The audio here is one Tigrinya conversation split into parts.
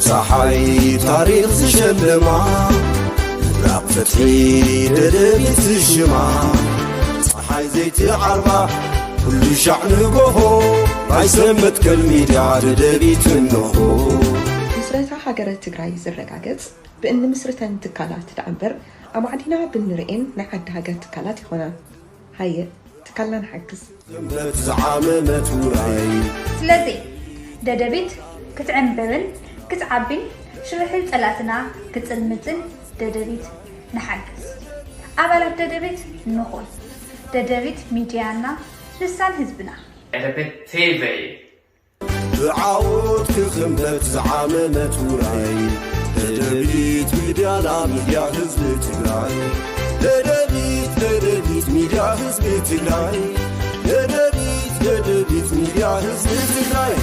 صحي تاريخ زشلما فتحي ددبيت الشما صحي زيت عربة كل شعن قهو ما يسمت كالميديا ددبيت النهو مسرتا حاجرة تقراي زرقاقت بأن مسرتا تكالات تعبر أما عدينا بالنرئين نعد حاجة تكالات هنا هاي تكالنا نحكز زعامة وراي سلازي ددبيت كتعنببن كتعبين شرحي تلاتنا كتلمتن ددبيت نحجز أبلا ددبيت نقول ددبيت ميديانا لسان حزبنا ددبيت تيفي بعود كخمبت زعامة وراي ددبيت ميديانا ميديا حزب تقراي ددبيت ميديا حزب تقراي ددبيت ميديا حزب تقراي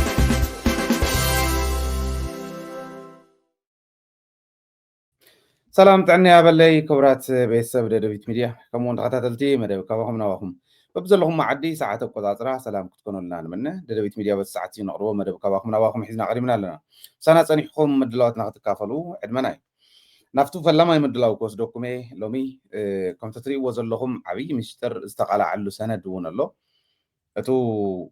سلام تعني أبلي كبرات بيسب ددبيت ميديا كمون تقاتلتي مدب كواهم نواهم ببزلهم معدي ساعات القطاطرة سلام كتكونوا لنا منه ددبيت ميديا بس ساعتين نقروا مدب كواهم نواهم حزنا قريبنا لنا سنة صنيحكم مدلواتنا تكافلوا عدمناي نفتو فلما يمدلاو كوس دوكمي لومي كم تتري وزل لهم عبي مشتر استقال علو سنة دون الله اتو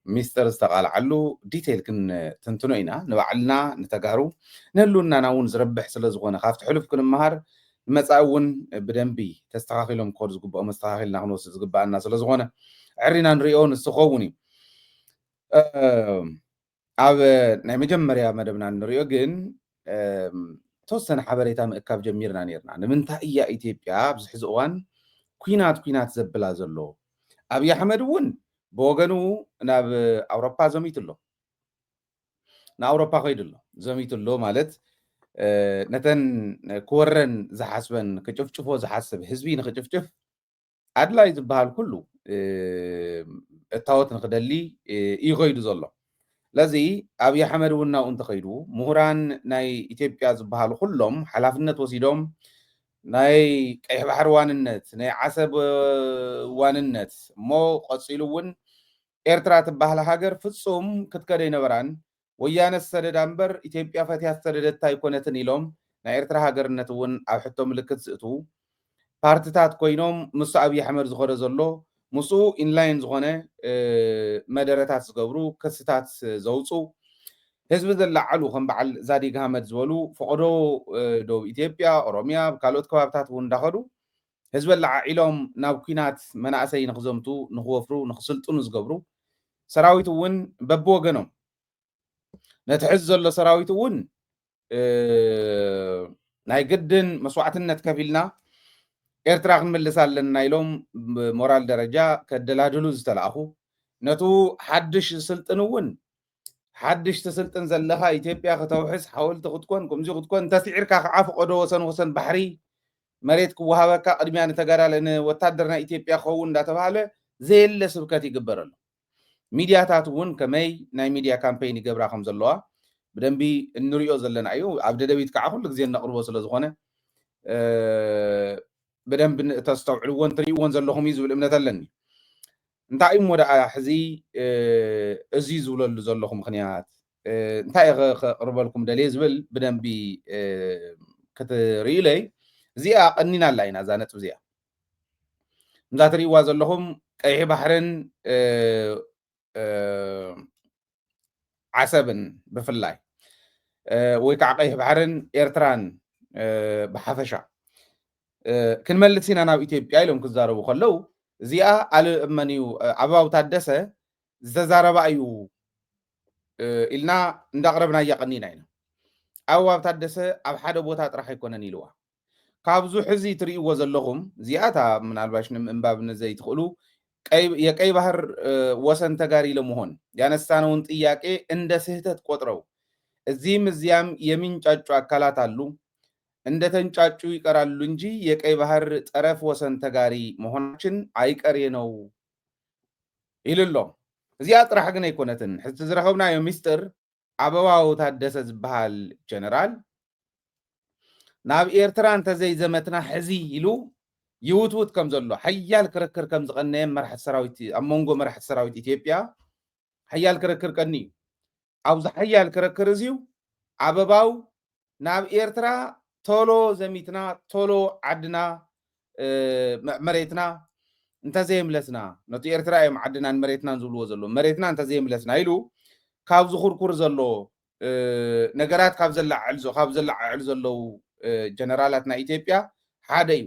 مستر استقال علو ديتيل كن تنتنوينا نبعلنا نتقارو نلونا ناون زربح سلازغونا خافت حلف كن مهار مساون بدنبي تستقاقلهم كورز قبقى مستقاقل نغنوس زقبقنا سلازغونا عرنا نريون السخوني عاب نمجمريا مدبنا نريو جن توسن حبريتا مأكاب جميرنا نيرنا نمنتا إيا إيتيبيا بزحزقوان كوينات زبلا زلو أبي أحمد ون بوغنو ناب أوروبا زميت الله نا أوروبا قيد الله زميت الله مالت نتن كورن زحسبن كجفجفو زحسب حزبي نكجفجف عدلا يزبهال كله التاوت نقدلي يغيدو زلو لذي أبي أحمد ونا أنت قيدو مهران ناي إثيوبيا زبهال كلهم حلافنة وسيدهم ناي كيف بحر واننت ناي عسب واننت مو قصيلون إرترا تبهال هاجر فتصوم كتكري نبران ويانا السرد أمبر إثيوبيا فتح السرد تايكونة نيلوم ناي إرترا هاجر نتون أو حتى ملكت سئتو بارتتات كوينوم مسو أبي أحمد زغور زلو مسو إنلاين زغونه مدرتات زغبرو كستات زوصو حزب زلعلو خم بعل زادي غامد زولو فقدو دو إثيوبيا أوروميا بكالوت كوابتات وندخلو حزب العائلهم ناوكينات مناسي نخزمتو نخوفرو نخسلطو نزغبرو سراويتو ون ببوغنوم نتحز زلو سراويتو ون ناي قدن مسوعتنا تكفيلنا إرتراق ملسال نايلوم مورال درجة كدلادلو زتلاخو نتو حدش سلطنون حدش تسلطن زلها إثيوبيا ختوحس حاولت قدكون كمزي قدكون تسعير كعاف قدو وسن بحري مريت كوهابك قدميان تقرا لان وتادرنا إثيوبيا خون داتباله زيل سبكات يقبرل ميدياتات ون كمي ناي ميديا كامبين يقبرا خمزلوا بدنبي النوريو زلنا ايو عبد دبيت كعا كل غزي نقربو سلازغونه بدنب تستوعلون تريون زلهم يزول امنه لني انتاي مودا حزي ازي زولل زلهم خنيات انتاي قربلكم دليزبل بدنبي كتريلي زيا قنينا لاينا زانت زيا مزاتري وازلهم قيح بحرن عسبن بفلاي ويكع قيح بحرن إيرتران بحفشا كنملت سينا ناب إثيوبيا إلهم كزاربو خلو زيا على منيو عباو تادسة ززاربا أيو إلنا ندقربنا يقنينا هنا عباو تادسة أب حدا بوتات راح يكون نيلوا كابزو حزي تري وزلهم زياتا من الباشن من باب نزي تقولوا يكاي بحر وسن تغاري لمهون يعني استانون ጥያቄ እንደ ስህተት ቆጥረው እዚህም እዚያም የሚንጫጩ አካላት አሉ እንደ ተንጫጩ ይቀራሉ እንጂ የቀይ ባህር ጠረፍ ወሰን ተጋሪ መሆናችን አይቀሬ ነው ይልሎ እዚያ ጥራህ ግን አይኮነትን ሕዝብ ዝረኸብና የሚስጥር አበባው ታደሰ ዝባሃል ጀነራል ناب إيرتران تزي زمتنا حزي يلو يوتوت كم زلو حيال كركر كم زغنيم مرحة سراويتي أمونغو مرحة سراويتي إثيوبيا حيال كركر كني أو حيال كركر زيو ዓበባው ናብ ኤርትራ ቶሎ ዘሚትና ቶሎ ዓድና መሬትና እንተዘይምለስና ነቲ ኤርትራ እዮም ዓድናን መሬትናን ዝብልዎ ዘሎ መሬትና እንተዘይምለስና ኢሉ ካብ ዝኹርኩር ዘሎ ነገራት ካብ ዘላዓዕሉ ዘለው ጀነራላት ናይ ኢትዮጵያ ሓደ እዩ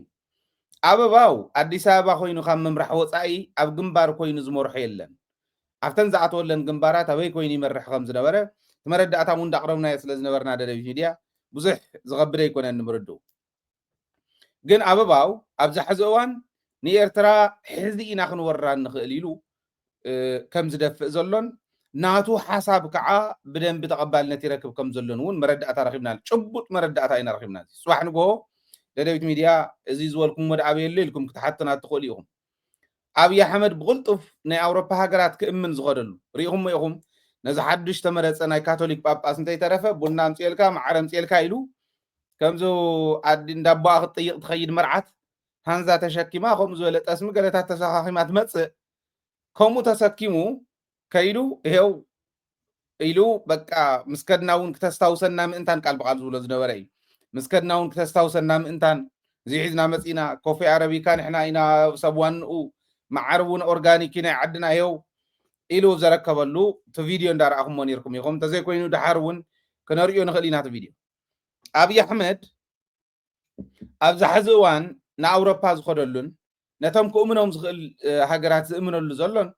ዓበባው ኣዲስ ኣበባ ኮይኑ ካብ ምምራሕ ወፃኢ ኣብ ግንባር ኮይኑ ዝመርሖ የለን ኣብተን ዝኣተወለን ግንባራት ኣበይ ኮይኑ ይመርሕ ከም ዝነበረ መረዳእታ እውን እንዳቅረብናዮ ስለ ዝነበርና ደደቢት ሚድያ ብዙሕ ዝኸብደ ኣይኮነን ንምርድኡ ግን ዓበባው ኣብዚ ሕዚ እዋን ንኤርትራ ሕዚ ኢና ክንወራ ንኽእል ኢሉ ከም ዝደፍእ ዘሎን ናቱ ሓሳብ ከዓ ብደንቢ ተቐባልነት ይረክብ ከም ዘሎን እውን መረዳእታ ረኺብና ጭቡጥ መረዳእታ ኢና ረኺብና ጽባሕ ንጎ ደደቢት ሚድያ እዚ ዝበልኩም መድዓብ የለ ኢልኩም ክትሓትና ትኽእሉ ኢኹም ኣብይ ኣሕመድ ብቕልጡፍ ናይ ኣውሮፓ ሃገራት ክእምን ዝኸደሉ ሪኢኹም ኢኹም ነዚ ሓድሽ ተመረፀ ናይ ካቶሊክ ጳጳስ እንተይተረፈ ቡና ምፅልካ ማዕረ ምፅልካ ኢሉ ከምዚ ኣዲ እንዳቦኣ ክትጥይቕ ትኸይድ መርዓት ሃንዛ ተሸኪማ ከምኡ ዝበለ ጠስሚ ገለታት ተሰኻኺማ ትመፅእ ከምኡ ተሰኪሙ ከይዱ ይሄው ኢሉ በቃ ምስከድና እውን ክተስታውሰና ምእንታን ቃል በቃል ዝብሎ ዝነበረ እዩ ምስከድና እውን ክተስታውሰና ምእንታን ዝሒዝና መፂና ኮፊ ኣረቢካ ንሕና ኢና ሰብዋንኡ ማዓር እውን ኦርጋኒክ ናይ ዓድና ይሄው ኢሉ ዘረከበሉ እቲ ቪድዮ እንዳረኣኹሞ ነርኩም ኢኹም እንተዘይኮይኑ ድሓር እውን ክነሪኦ ንኽእል ኢና እቲ ቪድዮ ኣብይ ኣሕመድ ኣብዚ ሕዚ እዋን ንኣውሮፓ ዝኸደሉን ነቶም ክእምኖም ዝኽእል ሃገራት ዝእምነሉ ዘሎን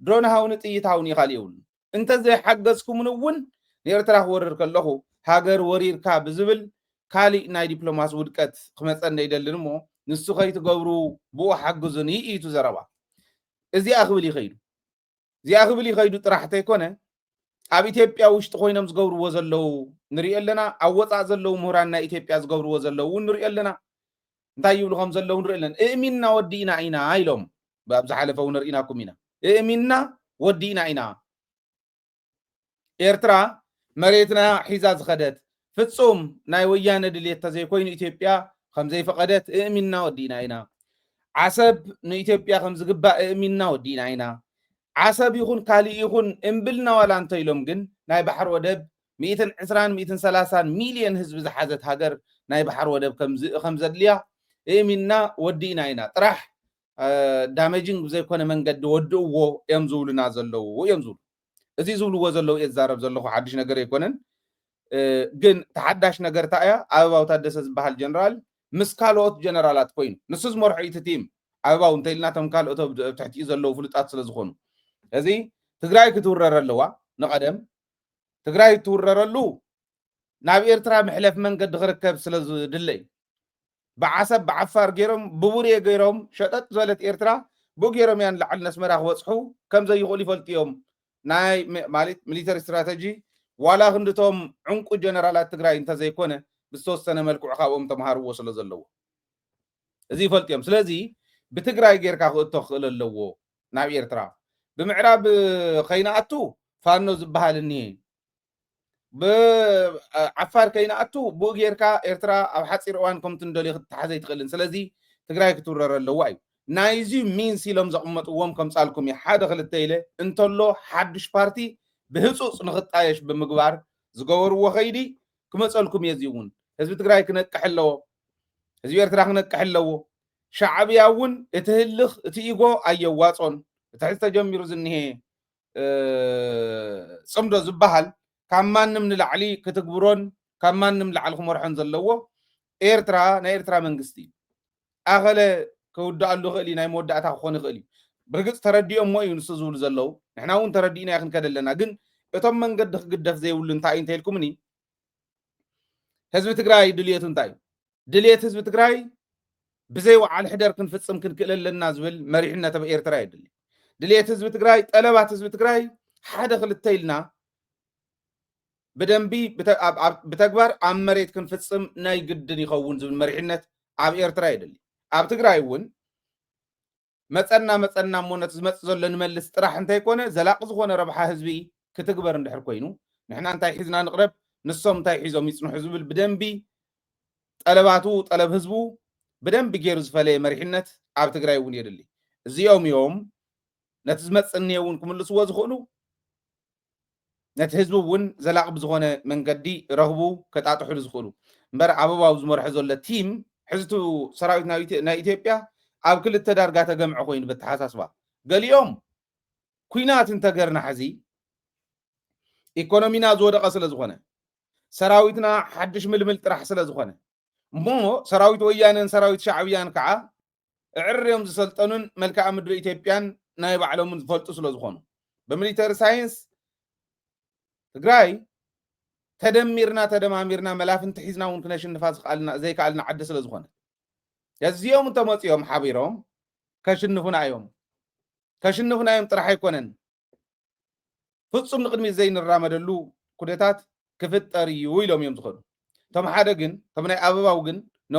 ድሮንሃውን ጥይታውን ይኻል የብሉ እንተዘይሓገዝኩምን እውን ንኤርትራ ክወርር ከለኹ ሃገር ወሪርካ ብዝብል ካሊእ ናይ ዲፕሎማሲ ውድቀት ክመፀና ይደልን እሞ ንሱ ከይትገብሩ ብኡ ሓግዙን ይኢቱ ዘረባ እዚኣ ክብል ይኸይዱ እዚኣ ክብል ይኸይዱ ጥራሕ እንተይኮነ ኣብ ኢትዮጵያ ውሽጢ ኮይኖም ዝገብርዎ ዘለው ንሪኦ ኣለና ኣብ ወፃእ ዘለው ምሁራን ናይ ኢትዮጵያ ዝገብርዎ ዘለው እውን ንሪኦ ኣለና እንታይ ይብሉ ከም ዘለው ንሪኦ ኣለና እእሚንና ወዲእና ኢና ኢሎም ኣብ ዝሓለፈ እውን ንርኢናኩም ኢና እእሚንና ወዲእና ኢና ኤርትራ መሬትና ሒዛ ዝኸደት ፍጹም ናይ ወያነ ድሌት ተዘይኮይኑ ኢትዮጵያ ከም ዘይፈቐደት እእሚንና ወዲእና ኢና ዓሰብ ንኢትዮጵያ ከም ዝግባእ እእሚንና ወዲእና ኢና ዓሰብ ይኹን ካሊእ ይኹን እምብልና ዋላ እንተኢሎም ግን ናይ ባሕር ወደብ 120-130 ሚልዮን ህዝቢ ዝሓዘት ሃገር ናይ ባሕር ወደብ ከም ዘድልያ እእሚንና ወዲእና ኢና ጥራሕ ዳሜጅንግ ብዘይኮነ መንገዲ ወድእዎ እዮም ዝብሉና ዘለው እዮም ዝብሉ እዚ ዝብልዎ ዘለው እየ ዝዛረብ ዘለኹ ሓድሽ ነገር ኣይኮነን ግን ተሓዳሽ ነገር እንታይ እያ ኣበባው ታደሰ ዝበሃል ጀነራል ምስ ካልኦት ጀነራላት ኮይኑ ንሱ ዝመርሖ እቲ ቲም ኣበባው እንተኢልና ቶም ካልኦት ትሕቲኡ ዘለው ፍሉጣት ስለ ዝኾኑ እዚ ትግራይ ክትውረር ኣለዋ ንቐደም ትግራይ ትውረረሉ ናብ ኤርትራ ምሕለፍ መንገዲ ክርከብ ስለ ዝድለ እዩ ብዓሰብ ብዓፋር ገይሮም ብቡርየ ገይሮም ሸጠጥ ዝበለት ኤርትራ ብኡ ገይሮም እያ ንላዕሊ ነስመራ ክበፅሑ ከም ዘይኽእሉ ይፈልጡ እዮም ናይ ማለት ሚሊተሪ ስትራቴጂ ዋላ ክንድቶም ዕንቁ ጀነራላት ትግራይ እንተዘይኮነ ብዝተወሰነ መልክዑ ካብኦም ተምሃርዎ ስለ ዘለዎ እዚ ይፈልጡ እዮም ስለዚ ብትግራይ ጌርካ ክእቶ ክኽእል ኣለዎ ናብ ኤርትራ ብምዕራብ ከይናኣቱ ፋኖ ዝበሃል እኒሄ ብዓፋር ከይናኣቱ ብኡ ጌርካ ኤርትራ ኣብ ሓፂር እዋን ከምቲ እንደልዩ ክትሓዘ ይትኽእልን ስለዚ ትግራይ ክትውረር ኣለዋ እዩ ናይዚ ሚንስ ኢሎም ዘቕመጥዎም ከም ፃልኩም እዩ ሓደ ክልተ ኢለ እንተሎ ሓድሽ ፓርቲ ብህፁፅ ንኽጣየሽ ብምግባር ዝገበርዎ ኸይዲ ክመፀልኩም እየ እዚ እውን ህዝቢ ትግራይ ክነቅሕ ኣለዎ ህዝቢ ኤርትራ ክነቅሕ ኣለዎ ሻዕብያ እውን እቲ ህልኽ እቲ ኢጎ ኣየዋፆን እቲ ሕዚ ተጀሚሩ ዝኒሄ ፅምዶ ዝበሃል ካብ ማንም ንላዕሊ ክትግብሮን ካብ ማንም ላዕሊ ክመርሖን ዘለዎ ኤርትራ ናይ ኤርትራ መንግስቲ እዩ ኣኸለ ክውዳእሉ ይኽእል እዩ ናይ መወዳእታ ክኾን ይኽእል እዩ ብርግፅ ተረዲኦም ሞ እዩ ንሱ ዝብሉ ዘለው ንሕና እውን ተረዲእና ክንከድ ኣለና ግን እቶም መንገዲ ክግደፍ ዘይብሉ እንታይ እዩ እንተኢልኩምኒ ህዝቢ ትግራይ ድልየቱ እንታይ እዩ ድልየት ህዝቢ ትግራይ ብዘይ ወዓል ሕደር ክንፍፅም ክንክእል ኣለና ዝብል መሪሕነት ኣብ ኤርትራ የድሊ ድልየት ህዝቢ ትግራይ ጠለባት ህዝቢ ትግራይ ሓደ ክልተ ኢልና ብደንቢ ብተግባር ኣብ መሬት ክንፍፅም ናይ ግድን ይኸውን ዝብል መሪሕነት ኣብ ኤርትራ የድሊ ኣብ ትግራይ እውን መፀና እሞ ነቲ ዝመፅእ ዘሎ ንመልስ ጥራሕ እንተይኮነ ዘላቂ ዝኾነ ረብሓ ህዝቢ ክትግበር እንድሕር ኮይኑ ንሕና እንታይ ሒዝና ንቕረብ ንሶም እንታይ ሒዞም ይፅንሑ ዝብል ብደንቢ ጠለባቱ ጠለብ ህዝቡ ብደንቢ ገይሩ ዝፈለየ መሪሕነት ኣብ ትግራይ እውን የድሊ እዚኦም እዮም ነቲ ዝመፅእ እኒሄ እውን ክምልስዎ ዝኽእሉ ነቲ ህዝቢ እውን ዘላቕ ብዝኾነ መንገዲ ረኽቡ ከጣጥሕሉ ዝኽእሉ እምበር ኣበባው ዝመርሖ ዘሎ ቲም ሕዝቱ ሰራዊት ናይ ኢትዮጵያ ኣብ ክልተ ዳርጋ ተገምዐ ኮይኑ ብተሓሳስባ ገሊኦም ኩናት እንተገርና ሕዚ ኢኮኖሚና ዝወደቐ ስለ ዝኾነ ሰራዊትና ሓድሽ ምልምል ጥራሕ ስለ ዝኾነ እሞ ሰራዊት ወያነን ሰራዊት ሻዕብያን ከዓ ዕርዮም ዝሰልጠኑን መልክዓ ምድሪ ኢትዮጵያን ናይ ባዕሎምን ዝፈልጡ ስለ ዝኾኑ በሚሊተሪ ሳይንስ ትግራይ ተደሚርና ተደማሚርና መላፍንቲ ሒዝና እውን ክነሽንፋ ዘይከኣልና ዓዲ ስለ ዝኾነ እዚኦም እንተመፂኦም ሓቢሮም ከሽንፉና እዮም ጥራሕ ኣይኮነን ፍጹም ንቅድሚት ዘይንራመደሉ ኩነታት ክፍጠር እዩ ኢሎም እዮም ዝኸዱ እቶም ሓደ ግን እቶም ናይ ኣበባው ግን ኖ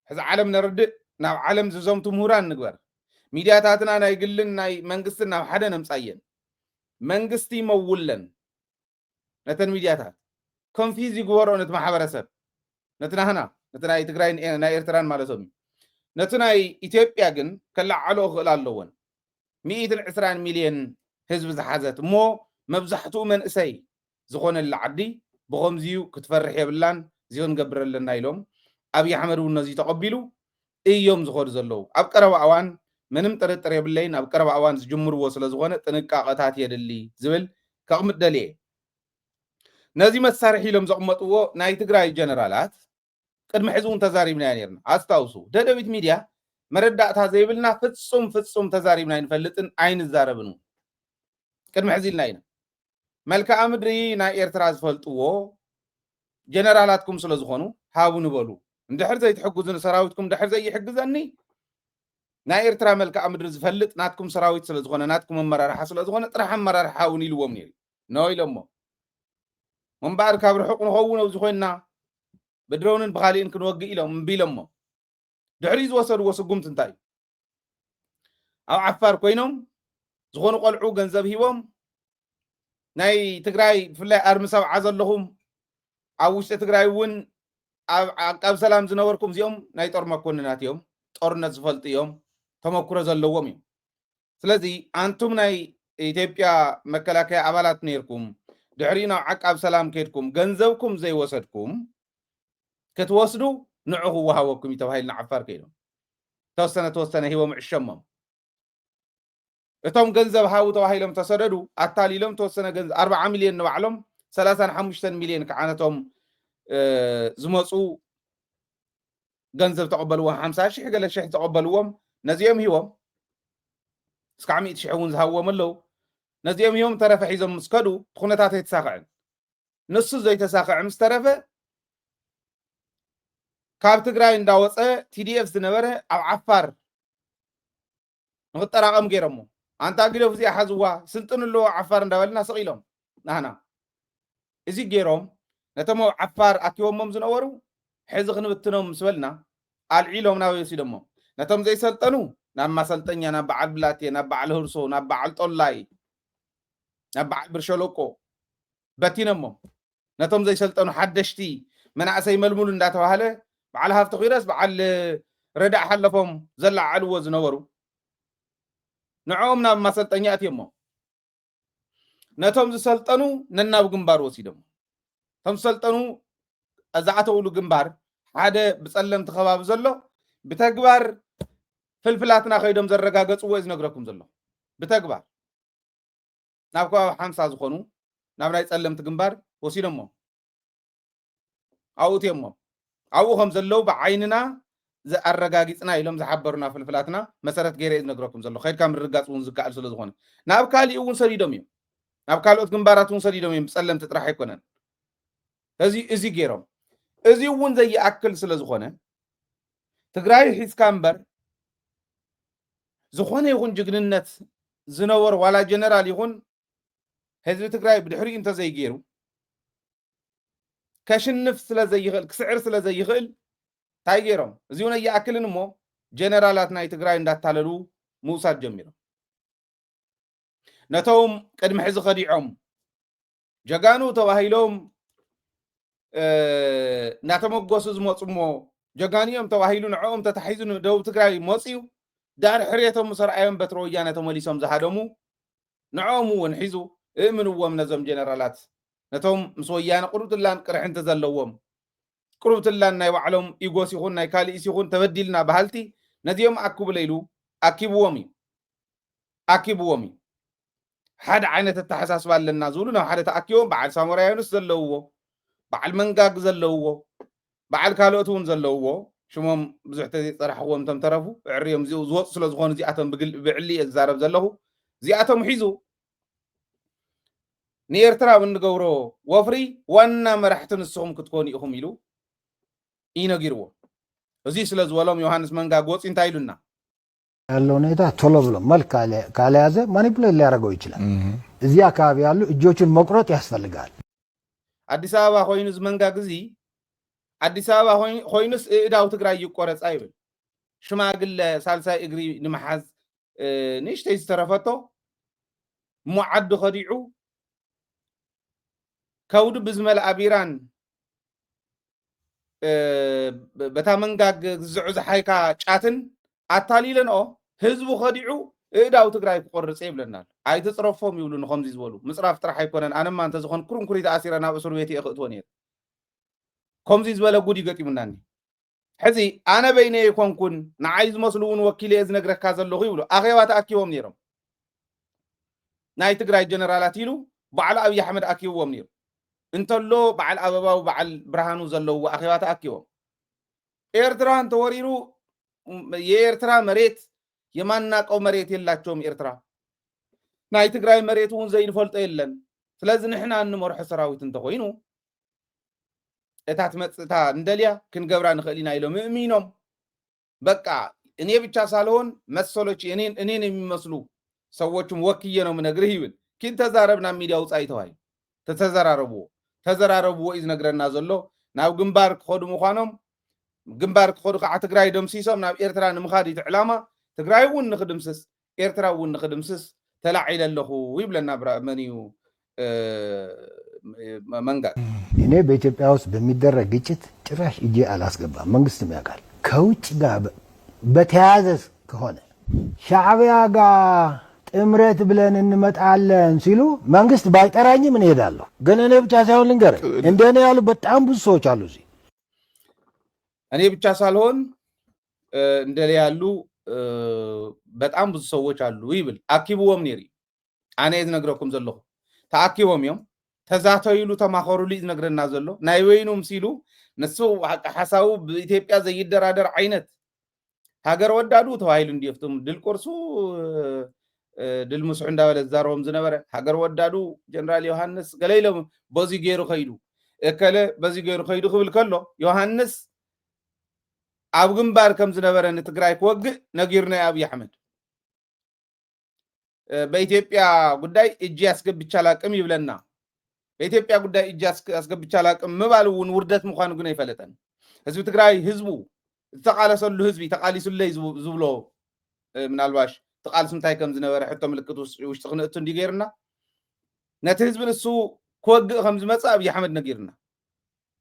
ሕዚ ዓለም ነርድእ ናብ ዓለም ዝዘምቱ ምሁራን ንግበር ሚድያታትና ናይ ግልን ናይ መንግስትን ናብ ሓደ ነምፃየን መንግስቲ ይመውለን ነተን ሚድያታት ኮንፊዝ ይግበርኦ ነቲ ማሕበረሰብ ነቲ ናህና ነቲ ናይ ትግራይ ናይ ኤርትራን ማለቶም ነቲ ናይ ኢትዮጵያ ግን ከላዓልኦ ክእል ኣለዎን 120 ሚልዮን ህዝቢ ዝሓዘት እሞ መብዛሕትኡ መንእሰይ ዝኾነላ ዓዲ ብኸምዚዩ ክትፈርሕ የብላን እዚኦ ንገብር ኣለና ኢሎም ኣብይ ኣሕመድ እውን ነዚ ተቐቢሉ እዮም ዝኸዱ ዘለዉ ኣብ ቀረባ እዋን ምንም ጥርጥር የብለይን ኣብ ቀረባ እዋን ዝጅምርዎ ስለ ዝኾነ ጥንቃቐታት የድሊ ዝብል ከቕምጥ ደልየ ነዚ መሳርሒ ኢሎም ዘቕመጥዎ ናይ ትግራይ ጀነራላት ቅድሚ ሕዚ እውን ተዛሪብና ነርና ኣስታውሱ ደደቢት ሚድያ መረዳእታ ዘይብልና ፍጹም ተዛሪብና ይንፈልጥን ኣይንዛረብን ቅድሚ ሕዚ ኢልና ኢና መልክዓ ምድሪ ናይ ኤርትራ ዝፈልጥዎ ጀነራላትኩም ስለ ዝኾኑ ሃቡ ንበሉ እንድሕር ዘይትሕግዙን ሰራዊትኩም ድሕር ዘይሕግዘኒ ናይ ኤርትራ መልክዓ ምድሪ ዝፈልጥ ናትኩም ሰራዊት ስለ ዝኾነ ናትኩም ኣመራርሓ ስለ ዝኾነ ጥራሕ ኣመራርሓ እውን ኢልዎም ነይሩ ኖ ኢሎሞ መንባር ካብ ርሑቕ ንኸውን ኣብዚ ኮይንና ብድሮንን ብኻሊእን ክንወግእ ኢሎም እምቢ ኢሎሞ ድሕሪ ዝወሰድዎ ስጉምቲ እንታይ ኣብ ዓፋር ኮይኖም ዝኾኑ ቆልዑ ገንዘብ ሂቦም ናይ ትግራይ ብፍላይ ኣርሚ ሰብዓ ዘለኹም ኣብ ውሽጢ ትግራይ እውን ኣብ ሰላም ዝነበርኩም እዚኦም ናይ ጦር መኮንናት እዮም ጦርነት ዝፈልጡ እዮም ተመኩሮ ዘለዎም እዮም ስለዚ ኣንቱም ናይ ኢትዮጵያ መከላከያ ኣባላት ነርኩም ድሕሪ ናብ ዓቃብ ሰላም ከድኩም ገንዘብኩም ዘይወሰድኩም ክትወስዱ ንዑ ክወሃበኩም ተባሂልና ዓፋር ከይዶም ተወሰነ ሂቦም ዕሸሞም እቶም ገንዘብ ሃቡ ተባሂሎም ተሰደዱ ኣታሊሎም ተወሰነ ገንዘብ 40 ሚልዮን ንባዕሎም 35 ሚልዮን ከዓነቶም ዝመፁ ገንዘብ ተቀበልዎም 50,000 ገለ ሽሕ ተቀበልዎም ነዚኦም ሂቦም እስካዕ 100,000 እውን ዝሃብዎም ኣለው ነዚኦም ሂቦም ተረፈ ሒዞም ምስ ከዱ ኩነታት ኣይተሳኽዕን ንሱ ዘይተሳኽዕ ምስ ተረፈ ካብ ትግራይ እንዳወፀ ቲዲኤፍ ዝነበረ ኣብ ዓፋር ንኽጠራቐም ገይሮሞ ኣንታ ግደፍ እዚኣ ሓዝዋ ስልጥን ኣለዎ ዓፋር እንዳበልና ስቂሎም ናህና እዚ ገይሮም ነቶም ዓፋር ኣኪቦሞም ዝነበሩ ሕዚ ክንብትኖም ምስ በልና ኣልዒሎም ናብ ወሲዶሞ ነቶም ዘይሰልጠኑ ናብ ማሰልጠኛ ናብ በዓል ብላቴ ናብ በዓል ህርሶ ናብ በዓል ጦላይ ናብ በዓል ብርሸለቆ በቲኖሞ ነቶም ዘይሰልጠኑ ሓደሽቲ መናእሰይ መልሙሉ እንዳተባሃለ በዓል ሃፍቲ ኺረስ በዓል ረዳእ ሓለፎም ዘላዓልዎ ዝነበሩ ንዖም ናብ ማሰልጠኛ እትየሞ ነቶም ዝሰልጠኑ ነናብ ግንባር ወሲዶም ቶም ዝሰልጠኑ ኣዛዕተውሉ ግንባር ሓደ ብፀለምቲ ከባቢ ዘሎ ብተግባር ፍልፍላትና ከይዶም ዘረጋገፅዎ ዝነግረኩም ዘሎ ብተግባር ናብ ከባቢ 50 ዝኾኑ ናብ ናይ ፀለምቲ ግንባር ወሲዶሞ ኣብኡ እትየሞ ኣብኡ ከም ዘለው ብዓይንና ዘኣረጋጊፅና ኢሎም ዝሓበሩና ፍልፍላትና መሰረት ገይረ ዝነግረኩም ዘሎ ከይድካ ምርጋፅ እውን ዝከኣል ስለ ዝኾነ ናብ ካሊእ እውን ሰዲዶም እዮም ናብ ካልኦት ግንባራት እውን ሰዲዶም እዮም ብፀለምቲ ጥራሕ ኣይኮነን እዚ ገይሮም እዚ እውን ዘይኣክል ስለ ዝኾነ ትግራይ ሒዝካ እምበር ዝኾነ ይኹን ጅግንነት ዝነበሩ ዋላ ጀነራል ይኹን ህዝቢ ትግራይ ብድሕሪኡ እንተዘይገይሩ ከሽንፍ ስለዘይኽእል ክስዕር ስለዘይኽእል እንታይ ገይሮም እዚ እውን ኣይኣክልን እሞ ጀነራላት ናይ ትግራይ እንዳታለሉ ምውሳድ ጀሚሮም ነቶም ቅድሚ ሕዚ ኸዲዖም ጀጋኑ ተባሂሎም እናተመጎሱ ዝመፁ እሞ ጀጋንዮም ተባሂሉ ንዕኦም ተታሒዙ ንደቡብ ትግራይ መፅዩ ዳር ሕርየቶም ሰረኣዮም በትሪ ወያነ ተመሊሶም ዝሃደሙ ንዕኦም እውን ሒዙ እምንዎም ነዞም ጀነራላት ነቶም ምስ ወያነ ቁርብትላን ቅርሕንቲ ዘለዎም ቁርብትላን ናይ ባዕሎም ኢጎስ ይኹን ናይ ካልእስ ይኹን ተበዲልና ባህልቲ ነዚኦም ኣክቡ ለይሉ ኣኪብዎም እዩ ሓደ ዓይነት ኣተሓሳስባ ኣለና ዝብሉ ናብ ሓደ ተኣኪቦም በዓል ሳሞራ ዩኑስ ዘለውዎ በዓል መንጋግ ዘለውዎ በዓል ካልኦት እውን ዘለውዎ ሽሞም ብዙሕ ተፀራሕዎም እቶም ተረፉ ዕርዮም ዝወፁ ስለ ዝኾኑ እዚኣቶም ብዕሊ እየ ዝዛረብ ዘለኹ እዚኣቶም ሒዙ ንኤርትራ ብንገብሮ ወፍሪ ዋና መራሕቲ ንስኹም ክትኮኑ ኢኹም ኢሉ ይነጊርዎ እዚ ስለ ዝበሎም ዮሃንስ መንጋግ ወፂ እንታይ ኢሉና ያለው ሁኔታ ቶሎ ብሎ መልክ ካልያዘ ማኒፑሌት ሊያደርገው ይችላል። እዚህ አካባቢ ያሉ እጆቹን መቁረጥ ያስፈልጋል። አዲስ አበባ ኮይኑስ መንጋግ እዚ አዲስ አበባ ኮይኑስ እዳው ትግራይ ይቆረጽ አይብል ሽማግለ ሳልሳይ እግሪ ንመሓዝ ንሽተይ ዝተረፈቶ ሙዓዱ ኸዲዑ ከውድ ብዝመልአ ቢራን በታ መንጋግ ዝዑዝ ሓይካ ጫትን ኣታሊለንኦ ህዝቡ ኸዲዑ እዳው ትግራይ ክቆርጽ ይብለናል ኣይትጽረፎም ይብሉ ንኸምዚ ዝበሉ ምጽራፍ ጥራሕ ኣይኮነን ኣነማ እንተ ዝኾን ኩርንኩሪት ኣሲረ ናብ እስር ቤት የኽእትዎ ነይረ ከምዚ ዝበለ ጉድ ይገጢሙናኒ ሕዚ ኣነ በይነ ይኮንኩን ንዓይ ዝመስሉ እውን ወኪል እየ ዝነግረካ ዘለኹ ይብሉ ኣኼባ ተኣኪቦም ነይሮም ናይ ትግራይ ጀነራላት ኢሉ በዓል ኣብይ ኣሕመድ ኣኪብዎም ነይሩ እንተሎ በዓል ኣበባው በዓል ብርሃኑ ዘለውዎ ኣኼባ ተኣኪቦም ኤርትራ እንተወሪሩ የኤርትራ መሬት የማናቀው መሬት የላቸውም ኤርትራ ናይ ትግራይ መሬት እውን ዘይንፈልጦ የለን ስለዚህ ንሕና እንመርሖ ሰራዊት እንተኮይኑ እታት መጽታ እንደልያ ክንገብራ ንኽእል ኢና ኢሎም እሚኖም በቃ እኔ ብቻ ሳልሆን መሰሎች እኔን የሚመስሉ ሰዎችም ወክዬ ነው ምነግርህ ይብል ኪን ተዛረብና ሚዲያ ውጻይ ተዋይ ተዘራረብዎ እዩ ዝነግረና ዘሎ ናብ ግንባር ክኸዱ ምዃኖም ግንባር ክኸዱ ከዓ ትግራይ ደምሲሶም ናብ ኤርትራ ንምኻድ እቲ ዕላማ ትግራይ እውን ንኽድምስስ ኤርትራ እውን ንኽድምስስ ተላዒለ ኣለኹ ይብለና መኒዩ መንጋግ እኔ በኢትዮጵያ ውስጥ በሚደረግ ግጭት ጭራሽ እጄ አላስገባም። መንግስትም ያውቃል። ከውጭ ጋር በተያያዘ ከሆነ ሻዕቢያ ጋር ጥምረት ብለን እንመጣለን ሲሉ መንግስት ባይጠራኝም እኔ እሄዳለሁ። ግን እኔ ብቻ ሳይሆን ልንገር እንደኔ ያሉ በጣም ብዙ ሰዎች አሉ እዚህ እኔ ብቻ ሳልሆን እንደሌ ያሉ በጣም ብዙ ሰዎች አሉ ይብል አኪብዎም ነሪ አነ ዝነግረኩም ዘለኹ ተአኪቦም እዮም ተዛተይሉ ተማኸሩሉ ዝነግረና ዘሎ ናይ ወይኑም ሲሉ ነሱ ሐሳቡ በኢትዮጵያ ዘይደራደር አይነት ሀገር ወዳዱ ተዋይሉ እንዲፍቱም ድል ቁርሱ ድል ሙስዑ እንዳበለ ዛሮም ዝነበረ ሀገር ወዳዱ ጀነራል ዮሐንስ ገለይሎም በዚ ገይሩ ኸይዱ እከለ በዚ ገይሩ ኸይዱ ክብል ከሎ ዮሐንስ ኣብ ግንባር ከም ዝነበረ ንትግራይ ክወግእ ነጊርና ኣብይ ኣሕመድ በኢትዮጵያ ጉዳይ እጅ ያስገብቻ ላቅም ይብለና በኢትዮጵያ ጉዳይ እጅ ያስገብቻ ላቅም ምባል እውን ውርደት ምዃኑ ግን አይፈለጠን ህዝቢ ትግራይ ህዝቡ ተቃለሰሉ ህዝቢ ተቃሊሱለይ ዝብሎ ምናልባሽ ተቃልስ እንታይ ከም ዝነበረ ሕቶ ምልክት ውሽጢ ክንእቱ እንዲገርና ነቲ ህዝቢ ንሱ ክወግእ ከም ዝመጽ ኣብይ ኣሕመድ ነጊርና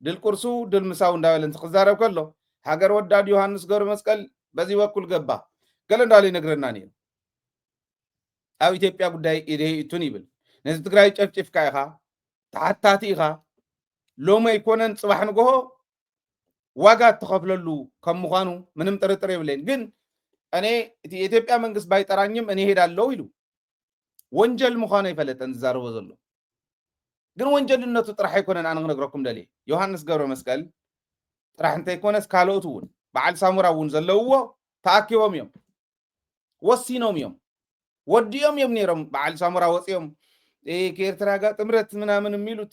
ድል ቁርሱ ድል ምሳው እንዳበለ እንትዛረብ ከሎ ሀገር ወዳድ ዮሐንስ ገብረ መስቀል በዚህ በኩል ገባ ገለ እንዳለ ይነግረና ነኝ ኣብ ኢትዮጵያ ጉዳይ ኢቱን ይብል ነዚ ትግራይ ጨፍጭፍካ ኢኻ ተሓታቲ ኢኻ ሎሚ ይኮነን ጽባሕ ንጎሆ ዋጋ ተኸፍለሉ ከም ምዃኑ ምንም ጥርጥር የብለን ግን እኔ የኢትዮጵያ መንግስት ባይጠራኝም እኔ ሄዳለሁ ይሉ ወንጀል ምዃኑ ይፈለጠን ዝዛረቦ ዘሎ ግን ወንጀልነቱ ጥራሕ አይኮነን ኣነ ክነግረኩም ደልየ ዮሐንስ ገብረ መስቀል ጥራሕ እንታይ ኮነስ ካልኦት እውን በዓል ሳሙራ እውን ዘለውዎ ተኣኪቦም እዮም ወሲኖም እዮም ወዲኦም እዮም ነይሮም በዓል ሳሙራ ወፂኦም ከኤርትራ ጋር ጥምረት ምናምን የሚሉት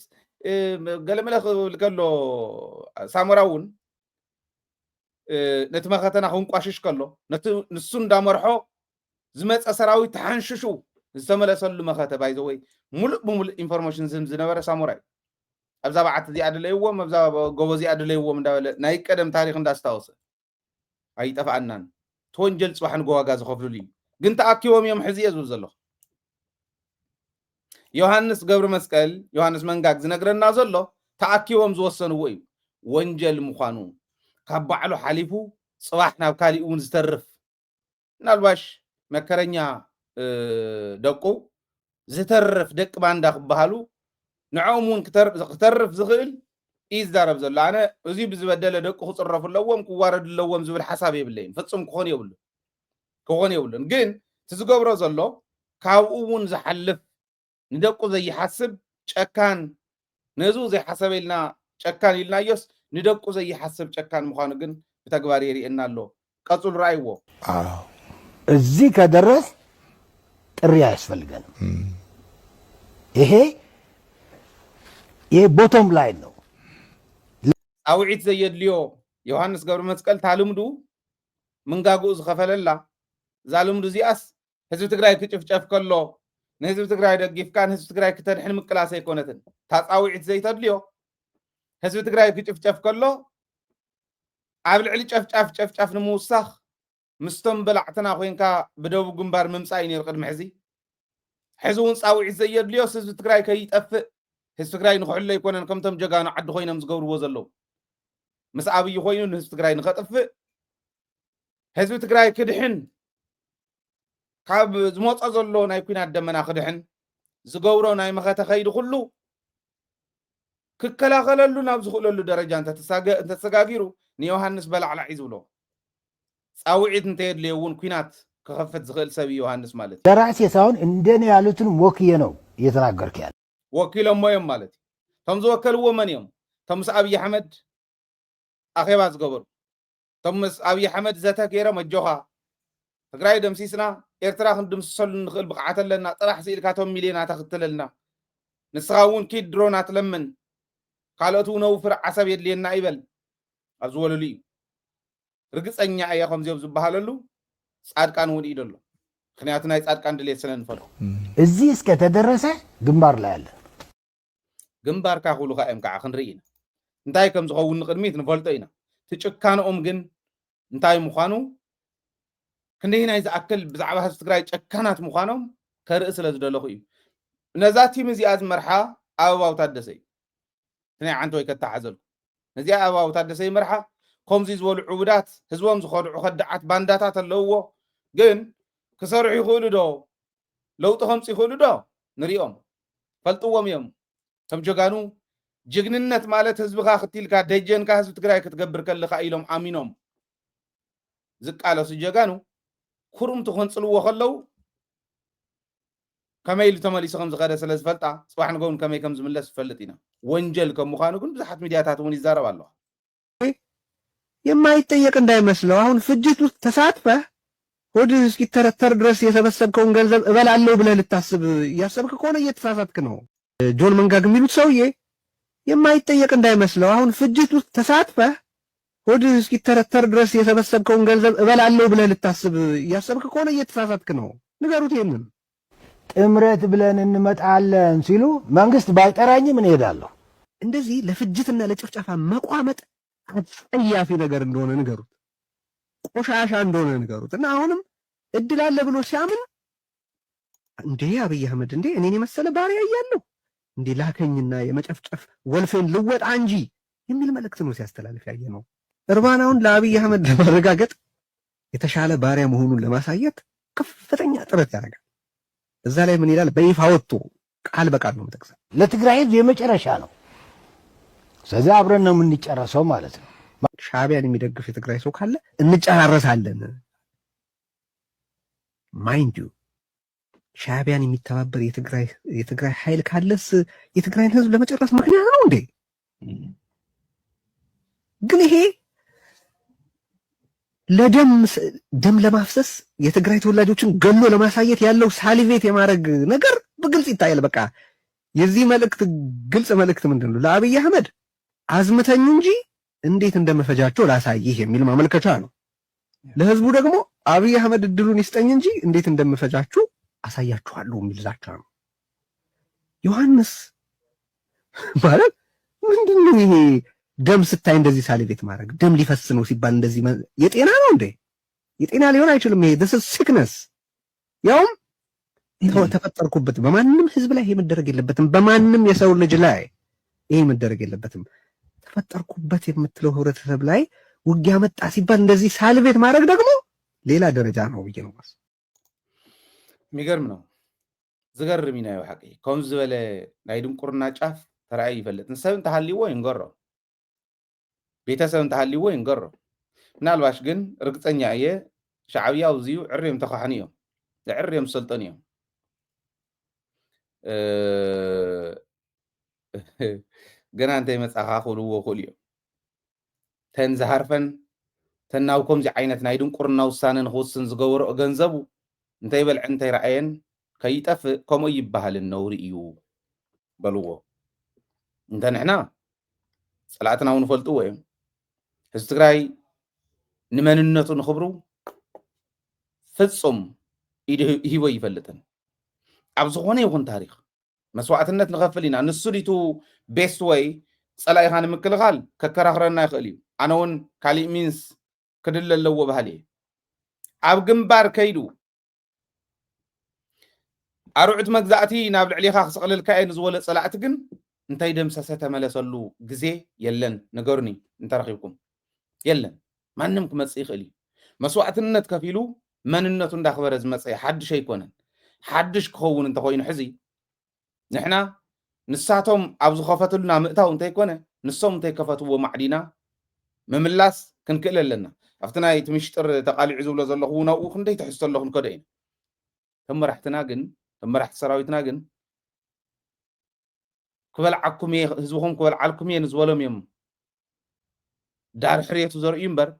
ገለመለ ክብል ከሎ ሳሙራ እውን ነቲ መኸተና ክንቋሽሽ ከሎ ንሱ እንዳመርሖ ዝመፀ ሰራዊት ተሓንሽሹ ዝተመለሰሉ መኸተ ባይዘወይ ሙሉእ ብሙሉእ ኢንፎርሜሽን ዝነበረ ሳሙራ እዩ ኣብዛ በዓት እዚ ኣድለይዎም ኣብዛ ጎበዚ ኣድለይዎም እንዳበለ ናይ ቀደም ታሪክ እንዳስታወሰ ኣይጠፋኣናን ተወንጀል ጽባሕ ንጎዋጋ ዝኸፍሉሉ እዩ ግን ተኣኪቦም እዮም ሕዚ እየ ዝብል ዘለኹ ዮሐንስ ገብረ መስቀል ዮሐንስ መንጋግ ዝነግረና ዘሎ ተኣኪቦም ዝወሰንዎ እዩ ወንጀል ምዃኑ ካብ ባዕሉ ሓሊፉ ጽባሕ ናብ ካሊእ እውን ዝተርፍ ምናልባሽ መከረኛ ደቁ ዝተርፍ ደቂ ባንዳ ክበሃሉ ንዖም እውን ክተርፍ ዝኽእል ይዛረብ ዘሎ ኣነ እዚ ብዝበደለ ደቂ ክፅረፉ ኣለዎም ክዋረዱ ኣለዎም ዝብል ሓሳብ የብለይን ፍጹም ክኾን የብሉን ግን ትዝገብሮ ዘሎ ካብኡ እውን ዝሓልፍ ንደቁ ዘይሓስብ ጨካን ነዙ ዘይሓሰበ ኢልና ጨካን ኢልናዮስ ንደቁ ዘይሓስብ ጨካን ምዃኑ ግን ብተግባር የሪአና ኣሎ ቀጽሉ ራእይዎ እዚህ ከደረስ ጥሪ አያስፈልገንም ይሄ ቦቶም ላይን ነው አውዒት ዘየድልዮ ዮሐንስ ገብረ መስቀል ታልምዱ ምንጋጉ ዝኸፈለላ ዛልምዱ ዚአስ ህዝብ ትግራይ ክጭፍጨፍ ከሎ ንህዝብ ትግራይ ደጊፍካን ህዝብ ትግራይ ክተድሕን ምቅላስ ኣይኮነትን ታፃውዒት ዘይተድልዮ ህዝብ ትግራይ ክጭፍጨፍ ከሎ ኣብ ልዕሊ ጨፍጫፍ ንምውሳኽ ምስቶም በላዕትና ኮይንካ ብደቡብ ግንባር ምምፃእ ነይሩ ቅድሚ ሕዚ ሕዚ እውን ፃውዒት ዘየድልዮ ህዝብ ትግራይ ከይጠፍእ ህዝብ ትግራይ ንክሕሎ ኣይኮነን ከምቶም ጀጋኑ ዓዲ ኮይኖም ዝገብርዎ ዘለዉ ምስ ኣብይ ኮይኑ ንህዝብ ትግራይ ንኸጥፍእ ህዝቢ ትግራይ ክድሕን ካብ ዝመፆ ዘሎ ናይ ኩናት ደመና ክድሕን ዝገብሮ ናይ መኸተ ኸይዲ ኩሉ ክከላኸለሉ ናብ ዝኽእለሉ ደረጃ እንተተሰጋጊሩ ንዮሃንስ በላዕላዕ ዝብሎ ፃውዒት እንተየድልዮ እውን ኩናት ክኸፍት ዝኽእል ሰብ ዮሃንስ ማለት ለራሴ ሳይሆን እንደኔ ያሉትን ወክዬ ነው እየተናገርክ ያለ ወኪሎም እዮም ማለት ቶም ዝወከልዎ መን እዮም ቶም ምስ ኣብይ ኣሕመድ ኣኼባ ዝገበሩ ቶም ምስ ኣብይ ኣሕመድ ዘተ ገይሮም ኣጆኻ ትግራይ ደምሲስና ኤርትራ ክንድምስሰሉ ንኽእል ብቕዓት ኣለና ጥራሕ ስኢልካቶም ሚልዮናት ክትለልና ንስኻ እውን ኪድ ድሮና ትለምን ካልኦት ነውፍር ዓሰብ የድልየና ይበል ኣብ ዝበለሉ እዩ ርግፀኛ እያ ከምዚኦም ዝበሃለሉ ጻድቃን እውን ኢደሎ ምክንያቱ ናይ ጻድቃን ድሌት ስለ ንፈልጦ እዚህ እስከተደረሰ ግንባር ላይ አለ ግንባርካ ኩሉ ካዮም ከዓ ክንርኢ ኢና እንታይ ከም ዝኸውን ንቅድሚት ንፈልጦ ኢና ትጭካንኦም ግን እንታይ ምዃኑ ክንደይ ናይ ዝኣክል ብዛዕባ ህዝቢ ትግራይ ጨካናት ምዃኖም ከርኢ ስለ ዝደለኹ እዩ ነዛ ቲም እዚኣ ዝመርሓ ኣበባው ታደሰ እዩ ናይ ዓንቲ ወይ ከተሓዘሉ ነዚኣ ኣበባው ታደሰ ይመርሓ ከምዚ ዝበሉ ዕቡዳት ህዝቦም ዝኸድዑ ከዳዓት ባንዳታት ኣለውዎ ግን ክሰርሑ ይኽእሉ ዶ ለውጢ ከምፂ ይኽእሉ ዶ ንሪኦም ፈልጥዎም እዮም ከም ጀጋኑ ጅግንነት ማለት ህዝብኻ ክትልካ ደጀንካ ህዝቢ ትግራይ ክትገብር ከለካ ኢሎም ኣሚኖም ዝቃለሱ ጀጋኑ ኩርምቲ ክንፅልዎ ከለው ከመይ ኢሉ ተመሊሱ ከም ዝኸደ ስለ ዝፈልጣ ፅባሕ ንጎውን ከመይ ከም ዝምለስ ዝፈልጥ ኢና ወንጀል ከም ምዃኑ ግን ብዙሓት ሚድያታት እውን ይዛረብ ኣለዋ የማይጠየቅ እንዳይመስለው አሁን ፍጅት ውስጥ ተሳትፈህ ሆድ እስኪተረተር ድረስ የሰበሰብከውን ገንዘብ እበላለሁ ብለህ ልታስብ እያሰብክ ከሆነ እየተሳሳትክ ነው። ጆን መንጋግ የሚሉት ሰውዬ የማይጠየቅ እንዳይመስለው አሁን ፍጅት ውስጥ ተሳትፈህ ሆድ እስኪተረተር ድረስ የሰበሰብከውን ገንዘብ እበላለሁ ብለህ ልታስብ እያሰብክ ከሆነ እየተሳሳትክ ነው። ንገሩት ይሄንን። ጥምረት ብለን እንመጣለን ሲሉ መንግስት ባይጠራኝም እንሄዳለሁ። እንደዚህ ለፍጅትና ለጭፍጨፋ መቋመጥ አጸያፊ ነገር እንደሆነ ንገሩት፣ ቆሻሻ እንደሆነ ንገሩት። እና አሁንም እድል አለ ብሎ ሲያምን እንዴ አብይ አህመድ እንዴ እኔን የመሰለ ባሪያ እያለሁ እንዴ ላከኝና የመጨፍጨፍ ወልፌን ልወጣ እንጂ የሚል መልእክት ነው ሲያስተላልፍ ያየ ነው። እርባናውን ለአብይ አህመድ ለማረጋገጥ የተሻለ ባሪያ መሆኑን ለማሳየት ከፍተኛ ጥረት ያደርጋል። እዛ ላይ ምን ይላል? በይፋ ወጥቶ ቃል በቃል ነው የምጠቅሰው። ለትግራይ ህዝብ የመጨረሻ ነው። ስለዚህ አብረን ነው የምንጨረሰው ማለት ነው። ሻዕቢያን የሚደግፍ የትግራይ ሰው ካለ እንጨራረሳለን። ማይንድ ዩ ሻዕቢያን የሚተባበር የትግራይ ኃይል ካለስ የትግራይን ህዝብ ለመጨረስ ምክንያት ነው እንዴ? ግን ይሄ ደም ለማፍሰስ የትግራይ ተወላጆችን ገሎ ለማሳየት ያለው ሳሊቬት የማድረግ ነገር በግልጽ ይታያል። በቃ የዚህ መልእክት ግልጽ መልእክት ምንድን ነው? ለአብይ አህመድ አዝምተኝ እንጂ እንዴት እንደመፈጃቸው ላሳይህ የሚል ማመልከቻ ነው። ለህዝቡ ደግሞ አብይ አህመድ እድሉን ይስጠኝ እንጂ እንዴት እንደመፈጃችሁ አሳያችኋለሁ የሚል ዛቻ ነው። ዮሐንስ ማለት ምንድነው ይሄ? ደም ስታይ እንደዚህ ሳሊቬት ማድረግ፣ ደም ሊፈስ ነው ሲባል እንደዚህ የጤና ነው እንዴ? የጤና ሊሆን አይችልም። ይሄ this is sickness። ያውም ተፈጠርኩበት። በማንም ህዝብ ላይ ይሄ መደረግ የለበትም። በማንም የሰው ልጅ ላይ ይሄ መደረግ የለበትም። ተፈጠርኩበት የምትለው ህብረተሰብ ላይ ውጊያ መጣ ሲባል እንደዚህ ሳልቬት ማድረግ ደግሞ ሌላ ደረጃ ነው ብዬ ነው። የሚገርም ነው። زغرمينا يا حقي كم زبله نايدم قرنا ጫፍ ተራይ ይፈልጥ ንሰብን ተሃሊዎ ይንገሮ ቤተሰብን ተሃሊዎ ይንገሮ ምናልባሽ ግን ርግጠኛ እየ ሻዕብያው እዚዩ ዕርዮም ተኻሕኒዮም ዕርዮም ሰልጠን እዮም ገና እንተ መጻኻ ኹልዎ ኹልዮ ተንዛሃርፈን ተናውኮም ዚ ዓይነት ናይ ድንቁርና ውሳነ ንኽውስን ዝገበሮ ገንዘቡ እንታይ በልዕ እንታይ ረአየን ከይጠፍእ ከምኡ ይበሃል ነውሪ እዩ በልዎ እንተ ንሕና ጸላእትና እውን ፈልጥዎ እዮም ህዝቢ ትግራይ ንመንነቱ ንኽብሩ ፍጹም ሂቦ ይፈልጥን ኣብ ዝኾነ ይኹን ታሪክ መስዋዕትነት ንኸፍል ኢና ንሱ ዲቱ ቤስት ወይ ጸላኢኻ ንምክልኻል ከከራኽረና ይኽእል እዩ ኣነ እውን ካሊእ ሚንስ ክድለ ኣለዎ ባህል እየ ኣብ ግንባር ከይዱ ኣርዑት መግዛእቲ ናብ ልዕሊኻ ክስቕልልካ እየ ንዝበለ ጸላእቲ ግን እንታይ ደምሰሰ ተመለሰሉ ግዜ የለን ንገሩኒ እንተረኺብኩም የለን ማንም ክመጽእ ይኽእል እዩ መስዋዕትነት ከፊሉ መንነቱ እንዳኽበረ ዝመጽእ ሓድሽ ኣይኮነን ሓድሽ ክኸውን እንተኾይኑ ሕዚ ንሕና ንሳቶም ኣብ ዝኸፈትሉና ምእታው እንተይኮነ ንሶም እንተይከፈትዎ ማዕዲና ምምላስ ክንክእል ኣለና ኣብቲ ናይ እቲ ምሽጥር ተቓሊዑ ዝብሎ ዘለኹ ናብኡ ክንደይ ትሕዝቶ ኣለኹ ንከዶ ኢና ተመራሕትና ግን ተመራሕቲ ሰራዊትና ግን ክበልዓኩም እየ ህዝብኹም ክበልዓልኩም እየ ንዝበሎም እዮም ዳር ሕርየቱ ዘርእዩ እምበር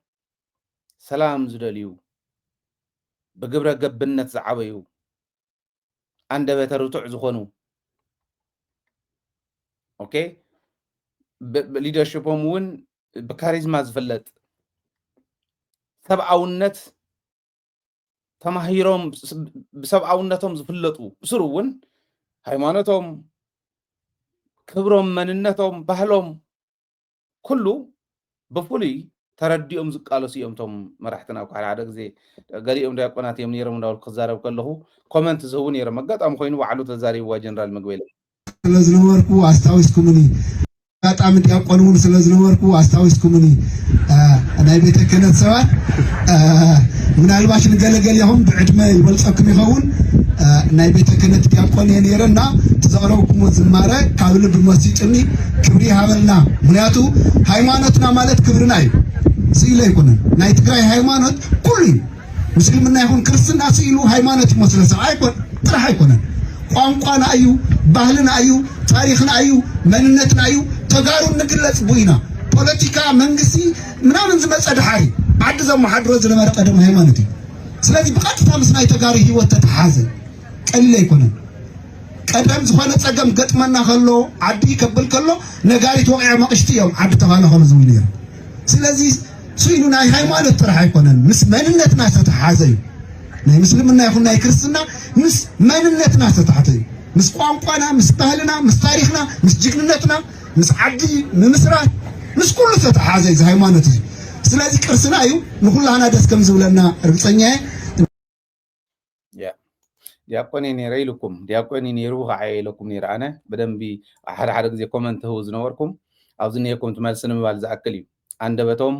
ሰላም ዝደልዩ ብግብረ ገብነት ዝዓበዩ አንደበተ ርቱዕ ዝኾኑ ኦኬ ሊደርሽፖም እውን ብካሪዝማ ዝፍለጥ ሰብኣውነት ተማሂሮም ብሰብኣውነቶም ዝፍለጡ ብስሩ እውን ሃይማኖቶም ክብሮም መንነቶም ባህሎም ኩሉ ብፍሉይ ተረዲኦም ዝቃለሱ እዮም ቶም መራሕትና ኳል ሓደ ግዜ ገሊኦም ዲያቆናት እዮም ነይሮም እንዳበል ክዛረብ ከለኹ ኮመንት ዝህቡ ነይሮም ኣጋጣሚ ኮይኑ ባዕሉ ተዛሪብዋ ጀነራል ምግበይለ ስለዝነበርኩ ኣስታዊስኩምኒ አጋጣሚ ዲያቆን እውን ስለዝነበርኩ ኣስታዊስኩምኒ ናይ ቤተ ክህነት ሰባት ምናልባሽ ንገለገል ይኹም ብዕድመ ይበልፀኩም ይኸውን ናይ ቤተ ክህነት ዲያቆን እየ ነይረና ተዛረብኩሞ ዝማረ ካብ ልቢ መሲጥኒ ክብሪ ሃበልና ምክንያቱ ሃይማኖትና ማለት ክብርና እዩ ስኢሉ ኣይኮነን ናይ ትግራይ ሃይማኖት ኩሉ ሙስሊምና ይኹን ክርስትና ስኢሉ ሃይማኖት ይመስለ ሰብ ኣይኮን ጥራሕ ኣይኮነን ቋንቋና እዩ ባህልና እዩ ታሪክና እዩ መንነትና እዩ ተጋሩ ንግለጽ ቡይና ፖለቲካ መንግስቲ ምናምን ዝመጸ ድሓሪ ዓዲ ዘመሓድሮ ዝነበረ ቀደም ሃይማኖት እዩ ስለዚህ ብቀጥታ ምስ ናይ ተጋሩ ህይወት ተተሓዘ ቀሊል ኣይኮነን ቀደም ዝኾነ ፀገም ገጥመና ከሎ ዓዲ ይከብል ከሎ ነጋሪት ወቂዐ መቅሽቲ እዮም ዓዲ ተኻለኸሉ ዝብል ነይሩ ስለዚህ ስኢሉ ናይ ሃይማኖት ጥራሕ ኣይኮነን ምስ መንነትና ተተሓዘ እዩ ናይ ምስልምና ይኹን ናይ ክርስትና ምስ መንነትና ተተሓዘ እዩ ምስ ቋንቋና ምስ ባህልና ምስ ታሪክና ምስ ጅግንነትና ምስ ዓዲ ንምስራት ምስ ኩሉ ተተሓዘ እዚ ሃይማኖት እዩ ስለዚህ ቅርስና እዩ ንኩላና ደስ ከም ዝብለና እርግጠኛ ዲያቆን ነይረ ኢልኩም ዲያቆን ነይሩ ከዓ ኢልኩም ነይረ ኣነ በደንቢ ሓደ ግዜ ኮመንት ህቡ ዝነበርኩም ኣብዚ ነይኩም ትመልስ ንምባል ዝኣክል እዩ አንደበቶም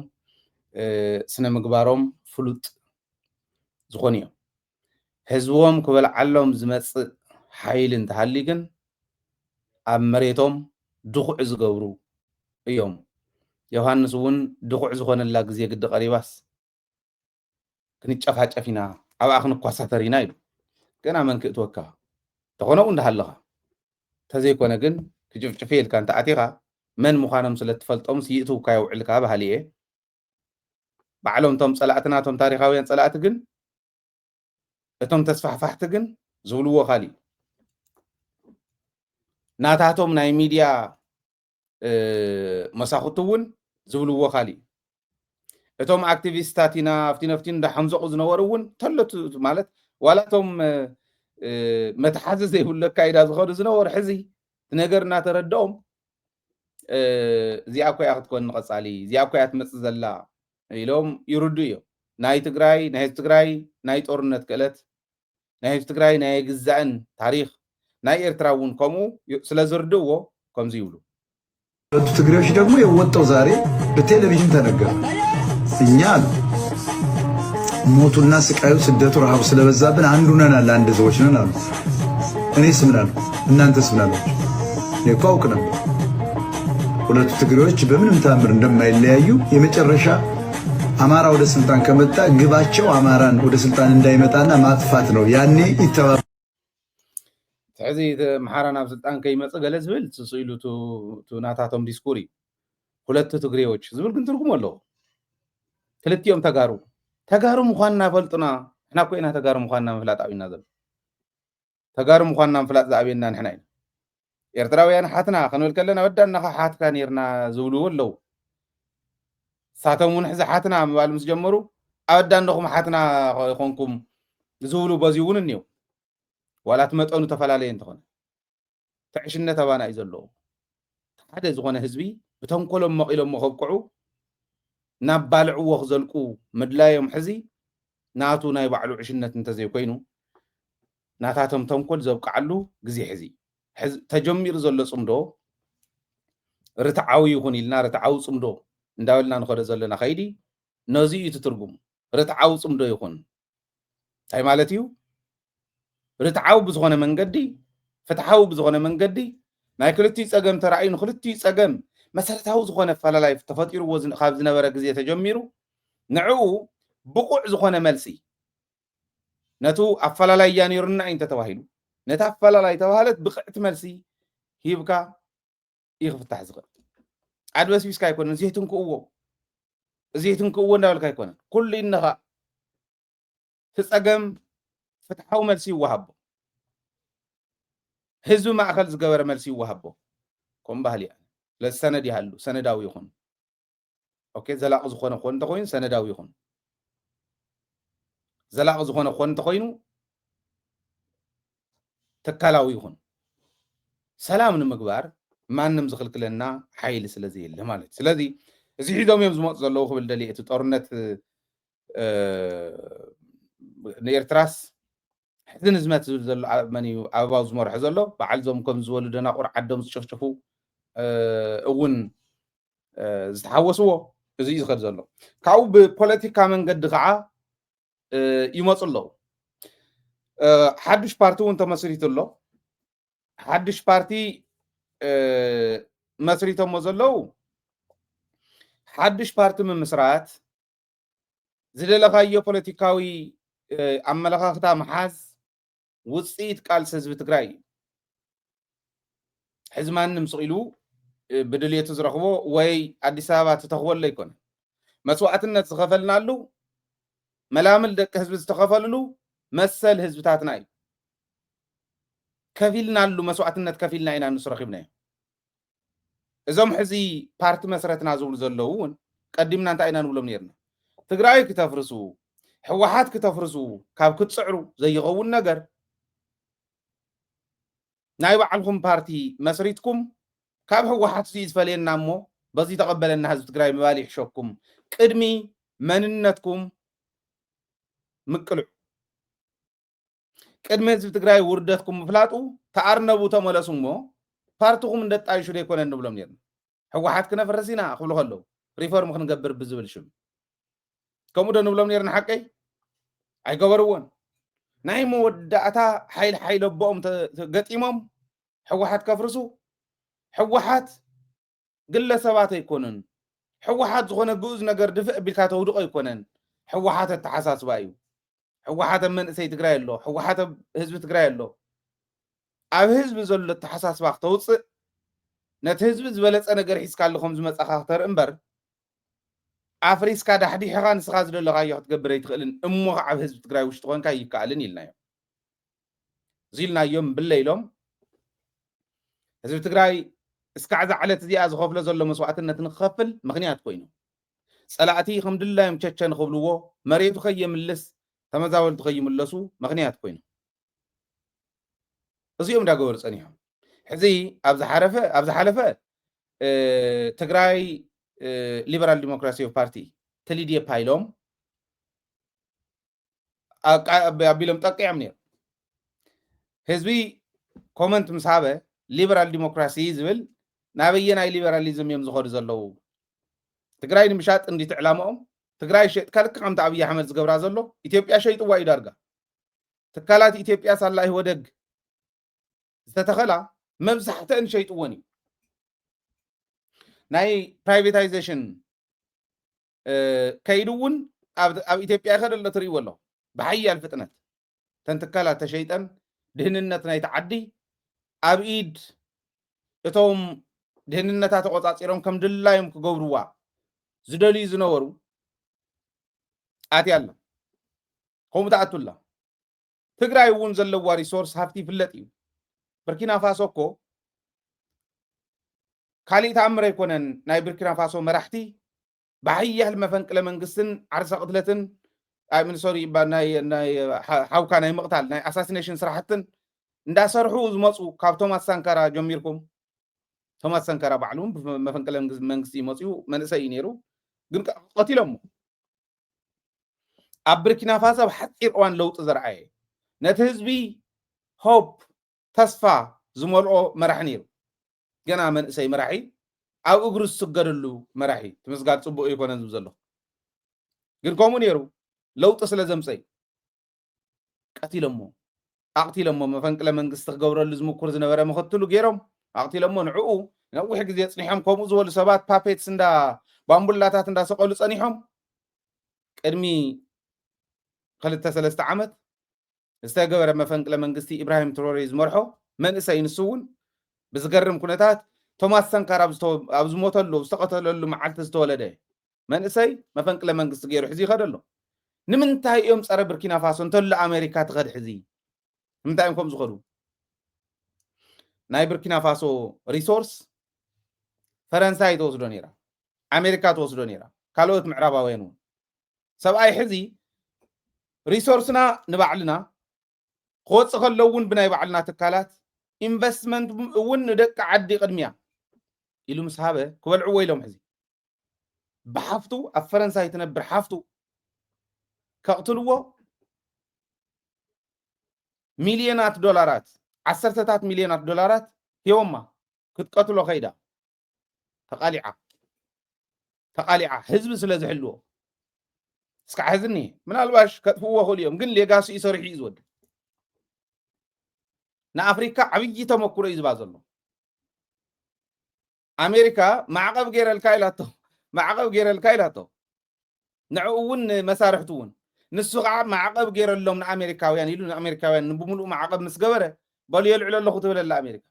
ስነ ምግባሮም ፍሉጥ ዝኾኑ እዮም ህዝቦም ክበልዓሎም ዝመጽእ ሓይል እንተሃሊ ግን ኣብ መሬቶም ድኹዕ ዝገብሩ እዮም ዮሃንስ እውን ድኹዕ ዝኾነላ ግዜ ግዲ ቀሪባስ ክንጨፋጨፍ ኢና ኣብኣ ክንኳሳተር ኢና ኢሉ ገና መንክእ ትወካ ተኾነኡ እንዳሃለኻ ተዘይኮነ ግን ክጭፍጭፍ ኢልካ እንተኣቲኻ መን ምዃኖም ስለትፈልጦም ይእትውካ የውዕልካ ባህሊ እየ ባዕሎም ቶም ጸላእትና ቶም ታሪኻውያን ጸላእቲ ግን እቶም ተስፋሕፋሕቲ ግን ዝብልዎ ካሊእ ናታቶም ናይ ሚድያ መሳኽቱ እውን ዝብልዎ ካሊእ እቶም ኣክቲቪስታት ኢና ኣብቲ ነፍቲ እንዳሓምዘቑ ዝነበሩ እውን ተለቱ ማለት ዋላቶም መተሓዘ ዘይብሉ ኣካይዳ ዝኸዱ ዝነበሩ ሕዚ እቲ ነገር እናተረድኦም እዚኣ ኮያ ክትኮን ንቐጻሊ እዚኣ ኮያ ትመጽእ ዘላ ኢሎም ይርዱ እዮም ናይ ትግራይ ናይ ህዝቢ ትግራይ ናይ ጦርነት ክእለት ናይ ህዝቢ ትግራይ ናይ ግዛእን ታሪክ ናይ ኤርትራ እውን ከምኡ ስለ ዝርድእዎ ከምዚ ይብሉ ትግሬዎች ደግሞ የወጣው ዛሬ በቴሌቪዥን ተነገረ እኛ ሞቱና ስቃዩ ስደቱ ረሃቡ ስለበዛብን አንዱ ነን አለ አንድ ሰዎች ነን አሉ እኔ ስምናለሁ እናንተ ስምናላችሁ እኮ አውቅ ነበር። ሁለቱ ትግሬዎች በምንም ተአምር እንደማይለያዩ የመጨረሻ አማራ ወደ ስልጣን ከመጣ ግባቸው አማራን ወደ ስልጣን እንዳይመጣና ማጥፋት ነው። ያኔ ይተባበሩ። ስለዚህ ማሐራና ስልጣን ከይመጽ ገለ ዝብል ጽኢሉ ናታቶም ዲስኩሪ ሁለቱ ትግሬዎች ዝብል ግን ትርጉም አለው። ክልቲኦም ተጋሩ ምዃንና ፈልጥና احنا ኮይና ተጋሩ ምዃንና መፍላጣዊና ዘብ ተጋሩ ምዃንና መፍላጥ ዛቤና ንሕና ኢና ኤርትራውያን ሓትና ክንብል ከለና ወዳና ሓትካ ነርና ዝብሉ ኣለው ሳተሙን ሕዚ ሓትና ምባል ምስ ጀመሩ ኣወዳንኩም ሓትና ይኾንኩም ዝብሉ በዚኡ እውን እኒው ዋላት መጠኑ ተፈላለየ እንትኾነ ትዕሽነት ኣባና እዩ ዘለዎ ሓደ ዝኾነ ህዝቢ ብተንኮሎም መቂሎም መኸብቅዑ ናብ ባልዕዎ ክዘልቁ ምድላዮም ሕዚ ናቱ ናይ ባዕሉ ዕሽነት እንተዘይኮይኑ ናታቶም ተንኮል ዘብቅዓሉ ግዜ ሕዚ ተጀሚሩ ዘሎ ጽምዶ ርትዓዊ ይኹን ኢልና ርትዓዊ ጽምዶ እንዳበልና ንኸደ ዘለና ኸይዲ ነዚኡ እዩ ትርጉም ርትዓዊ ጽምዶ ይኹን እንታይ ማለት እዩ ርትዓዊ ብዝኾነ መንገዲ ፍትሓዊ ብዝኾነ መንገዲ ናይ ክልቲኡ ፀገም ተራእዩ ንክልቲኡ ፀገም መሰረታዊ ዝኾነ ፈላላይ ተፈጢርዎ ካብ ዝነበረ ግዜ ተጀሚሩ ንዕኡ ብቁዕ ዝኾነ መልሲ ነቱ ኣፈላላይ እያ ነይሩና እንተ ተባሂሉ ነታ ኣፈላላይ ተባሃለት ብቕዕቲ መልሲ ሂብካ ይኽፍታሕ ዝኽእል ኣድበስቢስካ ኣይኮነን እዚየትንክእዎ እንዳበልካ ኣይኮነን ኩሉ ኢነኻ ትፀገም ፍትሓዊ መልሲ ይወሃቦ ህዝቢ ማእኸል ዝገበረ መልሲ ይወሃቦ ከምኡ ባህሊ እያ ለሰነድ ይሃሉ ሰነዳዊ ይኹን ኦኬ ዘላቂ ዝኾነ ኮን እንተኮይኑ ሰነዳዊ ይኹን ዘላቂ ዝኾነ ኮን እንተኮይኑ ተካላዊ ይኹን ሰላም ንምግባር ማንም ዝኽልክለና ሓይሊ ስለዘየለ ማለት ስለዚ እዚ ሒዞም እዮም ዝመፁ ዘለዉ ክብል ደልየ እቲ ጦርነት ንኤርትራስ ሕዝን ህዝመት ዝብል ዘሎ መን እዩ ኣበባው ዝመርሑ ዘሎ በዓል ዞም ከም ዝበሉ ደናቁር ዓዶም ዝጭፍጭፉ እውን ዝተሓወስዎ እዚ እዩ ዝኸድ ዘሎ ካብኡ ብፖለቲካ መንገዲ ከዓ ይመፁ ኣለዉ ሓዱሽ ፓርቲ እውን ተመስሪቱ ኣሎ ሓዱሽ ፓርቲ መስሪቶሞ ዘለዉ ሓዱሽ ፓርቲ ምምስራት ዝደለኻዮ ፖለቲካዊ ኣመለኻኽታ መሓዝ ውፅኢት ቃልሲ ህዝቢ ትግራይ እዩ ሕዚ ማንም ስቂሉ ብድልየቱ ዝረኽቦ ወይ ኣዲስ ኣበባ ትተኽበሎ ኣይኮነ መስዋዕትነት ዝኸፈልናሉ መላምል ደቂ ህዝቢ ዝተኸፈልሉ መሰል ህዝብታትና እዩ ከፊልናሉ መስዋዕትነት ከፊልና ኢና ንሱ ረኺብናዮ እዞም ሕዚ ፓርቲ መስረትና ዝብሉ ዘለዉ እውን ቀዲምና እንታይ ኢና ንብሎም ነርና ትግራይ ክተፍርሱ ሕወሓት ክተፍርሱ ካብ ክትፅዕሩ ዘይኸውን ነገር ናይ ባዕልኩም ፓርቲ መስሪትኩም ካብ ሕወሓት ዝፈልየና እሞ በዚ ተቐበለና ህዝቢ ትግራይ ምባል ይሕሸኩም ቅድሚ መንነትኩም ምቅልዑ ቅድሚ ህዝቢ ትግራይ ውርደትኩም ምፍላጡ ተኣርነቡ ተመለሱ እሞ ፓርቲኩም እንደጣይሹ ደይኮነ ንብሎም ነርና ሕወሓት ክነፍርስ ኢና ክብሉ ከለዉ ሪፎርም ክንገብር ብዝብል ሽም ከምኡ ዶ ንብሎም ነርና ሓቀይ ኣይገበርዎን ናይ መወዳእታ ሓይል ኣቦኦም ገጢሞም ሕወሓት ከፍርሱ ሕወሓት ግለሰባት ኣይኮነን ሕወሓት ዝኾነ ግኡዝ ነገር ድፍእ ቢልካ ተውድቆ ኣይኮነን ሕወሓት ኣተሓሳስባ እዩ ሕወሓት መንእሰይ ትግራይ ኣሎ ሕወሓት ህዝቢ ትግራይ ኣሎ ኣብ ህዝቢ ዘሎ ኣተሓሳስባ ክተውፅእ ነቲ ህዝቢ ዝበለፀ ነገር ሒዝካ ኣለኹም ዝመፀኻ ክተርኢ እምበር ኣፍሪስካ ዳሕዲሕኻ ንስኻ ዝደለኻዮ ክትገብር ኣይትኽእልን እሞ ከዓ ኣብ ህዝቢ ትግራይ ውሽጢ ኮንካ ይከኣልን ኢልናዮም እዚ ኢልናዮም ብለ ኢሎም ህዝቢ ትግራይ እስካዕ ዛዕለት እዚኣ ዝኸፍሎ ዘሎ መስዋዕትነት ንክኸፍል ምክንያት ኮይኑ ፀላእቲ ከም ድላዮም ቸቸ ንኽብልዎ መሬቱ ከየምልስ ተመዛበልቱ ከይምለሱ ምክንያት ኮይኑ እዚኦም እንዳገበሩ ፀኒሖም ሕዚ ኣብ ዝሓለፈ ትግራይ ሊበራል ዲሞክራሲያዊ ፓርቲ ተሊድየፓ ኢሎም ኣቢሎም ጠቂዖም ነይሩ ህዝቢ ኮመንት ምስ ሃበ ሊበራል ዲሞክራሲ ዝብል ናበየናይ ሊበራሊዝም እዮም ዝኸዱ ዘለዉ ትግራይ ንምሻጥ እንዲት ዕላምኦም ትግራይ ሸጥካ ልክ ከምቲ ኣብይ ኣሕመድ ዝገብራ ዘሎ ኢትዮጵያ ሸይጥዋ እዩ ዳርጋ ትካላት ኢትዮጵያ ሳላ ይወደግ ዝተተኸላ መብዛሕትአን ሸይጥዎን እዩ ናይ ፕራይቬታይዜሽን ከይዱ እውን ኣብ ኢትዮጵያ ይኸደሎ ትርእይዎ ኣሎ ብሓያል ፍጥነት ተንትካላት ተሸይጠን ድህንነት ናይቲ ዓዲ ኣብ ኢድ እቶም ድህንነታት ተቆፃፂሮም ከም ድላዮም ክገብርዋ ዝደልዩ ዝነበሩ ኣትያ ኣላ ከምኡ ተኣቱላ ትግራይ እውን ዘለዋ ሪሶርስ ሃፍቲ ይፍለጥ እዩ ብርኪና ፋሶ እኮ ካሊእ ተኣምር ኣይኮነን ናይ ብርኪና ፋሶ መራሕቲ ብሓያል መፈንቅለ መንግስትን ዓርሰ ቅትለትን ሶሪ ናይ ሓውካ ናይ ምቕታል ናይ ኣሳሲኔሽን ስራሕትን እንዳሰርሑ ዝመፁ ካብ ቶማስ ሳንካራ ጀሚርኩም ቶማስ ሳንካራ ባዕሉ መፈንቅለ መንግስቲ ይመፅኡ መንእሰይ ነይሩ ግን ቀቲሎሞ ኣብ ብርኪና ፋሶ ብሓፂር እዋን ለውጢ ዘርአየ ነቲ ህዝቢ ሆፕ ተስፋ ዝመልኦ መራሒ ነይሩ ገና መንእሰይ መራሒ ኣብ እግሩ ዝስገደሉ መራሒ ትምስጋድ ፅቡቅ ይኮነን ዝብል ዘሎ ግን ከምኡ ነይሩ ለውጢ ስለ ዘምፀይ ቀቲሎሞ ኣቕቲሎሞ መፈንቅለ መንግስቲ ክገብረሉ ዝምኩር ዝነበረ ምክትሉ ገይሮም ኣቕቲሎሞ ንዕኡ ነዊሕ ግዜ ፅኒሖም ከምኡ ዝበሉ ሰባት ፓፔትስ እንዳ ባምቡላታት እንዳሰቀሉ ፀኒሖም ቅድሚ 2-3 ዓመት ዝተገበረ መፈንቅለ መንግስቲ ኢብራሂም ትሮሬ ዝመርሖ መንእሰይ ንሱ እውን ብዝገርም ኩነታት ቶማስ ሳንካራ ኣብ ዝሞተሉ ዝተቀተለሉ መዓልቲ ዝተወለደ መንእሰይ መፈንቅለ መንግስቲ ገይሩ ሕዚ ይኸደሎ ንምንታይ እዮም ፀረ ብርኪና ፋሶ እንተሎ ኣሜሪካ ትኸድ ሕዚ ንምንታይ እዮም ከምኡ ዝኸዱ ናይ ብርኪና ፋሶ ሪሶርስ ፈረንሳይ ተወስዶ ነይራ ኣሜሪካ ተወስዶ ነይራ ካልኦት ምዕራባውያን እውን ሰብኣይ ሕዚ ሪሶርስና ንባዕልና ክወፅእ ከሎ እውን ብናይ ባዕልና ትካላት ኢንቨስትመንት እውን ንደቂ ዓዲ ቅድሚያ ኢሉ ምስ ሃበ ክበልዕዎ ኢሎም ሕዚ ብሓፍቱ ኣብ ፈረንሳይ ትነብር ሓፍቱ ከቕትልዎ ሚልዮናት ዶላራት 10 ሚልዮናት ዶላራት ሂቦማ ክትቀትሎ ከይዳ ተቃሊዓ ህዝቢ ስለ ዝሕልዎ እስካዕ ሕዝኒ ምናልባሽ ከጥፍዎ ክእሉ እዮም ግን ሌጋሲ ይሰርሑ እዩ ዝወድእ ንኣፍሪካ ዓብይ ተመክሮ እዩ ዝባ ዘሎ ኣሜሪካ ማዕቀብ ገይረልካ ኢላቶ ንዕኡ እውን መሳርሕቱ እውን ንሱ ከዓ ማዕቀብ ገይረሎም ንኣሜሪካውያን ኢሉ ንኣሜሪካውያን ብሙሉእ ማዕቀብ ምስ ገበረ በሉ የልዕሉ ኣለኹ ትብለላ ኣሜሪካ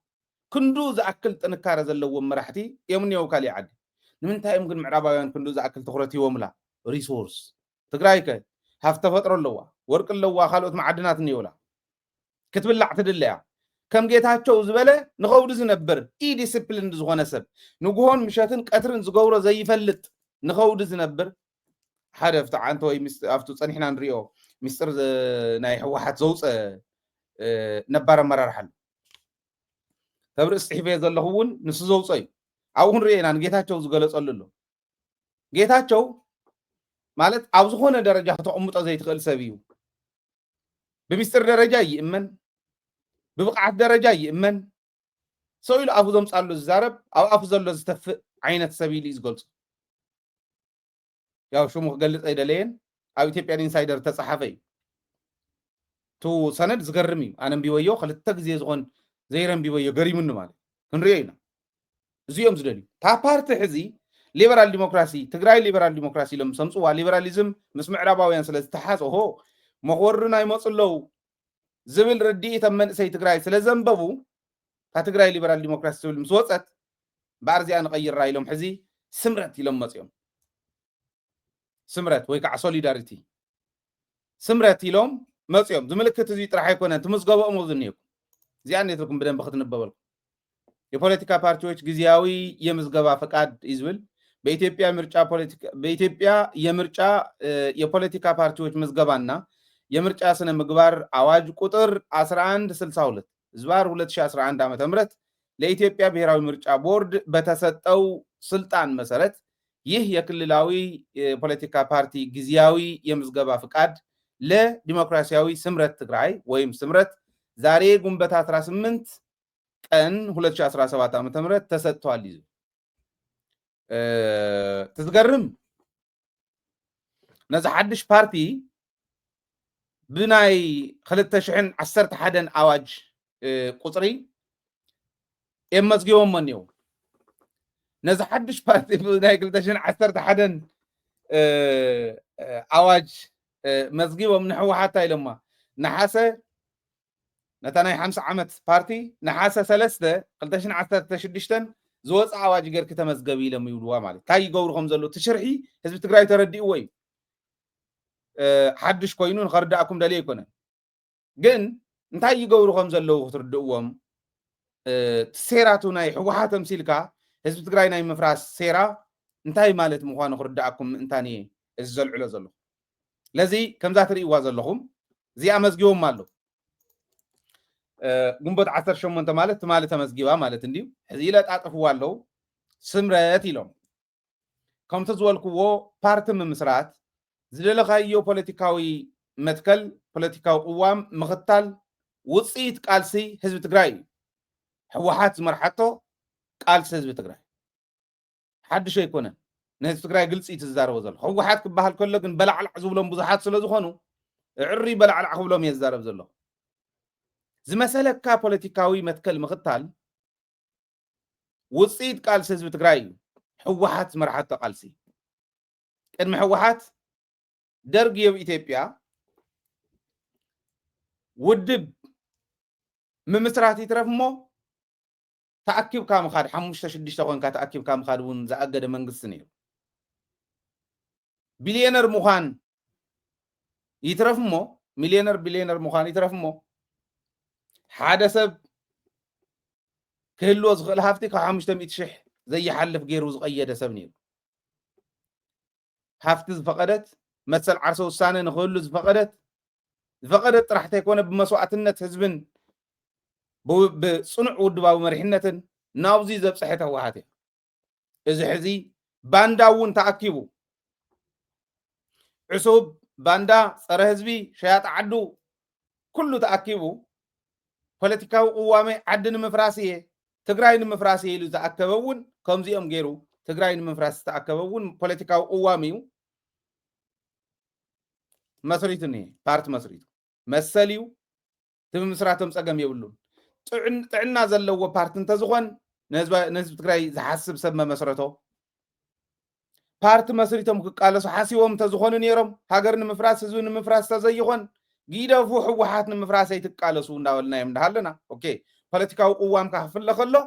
ክንዱ ዝኣክል ጥንካረ ዘለዎም መራሕቲ እዮም እኒአው ካሊእ ዓዲ ንምንታይ እዮም ግን ምዕራባውያን ክንዱ ዝኣክል ትኩረት ሂቦምላ ሪሶርስ ትግራይ ከ ሃፍቲ ተፈጥሮ ኣለዋ ወርቂ ኣለዋ ካልኦት ማዕድናት እኒአውላ ክትብላዕ ትድለያ ከም ጌታቸው ዝበለ ንኸውዲ ዝነብር ኢዲስፕሊን ዝኾነ ሰብ ንጉሆን ምሸትን ቀትርን ዝገብሮ ዘይፈልጥ ንኸውዲ ዝነብር ሓደ ፍትዓንተ ወይ ኣብቱ ፀኒሕና ንሪኦ ሚስጥር ናይ ሕወሓት ዘውፀ ነባር ኣመራርሓ ኣሎ ተብርእስ ፅሒፈ ዘለኹ እውን ንሱ ዘውፀ እዩ ኣብኡ ክንሪአና ንጌታቸው ዝገለፀሉ ኣሎ ጌታቸው ማለት ኣብ ዝኾነ ደረጃ ክተቐምጦ ዘይትኽእል ሰብ እዩ ብምስጢር ደረጃ ይእመን ብብቕዓት ደረጃ ይእመን ሰው ኢሉ ኣፉ ዘምፃሉ ዝዛረብ ኣብ ኣፉ ዘሎ ዝተፍእ ዓይነት ሰብ ኢሉ እዩ ዝገልፁ ያው ሽሙ ክገልፅ ኣይደለየን ኣብ ኢትዮጵያን ኢንሳይደር ተፃሓፈ እዩ ቱ ሰነድ ዝገርም እዩ ኣነ ንቢበዮ 2 ግዜ ዝኾን ዘይረንቢበዮ ገሪሙኒ ማለት ክንሪኦ ኢና እዚኦም ዝደልዩ ታ ፓርቲ ሕዚ ሊበራል ዲሞክራሲ ትግራይ ሊበራል ዲሞክራሲ ኢሎም ሰምፅዋ ሊበራሊዝም ምስ ምዕራባውያን ስለ ዝተሓፀ መኽወሪ ናይ መፅለው ዝብል ርድኢት ኣብ መንእሰይ ትግራይ ስለ ዘንበቡ ታ ትግራይ ሊበራል ዲሞክራሲ ዝብል ምስ ወፀት በኣርዚኣ ንቐይራ ኢሎም ሕዚ ስምረት ኢሎም መፅኦም ስምረት ወይ ከዓ ሶሊዳሪቲ ስምረት ኢሎም መፅኦም ዝምልክት እዚ ጥራሕ ኣይኮነን ትምዝገበኦም ዝኒአኩም እዚኣ ነትኩም በደንብ ክትንበበልኩም የፖለቲካ ፓርቲዎች ጊዜያዊ የምዝገባ ፈቃድ ይዝብል በኢትዮጵያ የምርጫ የፖለቲካ ፓርቲዎች ምዝገባና የምርጫ ስነ ምግባር አዋጅ ቁጥር 1162 ዝባር 2011 ዓ.ም ለኢትዮጵያ ብሔራዊ ምርጫ ቦርድ በተሰጠው ስልጣን መሰረት ይህ የክልላዊ የፖለቲካ ፓርቲ ጊዜያዊ የምዝገባ ፈቃድ ለዲሞክራሲያዊ ስምረት ትግራይ ወይም ስምረት ዛሬ ግንቦት 18 ቀን 2017 ዓ.ም ተሰጥቷል ይዙ ተዝገርም ነዛ ሓድሽ ፓርቲ ብናይ 2011 ኣዋጅ ቁፅሪ يمزجيهم منيو نزح حدش بارتي ناي قلتشن عسرت حدن أواج مزجيهم نحو حتى لما نحاسة نتاناي 5 عمت بارتي نحاسة 3 قلتشن عسرت تشدشتن زوز أواج غير كتمزجبي لما يقولوا مالي تاي يقولهم زلو تشرحي حزب تግራይ تردي وي حدش كوينون خرداكم دلي يكون ግን እንታይ ይገብሩ ከም ዘለዉ ክትርድእዎም ሴራቱ ናይ ሕወሓት ተምሲልካ ህዝቢ ትግራይ ናይ ምፍራስ ሴራ እንታይ ማለት ምዃኑ ክርዳእኩም እንታኒ እዚ ዘልዕሎ ዘሎ ለዚ ከምዛ ትርእይዋ ዘለኹም እዚኣ መዝጊቦም ኣሎ ግንቦት 18 ማለት ተመዝጊባ ማለት እንዲሁ ሕዚ ለጣጥፍዋ ኣለዉ ስምረት ኢሎም ከምቲ ዝበልክዎ ፓርቲ ምምስራት ዝደለኻዮ ፖለቲካዊ መትከል ፖለቲካዊ ቅዋም ምኽታል ውፅኢት ቃልሲ ህዝቢ ትግራይ ሕወሓት ዝመርሓቶ ቃልሲ ህዝቢ ትግራይ ሓድሽ ኣይኮነን ንህዝቢ ትግራይ ግልፂ ትዛረቦ ዘሎ ሕወሓት ክበሃል ከሎ ግን በላዕላዕ ዝብሎም ብዙሓት ስለ ዝኾኑ ዕሪ በላዕላዕ ክብሎም እየ ዝዛረብ ዘሎ ዝመሰለካ ፖለቲካዊ መትከል ምኽታል ውፅኢት ቃልሲ ህዝቢ ትግራይ እዩ ሕወሓት ዝመርሓቶ ቃልሲ ቅድሚ ሕወሓት ደርግ የብ ኢትዮጵያ ውድብ ምምስራት ይትረፍ እሞ ተኣኪብካ ምኻድ 5-6 ኮንካ ተኣኪብካ ምኻድ እውን ዝኣገደ መንግስቲ ነይሩ ቢልዮነር ምዃን ይትረፍ እሞ ቢልዮነር ምዃን ይትረፍ እሞ ሓደ ሰብ ክህልዎ ዝኽእል ሃፍቲ ካብ 500,000 ዘይሓልፍ ገይሩ ዝቐየደ ሰብ ነይሩ ሃፍቲ ዝፈቐደት መሰል ዓርሰ ውሳነ ንኽህሉ ዝፈቐደት ጥራሕቲ ኣይኮነ ብመስዋዕትነት ህዝብን ብፅኑዕ ውድባዊ መሪሕነትን ናብዚ ዘብፅሐት ሕወሓት እያ እዚ ሕዚ ባንዳ እውን ተኣኪቡ ዕሱብ ባንዳ ፀረ ህዝቢ ሸያጥ ዓዱ ኩሉ ተኣኪቡ ፖለቲካዊ ቅዋሜ ዓዲ ንምፍራስ እየ ትግራይ ንምፍራስ እየ ኢሉ ዝኣከበ እውን ከምዚኦም ገይሩ ትግራይ ንምፍራስ ዝተኣከበ እውን ፖለቲካዊ ቅዋሜ እዩ መስሪቱ እኒሄ ፓርቲ መስሪቱ መሰል እዩ ትምምስራቶም ፀገም የብሉን ጥዕና ዘለዎ ፓርቲ እንተዝኾን ንህዝቢ ትግራይ ዝሓስብ ሰብ መመስረቶ ፓርቲ መስሪቶም ክቃለሱ ሓሲቦም እንተዝኾኑ ነይሮም ሃገር ንምፍራስ ህዝቢ ንምፍራስ ተዘይኾን ጊደፉ ሕወሓት ንምፍራስ ኣይትቃለሱ እንዳበልናዮም እንዳሃለና ኦኬ ፖለቲካዊ ቅዋምካ ክፍለ ከሎ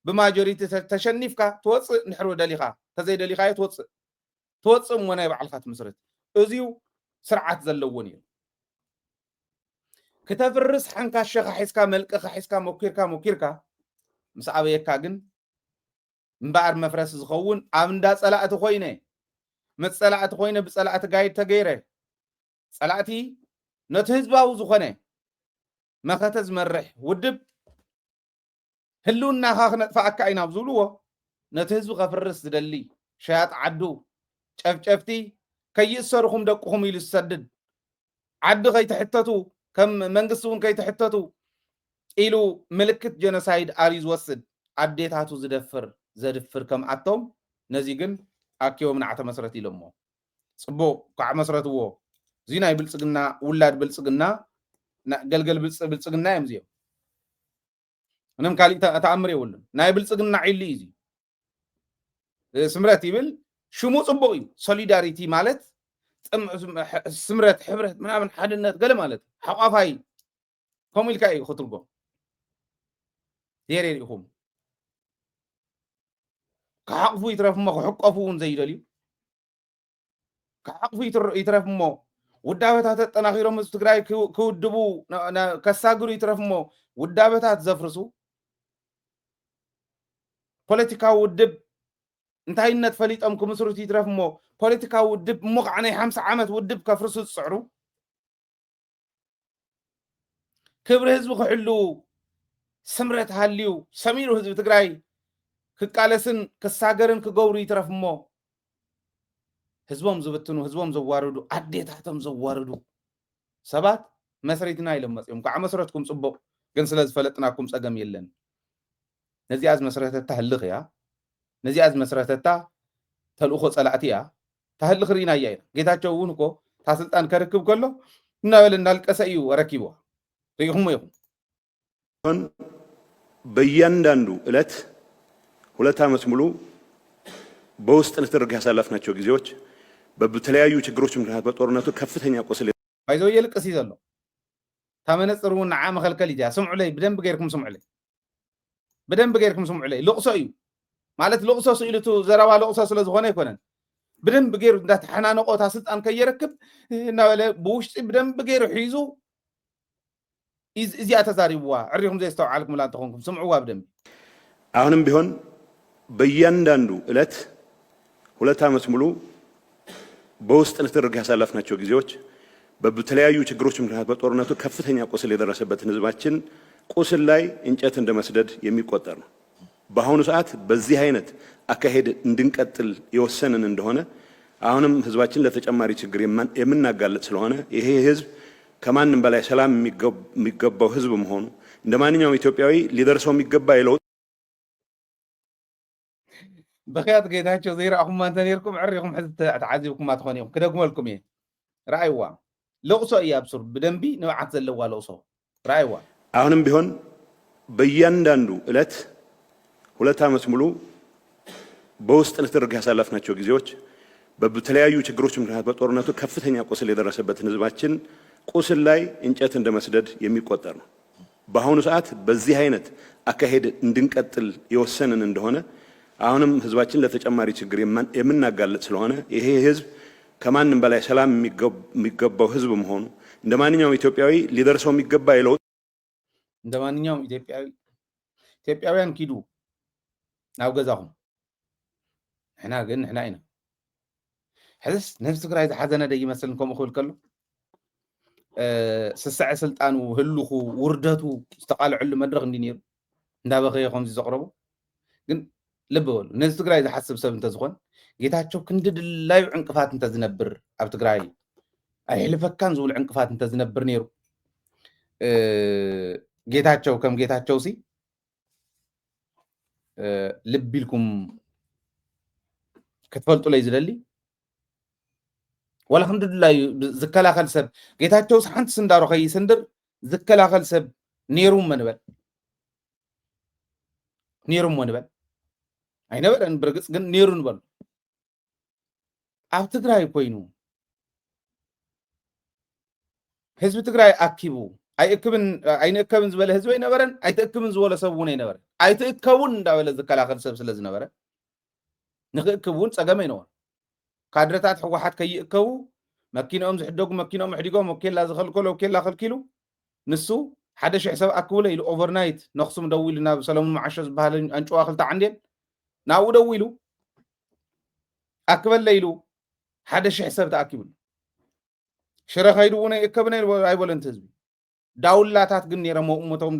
ብማጆሪቲ ተሸኒፍካ ትወፅእ ንሕር ደሊኻ ተዘይደሊኻዮ ትወፅእ እሞ ናይ ባዕልካ ትምስርት እዚዩ ስርዓት ዘለዎ ነይሩ ከተፍርስ ሓንካሸኻ ሒዝካ መልቅኻ ሒዝካ ሞኪርካ ምስ ኣበየካ ግን እምበኣር መፍረሲ ዝኸውን ኣብ እንዳ ፀላእቲ ኮይነ ምስ ፀላእቲ ኮይነ ብፀላእቲ ጋይድ ተገይረ ፀላእቲ ነቲ ህዝባዊ ዝኾነ መኸተ ዝመርሕ ውድብ ህልውናኻ ክነጥፋኣካ ኢና ብዝብልዎ ነቲ ህዝቢ ከፍርስ ዝደሊ ሸያጥ ዓዱ ጨፍጨፍቲ ከይእሰሩኹም ደቅኹም ኢሉ ዝሰድድ ዓዲ ከይትሕተቱ ከም መንግስቲ እውን ከይትሕተቱ ኢሉ ምልክት ጀኖሳይድ ኣርዩ ዝወስድ ኣዴታቱ ዘድፍር ከም ኣቶም ነዚ ግን ኣኪቦም ንዓተ መስረት ኢሎሞ ፅቡቅ ከዓ መስረትዎ እዚ ናይ ብልፅግና ውላድ ብልፅግና ገልገል ብልፅግና እዮም እዚኦም ምንም ካሊእ ተኣምር የብሉን ናይ ብልፅግና ዒሊ እዩ ስምረት ይብል ሽሙ ፅቡቅ እዩ ሶሊዳሪቲ ማለት ስምረት ሕብረት ምናምን ሓድነት ገለ ማለት ሓቋፋይ ከምኡ ኢልካ እዩ ክትርጎም የሪኢኹም ክሓቕፉ ይትረፍ እሞ ክሕቀፉ እውን ዘይደልዩ ክሓቕፉ ይትረፍ እሞ ውዳበታት ኣጠናኺሮም ህዝቢ ትግራይ ክውድቡ ከሳግሩ ይትረፍ እሞ ውዳበታት ዘፍርሱ ፖለቲካዊ ውድብ እንታይነት ፈሊጦም ክምስርቱ ይትረፍ እሞ ፖለቲካዊ ውድብ እሞ ከዓ ናይ 50 ዓመት ውድብ ከፍርሱ ዝፅዕሩ ክብሪ ህዝቢ ክሕሉ ስምረት ሃልዩ ሰሚሩ ህዝቢ ትግራይ ክቃለስን ክሳገርን ክገብሩ ይትረፍ እሞ ህዝቦም ዝብትኑ ህዝቦም ዘዋርዱ ኣዴታቶም ዘዋርዱ ሰባት መስሪትና ኢሎም መፅኦም ከዓ መስረትኩም ፅቡቅ ግን ስለ ዝፈለጥናኩም ፀገም የለን ነዚኣ ዝመስረተታ ህልኽ እያ ነዚኣ ዝመስረተታ ተልእኮ ፀላእቲ እያ ታህልኽ ርኢና እያ ኢና ጌታቸው እውን እኮ ታስልጣን ከርክብ ከሎ እናበለ እንዳልቀሰ እዩ ረኪብዋ ርኢኹሞ ኢኹም በእያንዳንዱ ዕለት 2 ዓመት ሙሉ በውስጥ ንትርክ ያሳለፍናቸው ጊዜዎች በተለያዩ ችግሮች ምክንያት በጦርነቱ ከፍተኛ ቁስል አይዞ ይልቅስ ይዘሎ ታመነጽሩና ዓመ ከልከል ይያ ስምዑ ለይ በደንብ ገይርኩም ስምዑ ለይ በደንብ ገይርኩም ስምዑ ለይ ልቕሶ እዩ ማለት ልቕሶ ስኢልቱ ዘረባ ልቕሶ ስለ ዝኾነ ይኮነን በደንብ ገይሩ እንዳተሓናነቆታ ስልጣን ከየረክብ እናበለ ብውሽጢ በደንብ ገይሩ ሒዙ እዚኣ ተዛሪብዋ ዕሪኹም ዘይስተውዓልኩም ላ እንትኾንኩም ስምዑዋ በደንብ አሁንም ቢሆን በእያንዳንዱ ዕለት 2 ዓመት ሙሉ በውስጥ ንትርክ ያሳለፍናቸው ጊዜዎች በተለያዩ ችግሮች ምክንያት በጦርነቱ ከፍተኛ ቁስል የደረሰበትን ህዝባችን ቁስል ላይ እንጨት እንደመስደድ የሚቆጠር ነው። በአሁኑ ሰዓት በዚህ አይነት አካሄድ እንድንቀጥል የወሰንን እንደሆነ አሁንም ህዝባችን ለተጨማሪ ችግር የምናጋለጥ ስለሆነ ይሄ ህዝብ ከማንም በላይ ሰላም የሚገባው ህዝብ መሆኑ እንደማንኛውም ኢትዮጵያዊ ሊደርሰው የሚገባ የለውጥ بخيات قيداتشو زي راكم ما تنيركم عريكم حزب تعذبكم ما تخونيهم كده قملكم ايه رايوا لقصو ايه ابصر بدنبي نوعات زلوا لقصو رايوا አሁንም ቢሆን በእያንዳንዱ ዕለት 2 ዓመት ሙሉ በውስጥ ንትርክ ያሳለፍናቸው ጊዜዎች በተለያዩ ችግሮች ምክንያት በጦርነቱ ከፍተኛ ቁስል የደረሰበትን ህዝባችን ቁስል ላይ እንጨት እንደመስደድ የሚቆጠር ነው። በአሁኑ ሰዓት በዚህ አይነት አካሄድ እንድንቀጥል የወሰንን እንደሆነ አሁንም ህዝባችን ለተጨማሪ ችግር የምናጋለጥ ስለሆነ ይሄ ህዝብ ከማንም በላይ ሰላም የሚገባው ህዝብ መሆኑ እንደማንኛውም ኢትዮጵያዊ ሊደርሰው የሚገባ የለውጥ እንደማንኛውም ኢትዮጵያውያን ኪዱ ናብ ገዛኹም ንሕና ግን ንሕና ኢና ሕዝስ ነፍሲ ትግራይ ዝሓዘነ ደ ይመስል ከምኡ ክብል ከሎ ስሳዕ ስልጣኑ ህልኹ ውርደቱ ዝተቃልዐሉ መድረክ እንዲ ነይሩ እንዳበኸየ ከምዚ ዘቕረቡ ግን ልብ በሉ ነዚ ትግራይ ዝሓስብ ሰብ እንተዝኾን ጌታቸው ክንዲ ድላዩ ዕንቅፋት እንተዝነብር ኣብ ትግራይ ኣይሕልፈካን ዝብል ዕንቅፋት እንተዝነብር ነይሩ ጌታቸው ከም ጌታቸው ሲ ልብ ኢልኩም ክትፈልጡ ለይ ዝደሊ ወላ ክንዲ ድላዩ ዝከላኸል ሰብ ጌታቸው ሓንቲ ስንዳሮ ከይስንድር ዝከላኸል ሰብ ነይሩም መንበል ኣይነበረን ብርግፅ ግን ነይሩ ንበሉ ኣብ ትግራይ ኮይኑ ህዝቢ ትግራይ ኣኪቡ ኣይንእከብን ዝበለ ህዝቢ ኣይነበረን ኣይትእክብን ዝበለ ሰብ እውን ኣይነበረን ኣይትእከቡን እንዳበለ ዝከላኸል ሰብ ስለ ዝነበረ ንክእክብ እውን ፀገም ኣይነበረ ካድረታት ሕወሓት ከይእከቡ መኪኖኦም ዝሕደጉ መኪኖኦም ሕዲጎም ወኬላ ዝኸልከሎ ወኬላ ከልኪሉ ንሱ 1,000 ሰብ ኣክብለ ኢሉ ኦቨርናይት ነክሱም ደው ኢሉ ናብ ሰለሙን መዓሾ ዝበሃል አንጭዋ ክልተ ዓንዴል ናብኡ ደው ኢሉ ኣክበለ ኢሉ 1,000 ሰብ ተኣኪቡ ሽረ ከይዱ እውን ኣይእከብን ኣይበለን ህዝቢ ዳውላታት ግን ነይሮም እሞቶም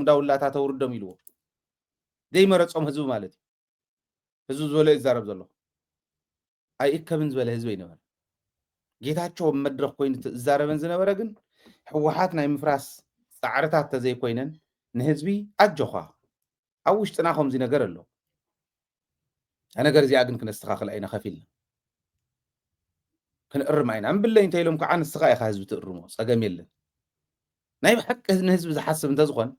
ዳውላታት ኣውርዶም ኢልዎ ዘይመረፆም ህዝቢ ማለት እዩ ህዝቢ ዝበለ ይዛረብ ዘሎ ኣይእከብን ዝበለ ህዝቢ ኣይነበረ ጌታቸው መድረክ ኮይኑ ዝዛረበን ዝነበረ ግን ሕወሓት ናይ ምፍራስ ፃዕርታት ተዘይኮይነን ንህዝቢ ኣጆኻ ኣብ ውሽጥና ከምዚ ነገር ኣሎ ነገር እዚኣ ግን ክነስተኻኽል ኣይና ከፊልና ክንእርም ኣይና እምብለይ እንተኢሎም ከዓ ንስኻ ኢኻ ህዝቢ ትእርሞ ፀገም የለን ናይ ብሓቂ ንህዝቢ ዝሓስብ እንተዝኾን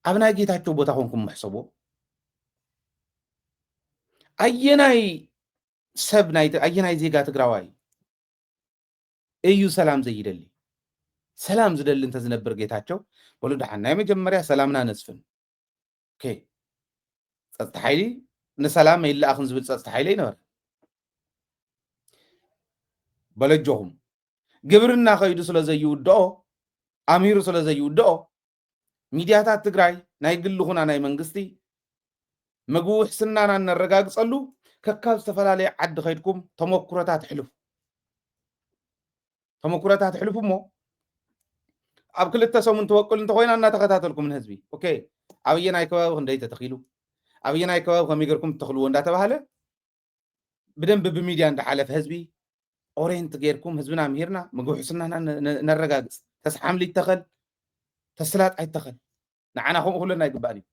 ኣብ ናይ ጌታቸው ቦታ ኮንኩም ምሕሰቦ ኣየናይ ሰብ ኣየናይ ዜጋ ትግራዋይ እዩ ሰላም ዘይደሊ ሰላም ዝደሊ እንተዝነብር ጌታቸው በሉ ድሓን ናይ መጀመርያ ሰላምና ነስፍን ፀጥታ ሓይሊ ንሰላም ይለኣኽን ዝብል ፀጥታ ሓይሊ ይነበረ በለጆኹም ግብርና ከይዱ ስለ ዘይውድኦ ኣሚሩ ስለ ዘይውድኦ ሚድያታት ትግራይ ናይ ግሊ ኹና ናይ መንግስቲ ምግቢ ውሕስናና ነረጋግፀሉ ከካብ ዝተፈላለየ ዓዲ ከይድኩም ተመኩሮታት ሕልፉ እሞ ኣብ ክልተ ሰሙን ትወቅሉ እንተኮይና እናተኸታተልኩም ንህዝቢ ኣብየናይ ከባቢ ክንደይ ተተኺሉ ኣብየናይ ከባቢ ከመይ ጌርኩም ትተኽልዎ እንዳተባሃለ ብደንብ ብሚድያ እንዳሓለፈ ህዝቢ ኦሬንት ጌርኩም ህዝብና ምሂርና ምግቢ ውሕስናና ነረጋግፅ ተስሓምሊ ይተኸል ተስላጥ ኣይተኸል ንዓና ከምኡ ኩለና ይግባአን እዩ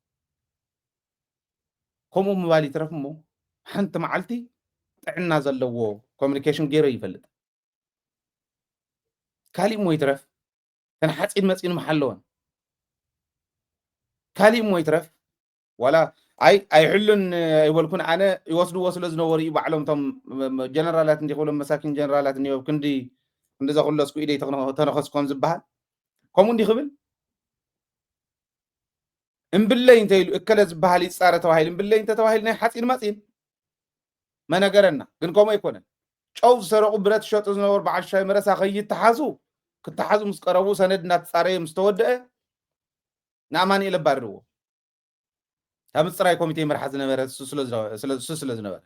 ከምኡ ምባል ይትረፍ እሞ ሓንቲ መዓልቲ ጥዕና ዘለዎ ኮሚኒኬሽን ገይሮ ይፈልጥ ካሊእ ሞ ይትረፍ ተን ሓፂን መፂን መሓለወን كالي مو يترف ولا اي حلن يولكون انا يوصلوا زنور يبعلهم تم جنرالات ندي يقولوا مساكين جنرالات ندي كندي እንደዛ ኩሉ ስኩ ኢደይ ተነኸስኮም ዝበሃል ከምኡ እንዲ ክብል እምብለይ እንተይሉ እከለ ዝበሃል ይፃረ ተባሂሉ እምብለይ እንተ ተባሂሉ ናይ ሓፂን መፂን መነገረና ግን ከምኡ ኣይኮነን ጨው ዝሰረቁ ብረት ሸጡ ዝነበሩ በዓል ሻይ መረሳ ከይተሓዙ ክተሓዙ ምስ ቀረቡ ሰነድ እናተፃረየ ምስ ተወድአ ንኣማኒኤል ኣባሪርዎ ኣብ ምፅራይ ኮሚቴ መርሓ ዝነበረ እሱ ስለ ዝነበረ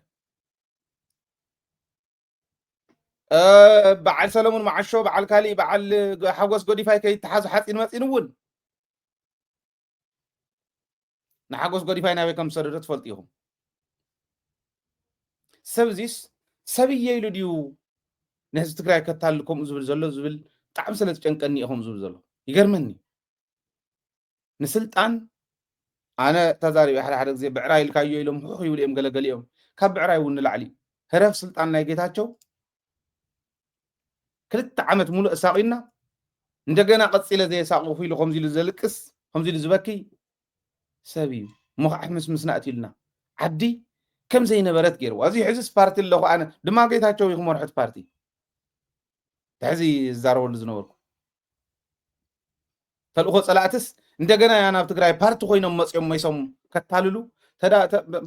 በዓል ሰለሙን ማዓሾ በዓል ካሊእ በዓል ሓጎስ ጎዲፋይ ከይተሓዙ ሓፂን መፂን እውን ንሓጎስ ጎዲፋይ ናበይ ከም ዝሰደዶ ትፈልጡ ኢኹም ሰብዚስ ሰብየ ኢሉ ድዩ ንህዝቢ ትግራይ ከታልል ከምኡ ዝብል ዘሎ ዝብል ብጣዕሚ ስለ ዝጨንቀኒ ኢኹም ዝብል ዘሎ ይገርመኒ ንስልጣን ኣነ ተዛሪበ ሓደ ግዜ ብዕራይ ኢልካዮ ኢሎም ሁሕ ይብሉ እዮም ገለገሊኦም ካብ ብዕራይ እውን ንላዕሊ ህረፍ ስልጣን ናይ ጌታቸው 2 ዓመት ሙሉእ እሳቂና እንደገና ቀፂለ ዘየሳቅሁ ኢሉ ከምዚ ኢሉ ዘልቅስ ከምዚ ኢሉ ዝበኪ ሰብ እዩ ሙኽዓት ምስናእት ኢልና ዓዲ ከም ዘይነበረት ገይርዋ እዚ ሕዝስ ፓርቲ ኣለኹ ኣነ ድማ ጌታቸው ይኹም መርሑት ፓርቲ ሕዚ ዝዛረበሉ ዝነበርኩ ተልእኮ ፀላእትስ እንደገና ያ ናብ ትግራይ ፓርቲ ኮይኖም መፅኦም መይሶም ከታልሉ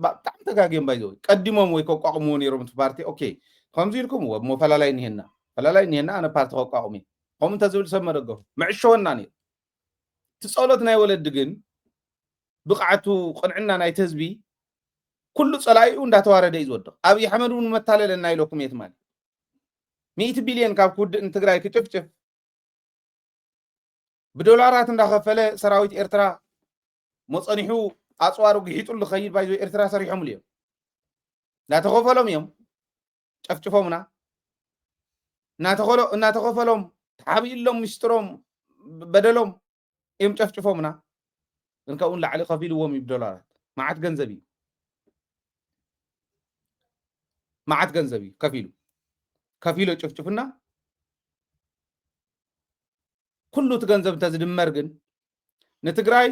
ብጣዕሚ ተጋጊዮም ባይዘው ቀዲሞም ወይ ከቋቁምዎ ነይሮም እቲ ፓርቲ ኦኬ ከምዚ ኢልኩም እሞ ፈላላይ እኒሄና ኣነ ፓርቲ ከቋቁሚ ከምኡ እንተዝብል ሰብ መደገፉ ምዕሾወና ነይሩ እቲ ፀሎት ናይ ወለዲ ግን ብቕዓቱ ቅንዕና ናይቲ ህዝቢ ኩሉ ፀላኢኡ እንዳተዋረደ እዩ ዝወድቕ ኣብዪ ኣሕመድ እውን መታለለና ኢለኩም የት ማለት 100 ቢልዮን ካብ ክውድእ ንትግራይ ክጭፍጭፍ ብዶላራት እንዳኸፈለ ሰራዊት ኤርትራ መፀኒሑ ኣፅዋሩ ግሒጡሉ ኸይድ ባይዞ ኤርትራ ሰሪሖም እዮም እናተኸፈሎም እዮም ጨፍጭፎምና እናተኸፈሎም ተሓቢኢሎም ምስጢሮም በደሎም እዮም ጨፍጭፎምና ግን ካብኡን ላዕሊ ከፊልዎም እዩ ብዶላራት መዓት ገንዘብ እዩ ከፊሉ ጭፍጭፍና ኩሉ እቲ ገንዘብ እንተዝድመር ግን ንትግራይ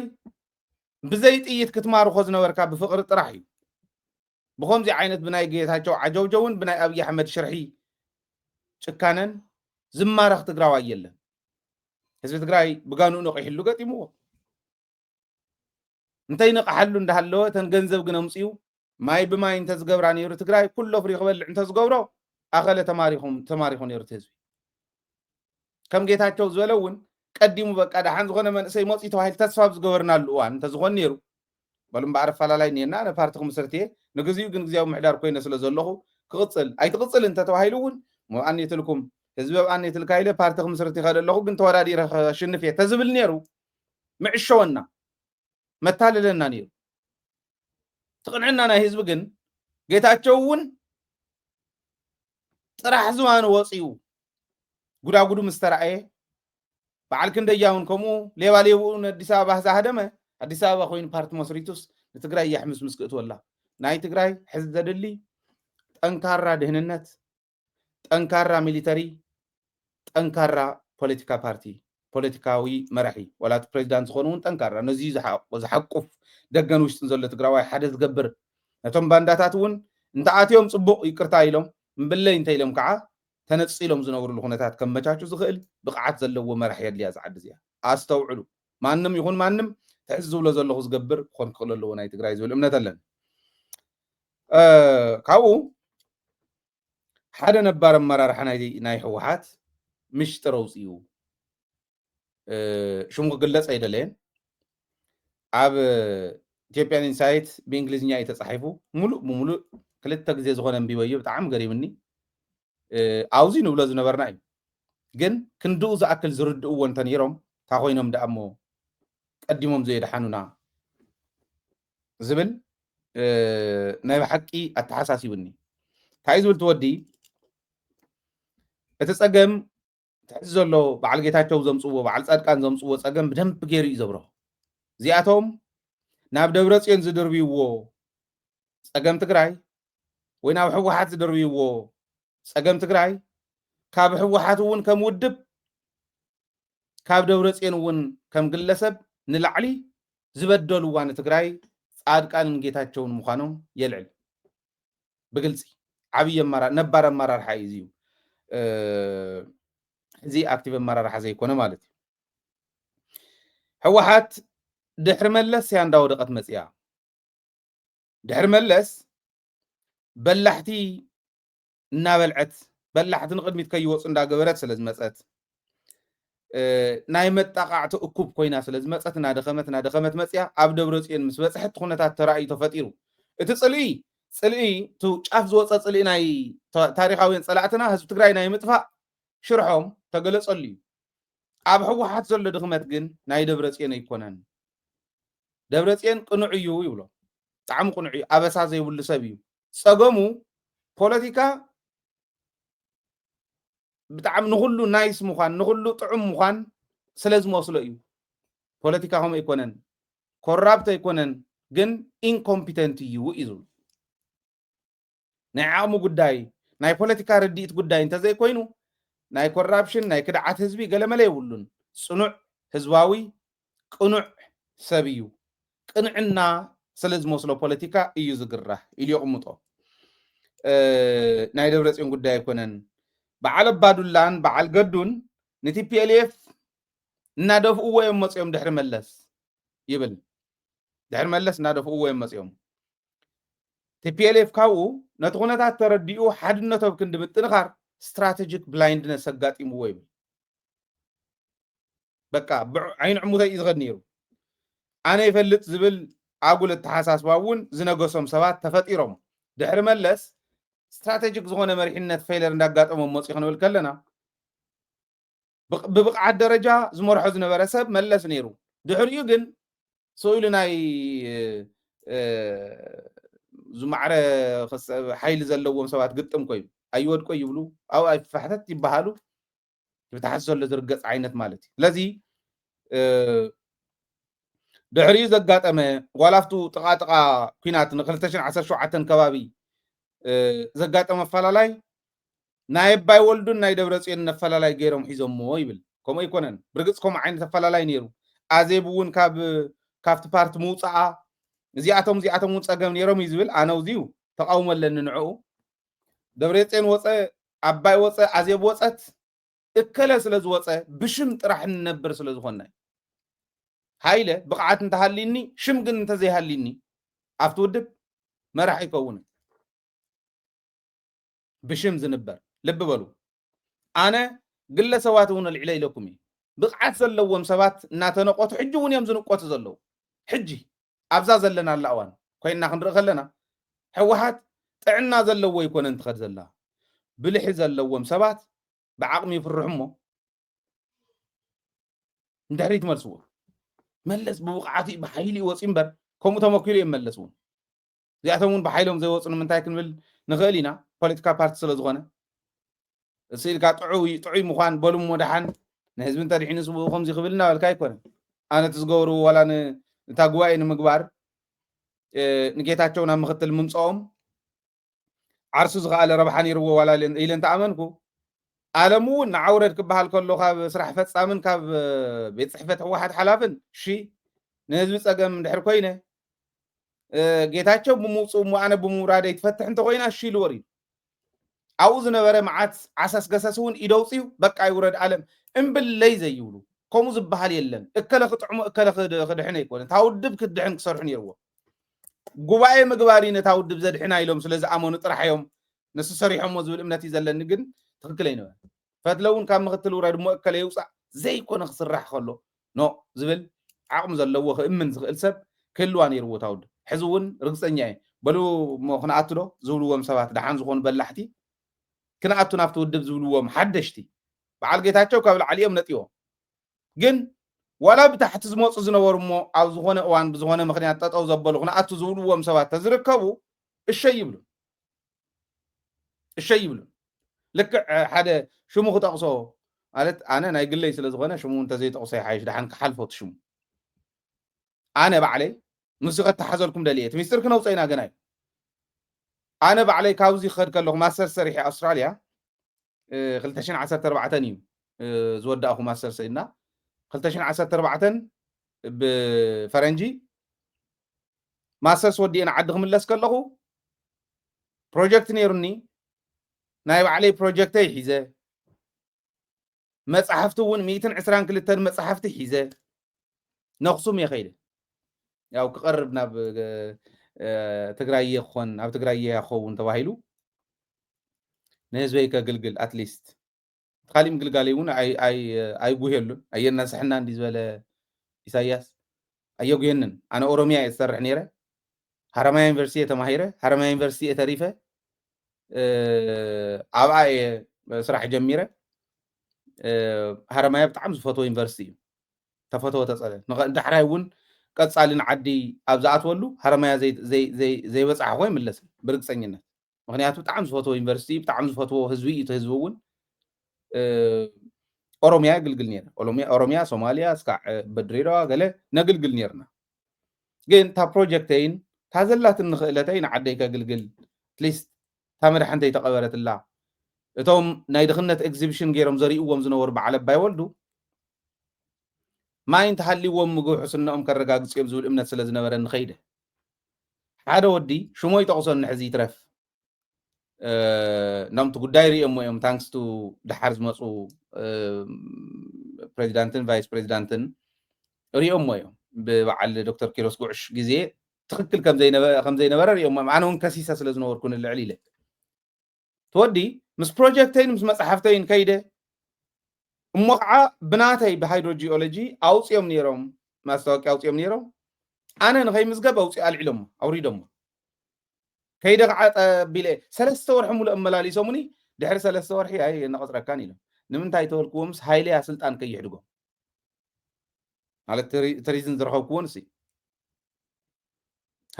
ብዘይ ጥይት ክትማርኮ ዝነበርካ ብፍቅሪ ጥራሕ እዩ ብከምዚ ዓይነት ብናይ ጌታቸው ዓጀውጀውን ብናይ ኣብዪ ኣሕመድ ሽርሒ ጭካነን ዝማረኽ ትግራዋይ የለን ህዝቢ ትግራይ ብጋንኡ ነቂሕሉ ገጢምዎ እንተይ ንቕሓሉ እንዳሃለወ ተን ገንዘብ ግን ኣምፅኡ ማይ ብማይ እንተዝገብራ ነይሩ ትግራይ ኩሎ ፍሪ ክበልዕ እንተዝገብሮ ኣኸለ ተማሪኹ ነይሩ እቲ ህዝቢ ከም ጌታቸው ዝበለ እውን ቀዲሙ በቃ ዳሓን ዝኾነ መንእሰይ መፅኡ ተባሂሉ ተስፋ ዝገበርናሉ እዋን እንተዝኾን ነይሩ በሉ እምበኣር ኣፈላላይ እኒአና ኣነ ፓርቲ ክምስረት እየ ንግዚኡ ግን ግዜያዊ ምሕዳር ኮይነ ስለ ዘለኹ ክቕፅል ኣይትቕፅል እንተተባሂሉ እውን ኣንየትልኩም ህዝቢ ኣንየትልካ ኢለ ፓርቲ ክምስረት ይኸደ ኣለኹ ግን ተወዳዲረ ክሽንፍ እየ ተዝብል ነይሩ ምዕሾወና መታለለና ነይሩ ትቕንዕና ናይ ህዝቢ ግን ጌታቸው እውን ጥራሕ ዝዋኑ ወፂኡ ጉዳጉዱ ምስ ተረኣየ በዓል ክንደያውን ከምኡ ሌባ ሌብኡን ኣዲስ ኣበባ ዝሃደመ ኣዲስ ኣበባ ኮይኑ ፓርቲ መስሪቱስ ንትግራይ ያሕምስ ምስ ክእትወላ ናይ ትግራይ ሕዚ ዘድሊ ጠንካራ ድህንነት ጠንካራ ሚሊተሪ ጠንካራ ፖለቲካ ፓርቲ ፖለቲካዊ መራሒ ወላት ፕሬዚዳንት ዝኾኑ እውን ጠንካራ ነዚ ዝሓቁፍ ደገን ውሽጥን ዘሎ ትግራዋይ ሓደ ዝገብር ነቶም ባንዳታት እውን እንተኣትዮም ፅቡቕ ይቅርታ ኢሎም እምብለይ እንተኢሎም ከዓ ተነፂሎም ዝነብሩሉ ኩነታት ከመቻቹ ዝኽእል ብቕዓት ዘለዎ መራሒ የድልያ ዝዓዲ እዚኣ ኣስተውዕሉ ማንም ይኹን ማንም ትሕዝ ዝብሎ ዘለኹ ዝገብር ክኾን ክኽእል ኣለዎ ናይ ትግራይ ዝብል እምነት ኣለኒ ካብኡ ሓደ ነባር ኣመራርሓ ናይ ህወሓት ምሽጥር ኣውፅኡ ሽሙ ክግለፅ ኣይደለየን ኣብ ኢትዮጵያን ኢንሳይት ብእንግሊዝኛ እዩ ተፃሒፉ ሙሉእ ብሙሉእ 2 ግዜ ዝኾነ እንቢበዩ ብጣዕሚ ገሪምኒ ኣውዚ ንብሎ ዝነበርና እዩ ግን ክንድኡ ዝኣክል ዝርድእዎ እንተነይሮም እታ ኮይኖም ደኣ እሞ ቀዲሞም ዘየድሓኑና ዝብል ናይ ብሓቂ ኣተሓሳሲቡኒ እንታይ ዝብል ትወዲ እቲ ፀገም ትሕዚ ዘሎ በዓል ጌታቸው ዘምፅዎ በዓል ፃድቃን ዘምፅዎ ፀገም ብደንብ ገይሩ እዩ ዘብሮ እዚኣቶም ናብ ደብረፅዮን ዝድርብይዎ ፀገም ትግራይ ወይ ናብ ህወሓት ዝድርብይዎ ፀገም ትግራይ ካብ ህወሓት እውን ከም ውድብ ካብ ደብረፅዮን እውን ከም ግለሰብ ንላዕሊ ዝበደልዋ ንትግራይ ጻድቃንን ጌታቸውን ምዃኖም የልዕል ብግልፂ ዓብይ ነባር ኣመራርሓ እዩ እዚ ኣክቲቭ ኣመራርሓ ዘይኮነ ማለት እዩ ህወሓት ድሕሪ መለስ ያ እንዳወደቐት መፅያ ድሕሪ መለስ በላሕቲ እናበልዐት በላሕቲ ንቅድሚት ከይወፁ እንዳገበረት ስለ ዝመፀት ናይ መጣቃዕቲ እኩብ ኮይና ስለ ዝመፀት እናደኸመት መፅያ ኣብ ደብረፅዮን ምስ በፅሐት ኩነታት ተራእዩ ተፈጢሩ እቲ ፅልኢ ጫፍ ዝወፀ ፅልኢ ናይ ታሪካውያን ፀላእትና ህዝቢ ትግራይ ናይ ምጥፋእ ሽርሖም ተገለፀሉ እዩ ኣብ ህወሓት ዘሎ ድኽመት ግን ናይ ደብረፅዮን ኣይኮነን ደብረፅዮን ቅኑዕ እዩ ይብሎ ብጣዕሚ ቅኑዕ እዩ ኣበሳ ዘይብሉ ሰብ እዩ ፀገሙ ፖለቲካ ብጣዕሚ ንኩሉ ናይስ ምዃን ንኩሉ ጥዑም ምዃን ስለ ዝመስሎ እዩ ፖለቲካ ከምኡ ኣይኮነን ኮራፕት ኣይኮነን ግን ኢንኮምፒተንት እዩ እዩ ናይ ዓቕሚ ጉዳይ ናይ ፖለቲካ ርድኢት ጉዳይ እንተዘይኮይኑ ናይ ኮራፕሽን ናይ ክድዓት ህዝቢ ገለመለ የብሉን ፅኑዕ ህዝባዊ ቅኑዕ ሰብ እዩ ቅንዕና ስለ ዝመስሎ ፖለቲካ እዩ ዝግራሕ ኢሉ ይቕምጦ ናይ ደብረፅዮን ጉዳይ ኣይኮነን በዓል ኣባዱላን በዓል ገዱን ንቲፒኤልኤፍ እናደፍእዎ እዮም መፅኦም ድሕሪ መለስ ይብል ድሕሪ መለስ እናደፍእዎ እዮም መፅኦም ቲፒኤልኤፍ ካብኡ ነቲ ኩነታት ተረዲኡ ሓድነቶ ክንዲ ምጥንኻር ስትራቴጂክ ብላይንድነስ ኣጋጢምዎ ይብል በቃ ዓይኑ ዕሙተይ እዩ ዝኸድ ነይሩ ኣነ ይፈልጥ ዝብል ኣጉል እተሓሳስባ እውን ዝነገሶም ሰባት ተፈጢሮም ድሕሪ መለስ ስትራቴጂክ ዝኾነ መሪሕነት ፌለር እንዳጋጠሞም መፅኡ ክንብል ከለና ብብቕዓት ደረጃ ዝመርሖ ዝነበረ ሰብ መለስ ነይሩ ድሕሪኡ ግን ሰኢሉ ናይ ዝማዕረ ሓይሊ ዘለዎም ሰባት ግጥም ኮይኑ ኣይወድቆ ይብሉ ኣብ ኣይፋሕተት ይበሃሉ ብታሕት ዘሎ ዝርገፅ ዓይነት ማለት እዩ ስለዚ ድሕሪኡ ዘጋጠመ ዋላፍቱ ጥቃጥቃ ኩናት ን2017 ከባቢ ዘጋጠመ ኣፈላላይ ናይ ኣባይ ወልዱን ናይ ደብረፅዮን ኣፈላላይ ገይሮም ሒዞሞ ይብል ከምኡ ኣይኮነን ብርግፅ ከምኡ ዓይነት ኣፈላላይ ነይሩ ኣዜብ እውን ካብቲ ፓርቲ ምውፃኣ እዚኣቶም እውን ፀገም ነይሮም እዩ ዝብል ኣነ ውዚዩ ተቃውሞ ኣለኒ ንዕኡ ደብረፅዮን ወፀ ኣባይ ወፀ ኣዜብ ወፀት እከለ ስለ ዝወፀ ብሽም ጥራሕ እንነብር ስለ ዝኾነ ሃይለ ብቕዓት እንተሃሊኒ ሽም ግን እንተዘይሃሊኒ ኣብቲ ውድብ መራሒ ይከውን ብሽም ዝንበር ልቢ በሉ ኣነ ግለሰባት እውን ልዕለ ኢለኩም እየ ብቕዓት ዘለዎም ሰባት እናተነቆቱ ሕጂ እውን እዮም ዝንቆቱ ዘለዉ ሕጂ ኣብዛ ዘለና ኣላ እዋን ኮይና ክንርኢ ከለና ህወሓት ጥዕና ዘለዎ ይኮነን ትኸድ ዘላ ብልሒ ዘለዎም ሰባት ብዓቕሚ ይፍርሑ እሞ እንድሕሪት መልስዎ መለስ ብብቕዓቱ ብሓይሊ ይወፂ እምበር ከምኡ ተመኪሉ እዮም መለስ እውን እዚኣቶም እውን ብሓይሎም ዘይወፁ ንምንታይ ክንብል ንኽእል ኢና ፖለቲካ ፓርቲ ስለ ዝኾነ ስኢልካ ጥዑይ ምዃን በሉ መድሓን ንህዝቢ እንተድሒኑ ስብኡ ከምዚ ክብል እናበልካ ኣይኮነን ኣነ ትዝገብሩ ዋላ እታ ጉባኤ ንምግባር ንጌታቸው ናብ ምክትል ምምፅኦም ዓርሱ ዝኸኣለ ረብሓ ነይርዎ ዋላ ኢለ እንተኣመንኩ ኣለም እውን ንዓውረድ ክበሃል ከሎ ካብ ስራሕ ፈፃምን ካብ ቤት ፅሕፈት ህወሓት ሓላፍን ንህዝቢ ፀገም ድሕሪ ኮይነ ጌታቸው ብምውፅኡ ኣነ ብምውራደይ ትፈትሕ እንተኮይና ኢሉ ወሪዱ ኣብኡ ዝነበረ መዓት ዓሳስ ገሰስ እውን ኢደውፅዩ በቃ ይውረድ ኣለም እምብለይ ዘይብሉ ከምኡ ዝበሃል የለን እከለ ክጥዕሙ እከለ ክድሕን ኣይኮነን ታውድብ ክትድሕን ክሰርሑ ነይርዎ ጉባኤ ምግባሪ ነታ ውድብ ዘድሕና ኢሎም ስለዝኣመኑ ጥራሕ እዮም ንሱ ሰሪሖሞ ዝብል እምነት እዩ ዘለኒ ግን ትክክል ኣይነበረ ፈትለውን ካብ ምክትል ውረድ ሞ እከለ ይውፃእ ዘይኮነ ክስራሕ ከሎ ኖ ዝብል ዓቕሚ ዘለዎ ክእምን ዝኽእል ሰብ ክህልዋ ነይርዎ እታ ውድብ ሕዚ እውን ርግፀኛ እየ በሉ ክነኣቱ ዶ ዝብልዎም ሰባት ደሓን ዝኾኑ በላሕቲ ክነኣቱ ናብቲ ውድብ ዝብልዎም ሓደሽቲ በዓል ጌታቸው ካብ ላዕሊ እዮም ነጢዎም ግን ዋላ ብታሕቲ ዝመፁ ዝነበሩ እሞ ኣብ ዝኾነ እዋን ብዝኾነ ምክንያት ጠጠው ዘበሉ ክነኣቱ ዝብልዎም ሰባት ተዝርከቡ እሸይ ይብሉ ልክዕ ሓደ ሽሙ ክጠቕሶ ማለት ኣነ ናይ ግለይ ስለ ዝኾነ ሽሙ እንተዘይጠቕሶ ይሓይሽ ድሓን ክሓልፎት ሽሙ ኣነ ባዕለይ ንሱ ከተሓዘልኩም ደልየ እቲ ሚስጥር ክነውፀ ኢና ገና እዩ ኣነ ባዕለይ ካብዚ ክኸድ ከለኹ ማስተር ሰሪሐ ኣውስትራልያ 2014 እዩ ዝወዳእኹ ማስተር ሰሪና 2014 ብፈረንጂ ማስተርስ ወዲእና ዓዲ ክምለስ ከለኹ ፕሮጀክት ነይሩኒ ናይ ባዕለይ ፕሮጀክተይ ሒዘ መጽሕፍቲ እውን 122 መጽሕፍቲ ሒዘ ነኽሱም እየ ኸይደ ያው ክቐርብ ናብ ትግራይ ክኾን ኣብ ትግራይ ክኸውን ተባሂሉ ንህዝበይ ከግልግል ኣትሊስት ካሊእ ምግልጋለይ እውን ኣይጉሄሉን ኣየናስሕና እንዲ ዝበለ ኢሳያስ ኣየጉየንን ኣነ ኦሮሚያ እየ ዝሰርሕ ነይረ ሃረማያ ዩኒቨርሲቲ ተማሂረ ሃረማያ ዩኒቨርሲቲ ተሪፈ ኣብኣ እየ ስራሕ ጀሚረ ሃረማያ ብጣዕሚ ዝፈትዎ ዩኒቨርሲቲ እዩ ተፈትዎ ተፀለ ንዳሕራይ እውን ቀፃልን ዓዲ ኣብ ዝኣትወሉ ሃረማያ ዘይበፅሓ ኮ ይምለስ ብርግፀኝነት ምክንያቱ ብጣዕሚ ዝፈትዎ ዩኒቨርሲቲ ብጣዕሚ ዝፈትዎ ህዝቢ እዩ ህዝቢ እውን ኦሮሚያ ግልግል ነይረ ኦሮሚያ ሶማልያ እስካዕ በድሬዳዋ ገለ ነግልግል ነርና ግን እታ ፕሮጀክተይን እታ ዘላትን ንኽእለተይ ንዓደይ ከግልግል ኣትሊስት እታ መድሓንተይ ተቐበረትላ እቶም ናይ ድኽነት ኤግዚቢሽን ገይሮም ዘርእይዎም ዝነበሩ በዓል ኣባይ ወልዱ ማይ እንተሃልይዎም ምግቢ ሕስንኦም ከረጋግፅ እዮም ዝብል እምነት ስለ ዝነበረ ንኸይደ ሓደ ወዲ ሽሞይ ጠቕሶን ሕዚ ይትረፍ ናምቲ ጉዳይ ሪኦም እዮም ታንክስ ቱ ድሓር ዝመፁ ፕሬዚዳንትን ቫይስ ፕሬዚዳንትን ሪኦም እዮም ብበዓል ዶክተር ኪሮስ ጉዕሽ ግዜ ትክክል ከም ዘይነበረ ሪኦም ኣነ እውን ከሲሰ ስለ ዝነበርኩ ንልዕል ኢለ ትወዲ ምስ ፕሮጀክተይን ምስ መፅሓፍተይን ከይደ እሞ ከዓ ብናተይ ብሃይድሮጂኦሎጂ ኣውፅኦም ነይሮም ማስታወቂያ ኣውፅኦም ነይሮም ኣነ ንኸይምዝገብ ኣውፅኡ ኣልዒሎሞ ኣውሪዶሞ ከይደ ከዓ ጠቢለ 3 ወርሒ ሙሉእ ኣመላሊሶሙኒ ድሕሪ 3 ወርሒ ኣይ ነቐፅረካን ኢሎም ንምንታይ ተወልክዎምስ ሃይለያ ስልጣን ከይሕድጎም ማለት ትሪዝን ዝረኸብክዎን እሲ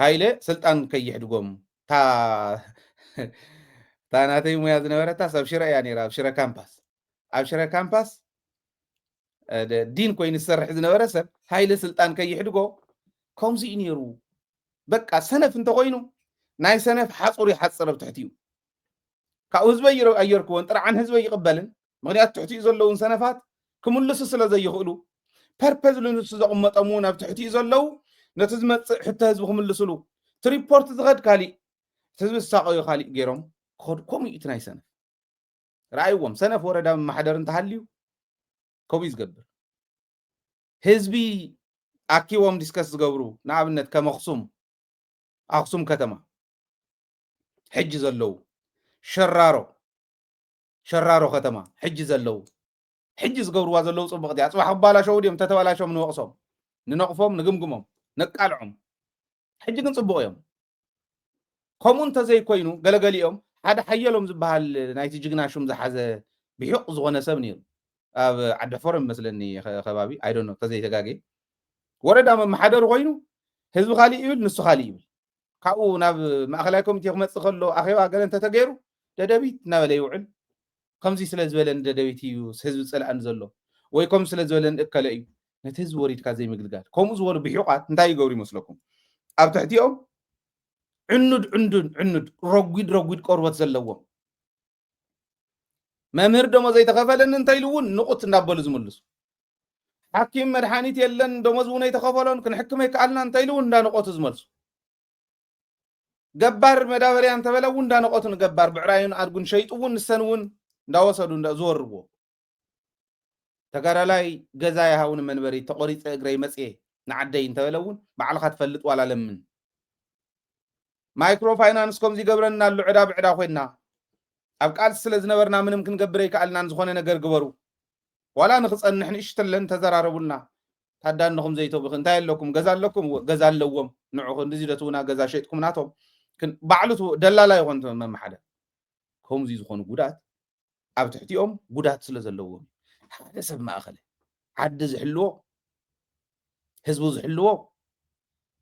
ሃይለ ስልጣን ከይሕድጎም እታ ናተይ ሙያ ዝነበረታ ኣብ ሽረ እያ ነይራ ኣብ ሽረ ካምፓስ ዲን ኮይኑ ዝሰርሕ ዝነበረ ሰብ ሃይለ ስልጣን ከይሕድጎ ከምዚ እዩ ነይሩ በቃ ሰነፍ እንተኮይኑ ናይ ሰነፍ ሓፁር ይሓፅር ኣብ ትሕቲኡ ካብኡ ህዝበይ ኣየርክቦን ጥርዓን ህዝበይ ይቕበልን ምክንያቱ ትሕቲኡ ዘለውን ሰነፋት ክምልሱ ስለ ዘይኽእሉ ፐርፐዝ ንሱ ዘቕመጠም እውን ኣብ ትሕቲኡ ዘለው ነቲ ዝመፅእ ሕተ ህዝቢ ክምልስሉ እቲ ሪፖርት ዝኸድ ካሊእ እቲ ህዝቢ ዝሳቀዩ ካሊእ ገይሮም ክኸዱ ከምኡ እቲ ናይ ሰነፍ ረኣይዎም ሰነፍ ወረዳ ማሕደር እንተሃልዩ ከምኡ ዝገብር ህዝቢ ኣኪቦም ዲስከስ ዝገብሩ ንኣብነት ከም ኣክሱም ከተማ ሕጂ ዘለው ሸራሮ ከተማ ሕጂ ዘለው ሕጂ ዝገብርዋ ዘለው ፅቡቕቲ ኣፅባሕ ክባላሸው ድዮም ተተባላሾም ንወቕሶም ንነቕፎም ንግምግሞም ነቃልዖም ሕጂ ግን ፅቡቕ እዮም ከምኡ እንተዘይኮይኑ ገለገሊኦም ሓደ ሓየሎም ዝበሃል ናይቲ ጅግና ሹም ዝሓዘ ብሕቕ ዝኾነ ሰብ ነይሩ ኣብ ዓዲ ሕፎር መስለኒ ከባቢ ኣይዶኖ ተዘይተጋገ ወረዳ መማሓደሩ ኮይኑ ህዝቢ ካሊእ ይብል ንሱ ካሊእ ይብል ካብኡ ናብ ማእኸላይ ኮሚቴ ክመፅእ ከሎ ኣኼባ ገለ እንተተገይሩ ደደቢት እናበለ ይውዕል ከምዚ ስለ ዝበለ ደደቢት እዩ ህዝቢ ፀላእን ዘሎ ወይ ከም ስለ ዝበለ ንእከለ እዩ ነቲ ህዝቢ ወሪድካ ዘይምግልጋል ከምኡ ዝበሉ ብሕቋት እንታይ ይገብሩ ይመስለኩም ኣብ ትሕቲኦም ዕኑድ ረጉድ ቆርበት ዘለዎም መምህር ደሞ ዘይተኸፈለን እንታይ ኢሉ እውን ንቁት እናበሉ ዝምልሱ ሓኪም መድሓኒት የለን ደሞዝ እውን ኣይተኸፈሎን ክንሕክም ኣይከኣልና እንታይ ኢሉ እውን እንዳነቆቱ ዝመልሱ ገባር መዳበርያ እንተበለ እውን እንዳነቆቱ ንገባር ብዕራዩን ኣድጉን ሸይጡ እውን ንሰን እውን እንዳወሰዱ ዝወርዎ ተጋዳላይ ገዛ ይሃውን መንበሪ ተቆሪፀ እግረይ መፅየ ንዓደይ እንተበለ እውን ባዕልካ ትፈልጥ ዋላ ለምን ማይክሮ ፋይናንስ ከምዚ ገብረና ኣሎ ዕዳ ብዕዳ ኮይና ኣብ ቃል ስለ ዝነበርና ምንም ክንገብር ኣይከኣልናን ዝኾነ ነገር ግበሩ ዋላ ንክፀንሕ ንእሽተለን ተዘራረቡልና ታዳንኹም ዘይተብኽ እንታይ ኣለኩም ገዛ ኣለኩም ገዛ ኣለዎም ንዑ እንደዚ ደትውና ገዛ ሸይጥኩም ናቶም ባዕሉቱ ደላላ ይኾን መማሓደር ከምዚ ዝኾኑ ጉዳት ኣብ ትሕቲኦም ጉዳት ስለ ዘለዎም ሓደ ሰብ ማእኸለ ዓዲ ዝሕልዎ ህዝቡ ዝሕልዎ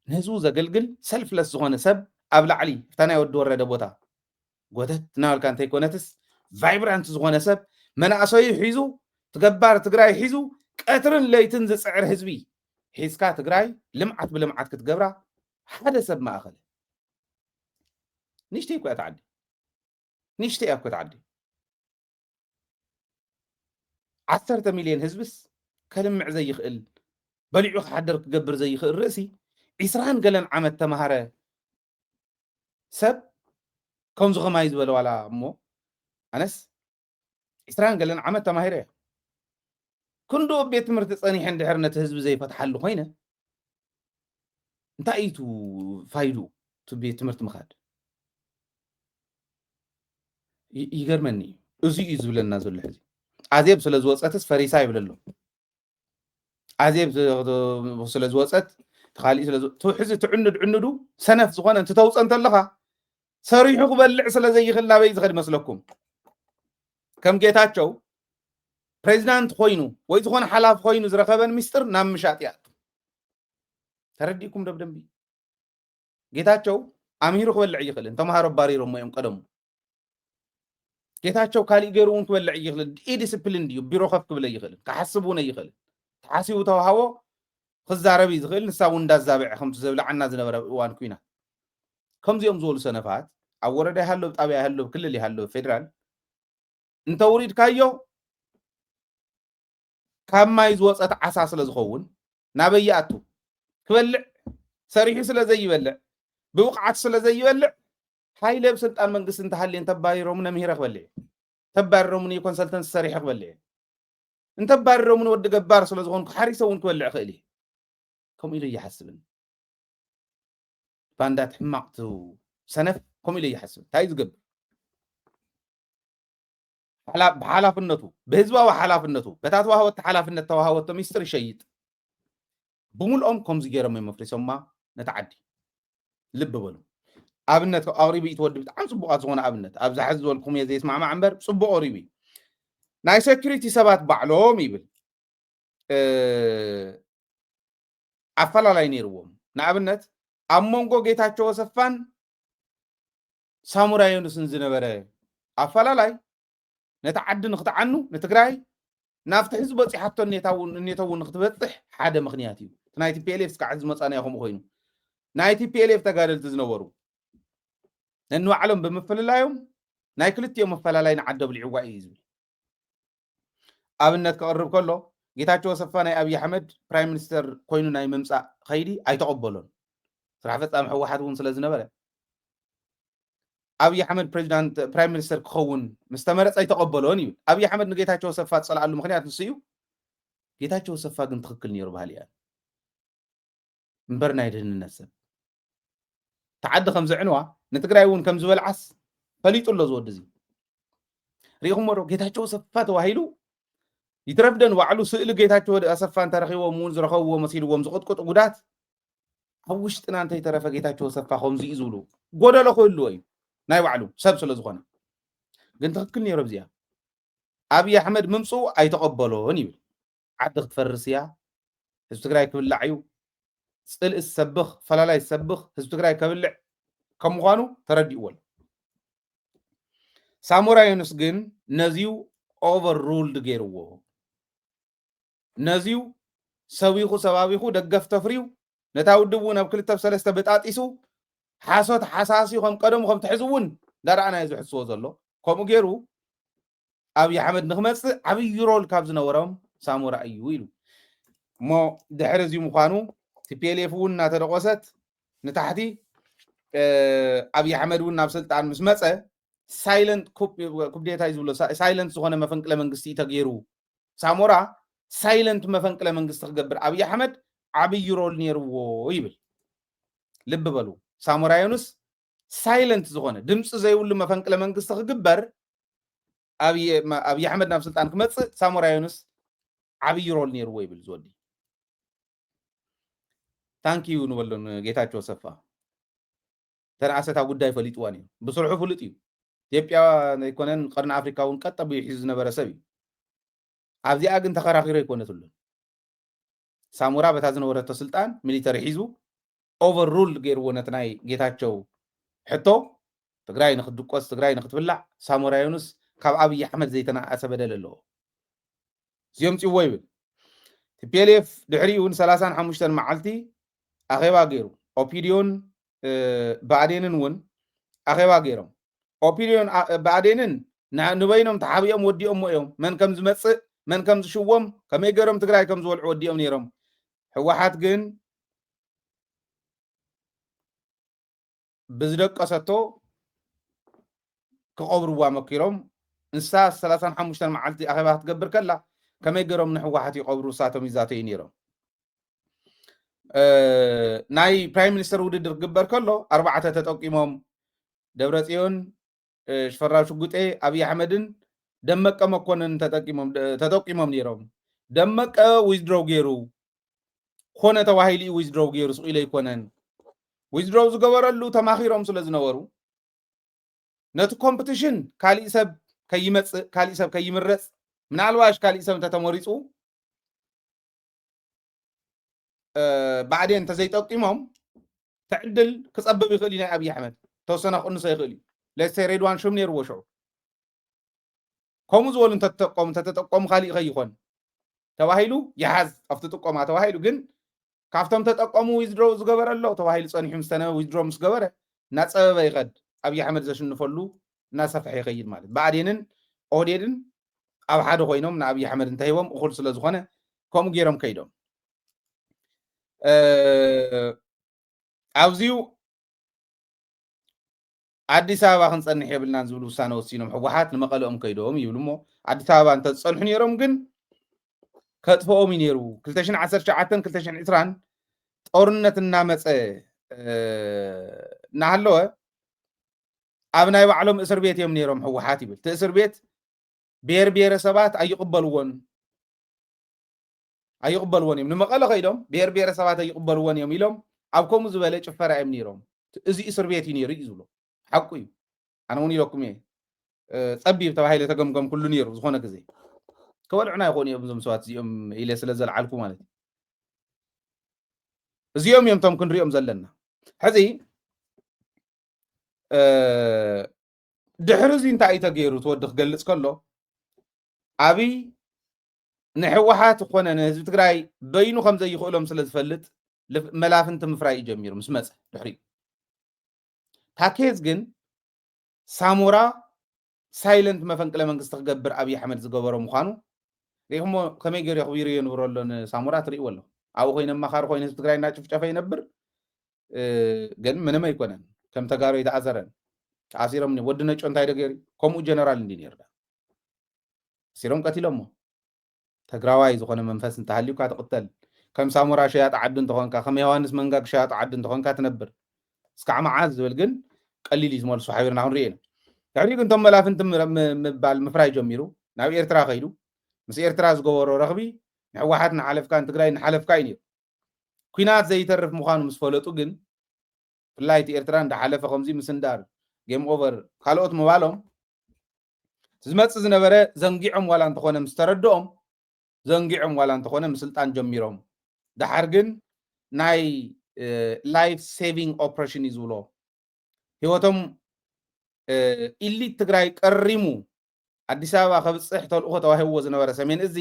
ንህዝቡ ዘገልግል ሰልፍለስ ዝኾነ ሰብ ኣብ ላዕሊ ፍታናይ ወዲ ወረደ ቦታ ጎተት ናበልካ እንተይኮነትስ ቫይብራንት ዝኾነ ሰብ መናእሰዩ ሒዙ ትገባር ትግራይ ሒዙ ቀትርን ለይትን ዝፅዕር ህዝቢ ሒዝካ ትግራይ ልምዓት ብልምዓት ክትገብራ ሓደ ሰብ ማእኸለ ንሽተይ እኳ ተዓዲ ንሽተይ እኳ ተዓዲ 10 ሚልዮን ህዝብስ ከልምዕ ዘይኽእል በሊዑ ክሓደር ክገብር ዘይኽእል ርእሲ عسران قلن عمد تمهارة سب كم زغم عايز ولا مو أنس عسران قلن عمد تمهارة كندو بيت مرت صاني عند حرنا تهزب زي فتح له هنا انت ايتو فايدو تبي تمرت مخاد يغرمني ازي يزبلنا زل حزي عذاب سلاز وصاتس فريسا يبللو عذاب سلاز وصات تخالي سلاز تو حزي تعندو سنف زغون انت توص انت لخا صريحو بلع سلا زي خلا بي زخد مسلكم كم جيتاچو بريزيدنت خوينو ወይ ዝኾነ ሓላፍ ኮይኑ ዝረኸበን ሚስጥር ናብ ምሻጥያት ተረዲኩም ደብደምቢ ጌታቸው አሚሩ ክበልዕ ይኽእል ተማሃሮ ባሪሮም እዮም ቀደሙ ጌታቸው ካሊ ገሩን ክበልዕ ይኽእል ዲሲፕሊን ዲዩ ቢሮ ከፍ ክብል ይኽእል ከሐስቡነ ይኽእል ተሐሲቡ ተዋሃቦ ክዛረብ ይኽእል ንሳው እንዳዛብዕ ከምት ዘብልዓና ዝነበረ እዋን ኩይና ከምዚኦም ዝበሉ ሰነፋት ኣብ ወረዳ ያለው ጣብያ ያለው ክልል ያለው ፌደራል እንተ ውሪድ ካዮ كما يزوصت عساس لزخون نابياتو كبلع سريح سلا زي يبلع بوقعت سلا زي يبلع هاي لب سلطان منقس انت حالي انت بايرو من مهيره كبلع تبارو من كونسلتنت سريح كبلع انت بارو من ود جبار سلا زخون حريسون كبلع خيلي كم الي يحسبن باندات حماقتو سنف كم الي يحسب تايز قب بحلافنته بهزبا وحلافنته بتاتوا هو حلافنته توهاوته ميستر شيط بمولهم كم زيرم مفرسما نتعدي لب بلو ابنت قريبي يتودب بتعم صبوقات زونه ابنت ابز حز ولكم يا زي اسمع مع عنبر صبو قريبي ناي سكيورتي سبات بعلوم يبل افلا لا ينيروم نابنت امونغو ጌታቸው ሰፋን ሳሙራዩን ስንዝነበረ افلا لا نتعد نختعنو نتقراي نافت حزب بصيحتو نيتاو نختبطح حاده مخنياتي نايتي بي ال اف سكعز مصانيا خم خوينو نايتي بي ال اف تغادل تزنورو انو علم بمفللايوم ناي كلتيو مفللاي نعدب العواي يزبل ابنت كقرب كله ጌታቸው ሰፋ ናይ አብይ አህመድ ፕራይም ሚኒስተር ኮይኑ ናይ መምጻእ ኸይዲ አይተቀበሉን ስራሕ ፈጻም ህወሓት ውን ስለዝነበረ አብይ አህመድ ፕሬዝዳንት ፕራይም ሚኒስተር ክኸውን መስተመረጽ አይተቀበሉን ይብል አብይ አህመድ ንጌታቸው ሰፋ ጸላሉ ምክንያት ንስዩ ጌታቸው ሰፋ ግን ትክክል ነይሩ ባህል ያ እንበርና ይደህንነት ሰብ ተዓዲ ከም ዝዕንዋ ንትግራይ ውን ከም ዝበልዓስ ፈሊጡሎ ዝወድ እዚ ሪኹም ወሮ ጌታቸው ሰፋ ተዋሂሉ يترفدن وعلو سئل ጌታቸው አሰፋን ተረኺቦም ሙን ዝረኸብዎ መሲልዎም ዝቆጥቆጥ ጉዳት አውሽጥና አንተ ይተረፈ ጌታቸው ሰፋ ኸምዚ ይዝብሉ ጎደሎ ኮይኑ ወይ ናይ ባዕሉ ሰብ ስለ ዝኾነ ግን ትክክል ነይሩ ብዚያ አብይ አህመድ ምምፁ አይተቀበሎን ይብል ዓዲ ክትፈርስያ ህዝብ ትግራይ ክብላዕዩ ጽል ሰብኽ ፈላላይ ሰብኽ ህዝብ ትግራይ ከብልዕ ከም ምዃኑ ተረዲእዎ ሳሞራ ዩኑስ ግን ነዚው overruled ገይርዎ ነዚው ሰዊኹ ሰባቢኹ ደገፍ ተፍሪው ነታውድቡ ናብ ክልተ ሰለስተ በጣጢሱ ሓሶት ሓሳሲ ከም ቀደም ከም ትሕዝውን ዳርኣና ይዝሕስዎ ዘሎ ከምኡ ገይሩ አብይ አህመድ ንኽመጽእ ዓብይ ሮል ካብ ዝነበሮም ሳሞራ እዩ ኢሉ ሞ ድሕሪ እዚ ምዃኑ ቲፒኤልኤፍ ውን እናተደቆሰት ንታሕቲ አብይ አህመድ ውን ናብ ስልጣን ምስ መጸ ሳይለንት ኩብዴታ ይዝብሎ ሳይለንት ዝኾነ መፈንቅለ መንግስቲ ተገይሩ ሳሞራ ሳይለንት መፈንቅለ መንግስቲ ክገብር አብይ አህመድ ዓብይ ሮል ነይርዎ ይብል ልብ በሉ ሳሞራ ዩኑስ ሳይለንት ዝኾነ ድምጽ ዘይብሉ መፈንቅለ መንግስቲ ክግበር አብይ አህመድ ናብ ስልጣን ክመጽእ ሳሞራ ዩኑስ ዓብይ ሮል ነይርዎ ይብል ዝወዲ ታንኪዩ ንበሎን ጌታቸው ሰፋ ተናሰታ ጉዳይ ፈሊጥዋ ነይሩ ብስርሑ ፍሉጥ እዩ ኢትዮጵያ ይኮነን ቀርና አፍሪካውን ቀጠብ ይሕዝ ነበረ ሰብ ኣብዚኣ ግን ተኸራኺሩ ይኮነትሉ ሳሞራ በታ ዝነበረቶ ስልጣን ሚሊተሪ ሒዙ ኦቨርሩል ገይርዎ ነቲ ናይ ጌታቸው ሕቶ ትግራይ ንኽድቆስ ትግራይ ንኽትብላዕ ሳሞራ ዩኑስ ካብ አብይ አህመድ ዘይተናእሰ በደል ኣለዎ እዚኦም ፅዎ ይብል ቲፒኤልኤፍ ድሕሪኡን 35 መዓልቲ ኣኼባ ገይሩ ኦፒዲዮን ብአዴንን ውን ኣኼባ ገይሮም ኦፒኒዮን ብአዴንን ንበይኖም ተሓቢኦም ወዲኦም እዮም መን ከም ዝመጽእ መን ከም ዝሽወም ከመይ ገይሮም ትግራይ ከም ዝወልዑ ወዲኦም ነይሮም ህወሓት ግን ብዝደቀሰቶ ክቀብርዋ መኪሮም እንሳ 35 መዓልቲ ኣኼባ ክትገብር ከላ ከመይ ገይሮም ንሕወሓት ይቀብሩ እሳቶም ይዛተዩ ነይሮም ናይ ፕራይም ሚኒስተር ውድድር ክግበር ከሎ 4 ተጠቂሞም ደብረጽዮን ሽፈራው ሽጉጤ አብይ አሕመድን ደመቀ መኮንን ተጠቂሞም ነይሮም ደመቀ ዊዝድሮው ገይሩ ኮነ ተዋሂሊ ዊዝድሮው ገይሩ ስኢለ ይኮነን ዊዝድሮው ዝገበረሉ ተማኺሮም ስለ ዝነበሩ ነቲ ኮምፒቲሽን ካሊእ ሰብ ከይመጽእ ካሊእ ሰብ ከይምረጽ ምናልባሽ ካሊእ ሰብ ተተመሪጹ بعدين ተዘይጠቂሞም ተዕድል ክጸብብ ይኽእል ናይ አብይ አሕመድ ተወሰነ ቅንሶ ይኽእል ለሰ ሬድዋን ሹም ነይርዎ ሽዑ ከምኡ ዝበሉ ተተጠቆሙ ካሊእ ከይኾን ተባሂሉ ይሓዝ ኣብቲ ጥቆማ ተባሂሉ ግን ካብቶም ተጠቀሙ ዊዝድሮው ዝገበረሎ ተባሂሉ ጸኒሑ ምስተነ ዊዝድሮው ምስ ገበረ እናጸበበ ይኸድ አብይ አሕመድ ዘሽንፈሉ እናሰፍሐ ይኸይድ ማለት بعدين ኦህዴድን ኣብ ሓደ ኮይኖም ንአብይ አሕመድ እንተሂቦም እኹል ስለ ዝኾነ ከምኡ ገይሮም ከይዶም ኣብዚዩ አዲስ አበባ ክንጸንሕ የብልናን ዝብሉ ውሳነ ወሲኖም ሕወሓት ንመቐለኦም ከይዶም ይብሉ እሞ አዲስ አበባ እንተጸንሑ ነይሮም ግን ከጥፍኦም ነይሩ 2019 2020 ጦርነት እናመፀ እናሃለወ ኣብ ናይ ባዕሎም እስር ቤት እዮም ነይሮም ሕወሓት ይብል እቲ እስር ቤት ብሔር ብሔረሰባት ኣይቕበልዎን እዮም ንመቐለ ከይዶም ብሔር ብሔረሰባት ኣይቕበልዎን እዮም ኢሎም ኣብ ከምኡ ዝበለ ጭፈራ እዮም ነይሮም እዚ እስር ቤት እዩ ነይሩ እዩ ዝብሎ ሓቁ እዩ ኣነ እውን ኢለኩም እየ ፀቢብ ተባሂለ ተገምገም ኩሉ ነይሩ ዝኾነ ግዜ ከበልዑና ይኾኑ እዮም እዞም ሰባት እዚኦም ኢለ ስለ ዘለዓልኩ ማለት እዩ እዚኦም እዮም ቶም ክንሪኦም ዘለና ሕዚ ድሕሪ እዚ እንታይ እዩ ተገይሩ ትወዲ ክገልጽ ከሎ ኣብይ ንሕወሓት ኮነ ንህዝቢ ትግራይ በይኑ ከም ዘይኽእሎም ስለ ዝፈልጥ መላፍንቲ ምፍራይ እዩ ጀሚሩ ምስ መፀ ድሕሪ ታኬዝ ግን ሳሞራ ሳይለንት መፈንቅለ መንግስቲ ክገብር አብይ አሕመድ ዝገበሮ ምዃኑ ሪኹሞ ከመይ ገይሩ ይኽቢሩ የንብረሎ ንሳሞራ ትሪእዎ ኣሎ ኣብኡ ኮይነ መኻሪ ኮይኑ ህዝቢ ትግራይ እናጭፍጨፈ ይነብር ግን ምንም ኣይኮነን ከም ተጋሩ ይተኣዘረን ተኣሲሮም ወዲ ነጮ እንታይ ደገይሩ ከምኡ ጀነራል እንዲ ነይሩ ሲሮም ቀቲሎሞ ተግራዋይ ዝኾነ መንፈስ እንተሃልዩካ ትቕተል ከም ሳሞራ ሸያጥ ዓዲ እንተኾንካ ከም ዮሃንስ መንጋግ ሸያጥ ዓዲ እንተኾንካ ትነብር እስካዕ መዓዝ ዝብል ግን ቀሊል እዩ ዝመልሱ ሓቢርና ክንሪኦ ኢና ድሕሪ ግን ቶም መላፍንቲ ምባል ምፍራይ ጀሚሩ ናብ ኤርትራ ከይዱ ምስ ኤርትራ ዝገበሮ ረኽቢ ንሕወሓት ንሓለፍካ ንትግራይ ንሓለፍካ እዩ ነይሩ ኩናት ዘይተርፍ ምዃኑ ምስ ፈለጡ ግን ብፍላይ እቲ ኤርትራ እንዳሓለፈ ከምዚ ምስንዳር ጌም ኦቨር ካልኦት ምባሎም ዝመፅእ ዝነበረ ዘንጊዖም ዋላ እንተኾነ ምስ ተረድኦም ዘንጊዖም ዋላ እንተኾነ ምስልጣን ጀሚሮም ድሓር ግን ናይ ላይፍ ሴቪንግ ኦፕሬሽን እዩ ዝብሎ ህይወቶም ኢሊት ትግራይ ቀሪሙ አዲስ አበባ ከብፅሕ ተልእኾ ተዋሂብዎ ዝነበረ ሰሜን እዚ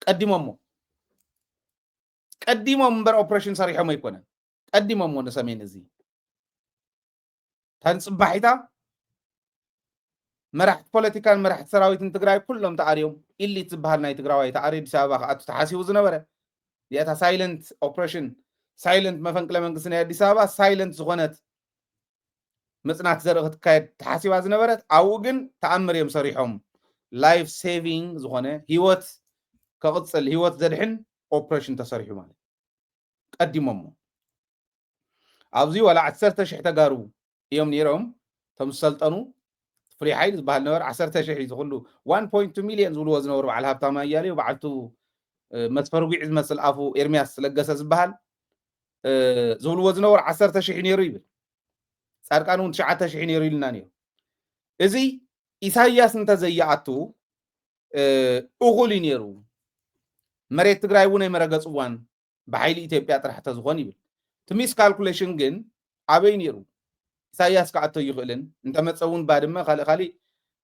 ቀዲሞሞ እምበር ኦፕሬሽን ሰሪሖም ኣይኮነን ቀዲሞሞ ንሰሜን እዚ ታንፅባሒታ መራሕቲ ፖለቲካን መራሕቲ ሰራዊትን ትግራይ ኩሎም ተኣርዮም ኢሊት ዝበሃል ናይ ትግራዋይ ተኣርዩ አዲስ አበባ ከኣቱ ተሓሲቡ ዝነበረ ዲኣታ ሳይለንት ኦፕሬሽን ሳይለንት መፈንቅለ መንግስቲ ናይ አዲስ አበባ ሳይለንት ዝኾነት ምጽናት ዘርኢ ክትካየድ ተሓሲባ ዝነበረት ኣብኡ ግን ተኣምር እዮም ሰሪሖም ላይፍ ሴቪንግ ዝኾነ ህይወት ከቕፅል ህይወት ዘድሕን ኦፕሬሽን ተሰሪሑ ማለት ቀዲሞሞ ኣብዚ ወላ 10,000 ተጋሩ እዮም ነይሮም ቶም ዝሰልጠኑ ፍሪ ሓይል ዝበሃል ነበር 10,000 ዝኽሉ 1.2 ሚልዮን ዝብልዎ ዝነበሩ በዓል ሃብታማ እያለዩ በዓልቱ መስፈር ጉዕ ዝመስል ኣፉ ኤርሚያስ ለገሰ ዝበሃል ዝብልዎ ዝነበሩ 10,000 ነይሩ ይብል ጻድቃን እውን 9,000 ነይሩ ኢልና ነይሩ እዚ ኢሳያስ እንተዘይኣቱ እኹል ነይሩ መሬት ትግራይ እውን ኣይመረገፅ እዋን ብሓይሊ ኢትዮጵያ ጥራሕ ተዝኾን ይብል ትሚስ ካልኩሌሽን ግን ኣበይ ነይሩ ኢሳያስ ከኣቶ ይኽእልን እንተመፀ እውን ባድመ ካልእ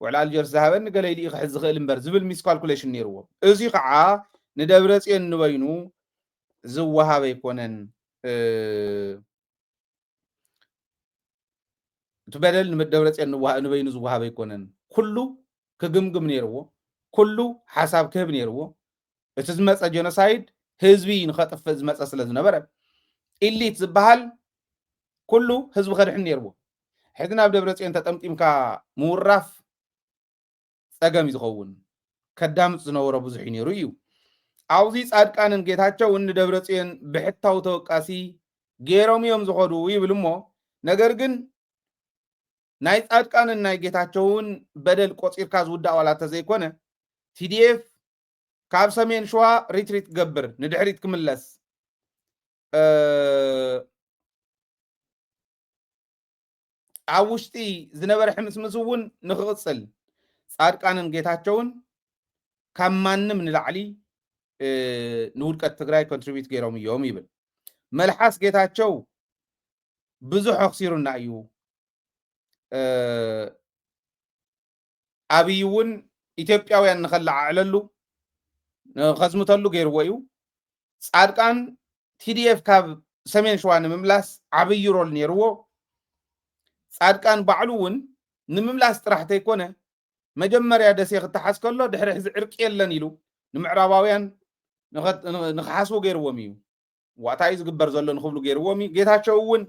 ውዕል ኣልጀርስ ዝሃበኒ ገለ ኢሉ ክሕዝ ዝኽእል እምበር ዝብል ሚስ ካልኩሌሽን ነይርዎ እዚ ከዓ ንደብረጽዮን ንበይኑ ዝወሃብ ኣይኮነን እቲ በደል ንደብረጽዮን ንበይኑ ዝወሃብ ኣይኮነን ኩሉ ክግምግም ነይርዎ ኩሉ ሓሳብ ክህብ ነይርዎ እቲ ዝመፀ ጀኖሳይድ ህዝቢ ንኸጥፍእ ዝመፀ ስለ ዝነበረ ኢሊት ዝበሃል كله حزب خدحن نيربو حدنا بدبرصيون تطمطيمካ ምውራፍ ጸገም ይዝኸውን ከዳምጽ ዝነበሮ ብዙሕ ነይሩ እዩ አውዚ ጻድቃንን ጌታቸው እን ደብረጽዮን ብሕታው ተወቃሲ ገይሮም እዮም ዝኸዱ ይብልሞ ነገር ግን ናይ ጻድቃንን ናይ ጌታቸውን በደል ቆጺርካ ዝውዳእ ዋላ ተዘይኮነ ቲዲኤፍ ካብ ሰሜን ሸዋ ሪትሪት ገብር ንድሕሪት ክምለስ ኣብ ውሽጢ ዝነበረ ሕምስምስ እውን ንኽቕጽል ጻድቃንን ጌታቸውን ካብ ማንም ንላዕሊ ንውድቀት ትግራይ ኮንትሪቢዩት ገይሮም እዮም ይብል መልሓስ ጌታቸው ብዙሕ ኣኽሲሩና እዩ ኣብይ እውን ኢትዮጵያውያን ንኸላዓዕለሉ ንኸዝምተሉ ገይርዎ እዩ ጻድቃን ቲዲኤፍ ካብ ሰሜን ሸዋ ንምምላስ ዓብይ ሮል ነይርዎ ጻድቃን ባዕሉ እውን ንምምላስ ጥራሕ ተይኮነ መጀመርያ ደሴ ክትሓዝ ከሎ ድሕሪ ሕዚ ዕርቂ የለን ኢሉ ንምዕራባውያን ንኽሓስቡ ገይርዎም እዩ ዋታይ ዝግበር ዘሎ ንኽብሉ ገይርዎም እዩ ጌታቸው እውን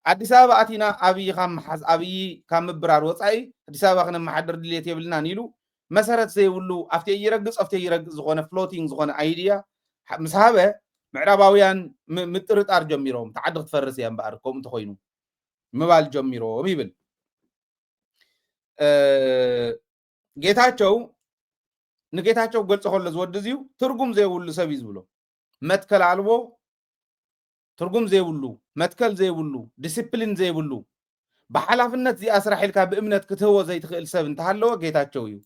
አዲስ አበባ አቲና አብይ ካምሐዝ አብይ ከምብራር ወጻይ አዲስ አበባ ከነማሐደር ድሌት የብልናን ኢሉ መሰረት ዘይብሉ አፍቴ ይረግጽ ዝኾነ ፍሎቲንግ ዝኾነ አይዲያ ምሳበ ምዕራባውያን ምጥርጣር ጀሚሮም ተዓድ ክትፈርስ እያ እምበኣር ከምኡ ተኮይኑ ምባል ጀሚሮም ይብል ጌታቸው ንጌታቸው ገልጾ ከሎ ዝወድ እዚዩ ትርጉም ዘይብሉ ሰብ ይዝብሎ መትከል አልቦ ትርጉም ዘይብሉ መትከል ዘይብሉ ዲሲፕሊን ዘይብሉ በሐላፍነት ዚ አስራሒልካ በእምነት ክትህዎ ዘይትኽእል ሰብ እንተሃለወ ጌታቸው እዩ